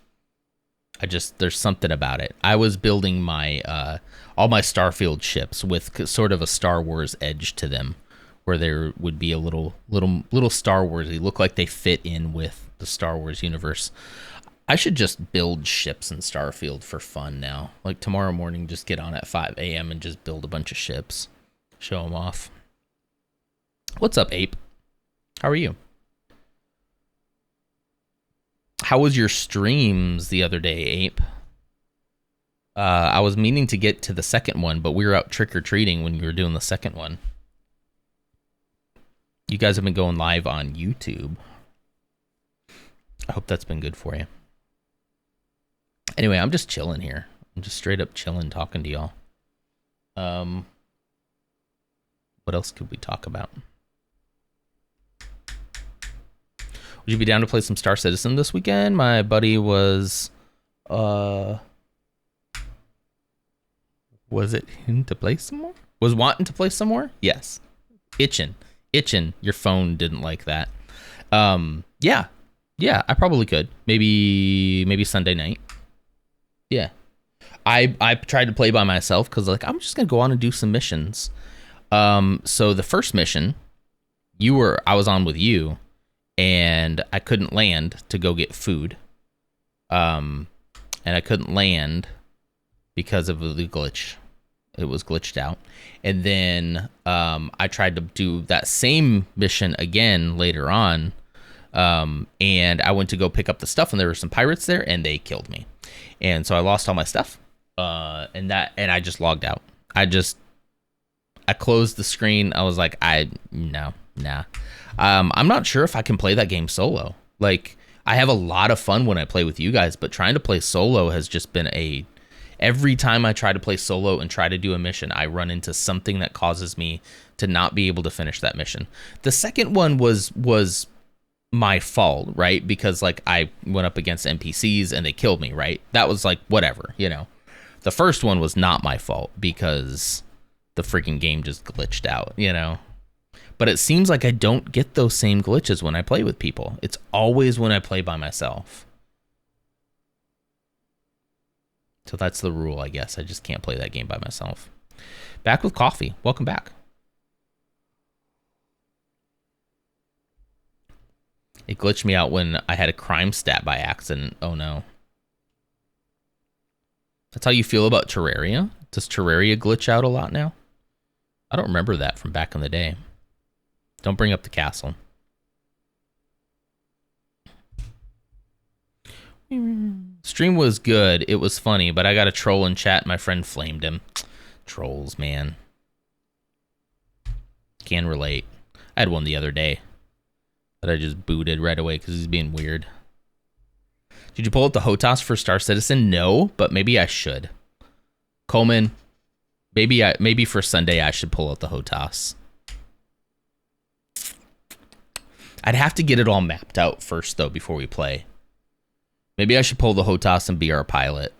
There's something about it. I was building my all my Starfield ships with sort of a Star Wars edge to them, where there would be a little Star Warsy, look like they fit in with the Star Wars universe. I should just build ships in Starfield for fun now. Like tomorrow morning, just get on at 5 a.m. and just build a bunch of ships. Show them off. What's up, Ape? How are you? How was your streams the other day, Ape? I was meaning to get to the second one, but we were out trick-or-treating when you were doing the second one. You guys have been going live on YouTube. I hope that's been good for you. Anyway, I'm just chilling here. I'm just straight up chilling, talking to y'all. What else could we talk about? Would you be down to play some Star Citizen this weekend? My buddy was it in to play some more? Was wanting to play some more? Yes. Itching. Your phone didn't like that. Yeah, I probably could. Maybe Sunday night. Yeah. I tried to play by myself because like I'm just gonna go on and do some missions. So the first mission, I was on with you, and I couldn't land to go get food. And I couldn't land because of the glitch. It was glitched out. And then I tried to do that same mission again later on. And I went to go pick up the stuff, and there were some pirates there, and they killed me. And so I lost all my stuff. And I just logged out. I closed the screen. I was like, nah. I'm not sure if I can play that game solo. Like, I have a lot of fun when I play with you guys, but trying to play solo has just been every time I try to play solo and try to do a mission, I run into something that causes me to not be able to finish that mission. The second one was my fault, right? Because like I went up against NPCs and they killed me, right? That was like whatever, you know. The first one was not my fault because the freaking game just glitched out, you know. But it seems like I don't get those same glitches when I play with people. It's always when I play by myself. So that's the rule, I guess. I just can't play that game by myself. Back with coffee. Welcome back. It glitched me out when I had a crime stat by accident. Oh no. That's how you feel about Terraria? Does Terraria glitch out a lot now? I don't remember that from back in the day. Don't bring up the castle. Stream was good. It was funny, but I got a troll in chat. My friend flamed him. Trolls, man. Can relate. I had one the other day that I just booted right away because he's being weird. Did you pull out the HOTAS for Star Citizen? No, but maybe I should. Coleman, maybe for Sunday I should pull out the HOTAS. I'd have to get it all mapped out first, though, before we play. Maybe I should pull the HOTAS and be our pilot.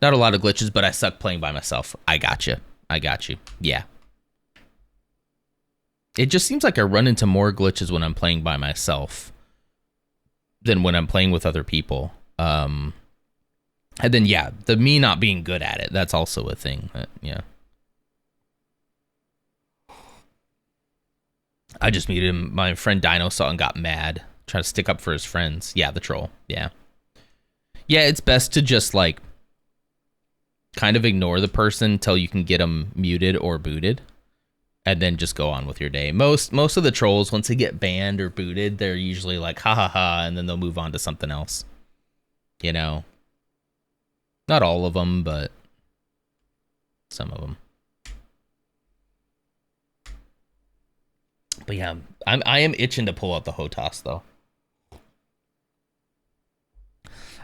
Not a lot of glitches, but I suck playing by myself. I got you. Yeah. It just seems like I run into more glitches when I'm playing by myself than when I'm playing with other people. And then, yeah, the me not being good at it, that's also a thing. Yeah. I just muted him. My friend Dino saw and got mad. Trying to stick up for his friends. Yeah, the troll. Yeah. Yeah, it's best to just, like, kind of ignore the person until you can get them muted or booted. And then just go on with your day. Most of the trolls, once they get banned or booted, they're usually like, ha ha ha, and then they'll move on to something else. You know? Not all of them, but some of them. But yeah, I am itching to pull out the HOTAS, though.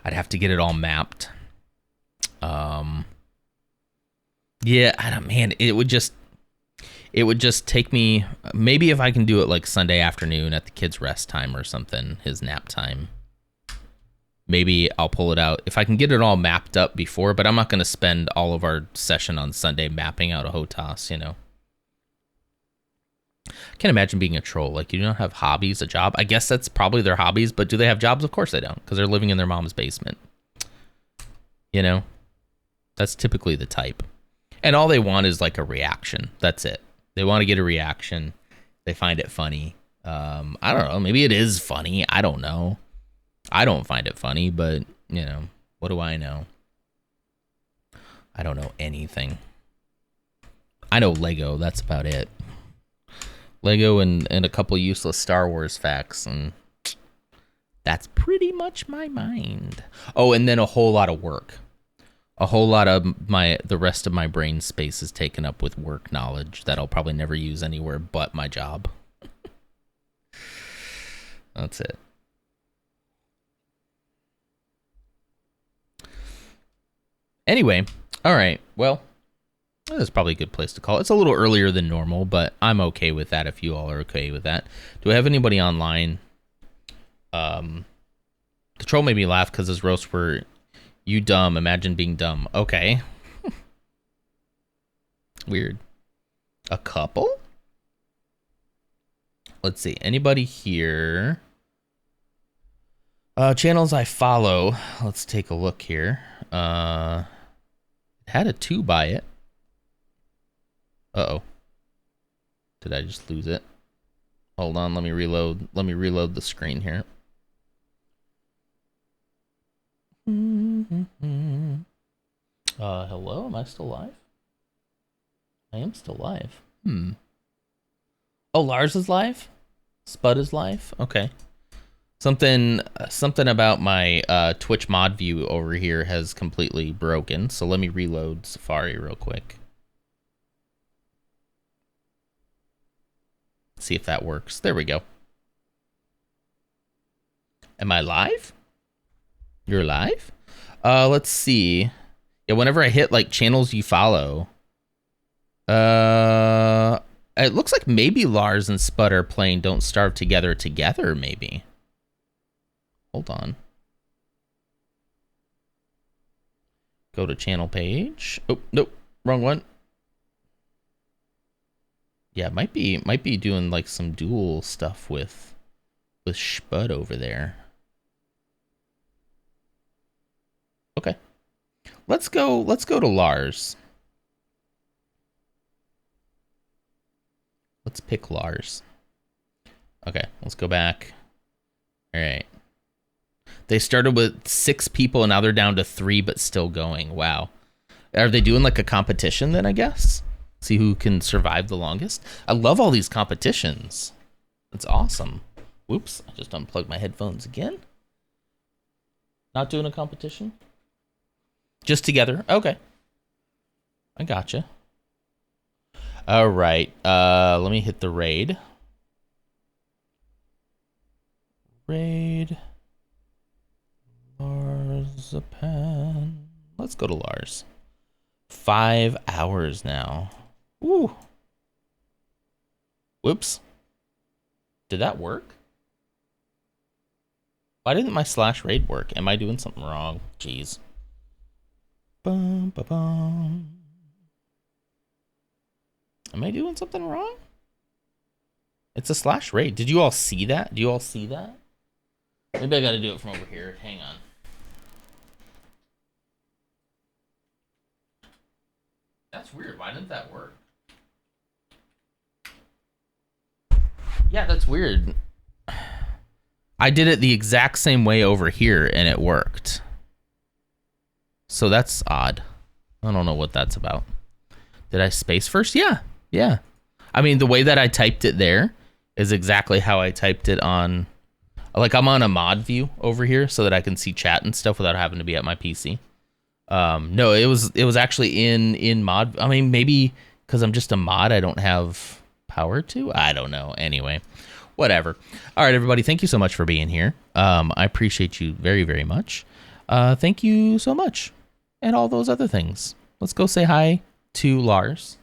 I'd have to get it all mapped. Yeah, I don't, man, it would just take me, maybe if I can do it like Sunday afternoon at the kid's rest time or something, his nap time. Maybe I'll pull it out if I can get it all mapped up before, but I'm not going to spend all of our session on Sunday mapping out a HOTAS, you know. I can't imagine being a troll. Like, you don't have hobbies, a job. I guess that's probably their hobbies, but do they have jobs? Of course they don't, because they're living in their mom's basement. You know? That's typically the type. And all they want is like a reaction. That's it. They want to get a reaction. They find it funny. I don't know. Maybe it is funny. I don't know. I don't find it funny, but, you know, what do I know? I don't know anything. I know Lego. That's about it. Lego and a couple useless Star Wars facts, and that's pretty much my mind. Oh, and then a whole lot of work. A whole lot of the rest of my brain space is taken up with work knowledge that I'll probably never use anywhere but my job. That's it. Anyway, all right. Well, that's probably a good place to call it. It's a little earlier than normal, but I'm okay with that if you all are okay with that. Do I have anybody online? Control made me laugh because his roasts were, you dumb, imagine being dumb. Okay. Weird. A couple? Let's see. Anybody here? Channels I follow. Let's take a look here. Had a 2 by it. Uh-oh. Did I just lose it? Hold on, let me reload. Let me reload the screen here. Hello? Am I still live? I am still live. Oh, Lars is live? Spud is live? Okay. Something about my Twitch mod view over here has completely broken, so let me reload Safari real quick. See if that works. There we go. Am I live? You're live? Let's see. Yeah, whenever I hit like channels you follow, it looks like maybe Lars and Spud are playing Don't Starve together, maybe. Hold on. Go to channel page. Oh, nope, wrong one. Yeah, might be doing like some dual stuff with Spud over there. Okay. Let's go to Lars. Let's pick Lars. Okay, let's go back. All right. They started with 6 people and now they're down to 3, but still going. Wow. Are they doing like a competition then, I guess? See who can survive the longest? I love all these competitions. That's awesome. Whoops, I just unplugged my headphones again. Not doing a competition? Just together? Okay. I gotcha. All right. Let me hit the raid. Raid. Marzipan. Let's go to Lars. 5 hours now. Woo. Whoops. Did that work? Why didn't my /raid work? Am I doing something wrong? Jeez. Bum, ba, bum. Am I doing something wrong? It's a /raid. Did you all see that? Do you all see that? Maybe I gotta do it from over here. Hang on. That's weird. Why didn't that work? Yeah, that's weird. I did it the exact same way over here, and it worked. So that's odd. I don't know what that's about. Did I space first? Yeah. Yeah. I mean, the way that I typed it there is exactly how I typed it on... Like, I'm on a mod view over here so that I can see chat and stuff without having to be at my PC. No, it was actually in mod. I mean, maybe because I'm just a mod, I don't have power to. I don't know. Anyway, whatever. All right, everybody. Thank you so much for being here. I appreciate you very, very much. Thank you so much, and all those other things. Let's go say hi to Lars,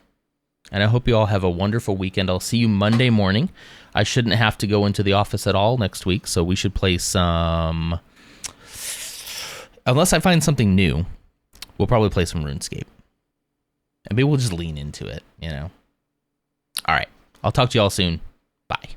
and I hope you all have a wonderful weekend. I'll see you Monday morning. I shouldn't have to go into the office at all next week, so we should play some. Unless I find something new, we'll probably play some RuneScape. And maybe we'll just lean into it, you know? All right. I'll talk to you all soon. Bye.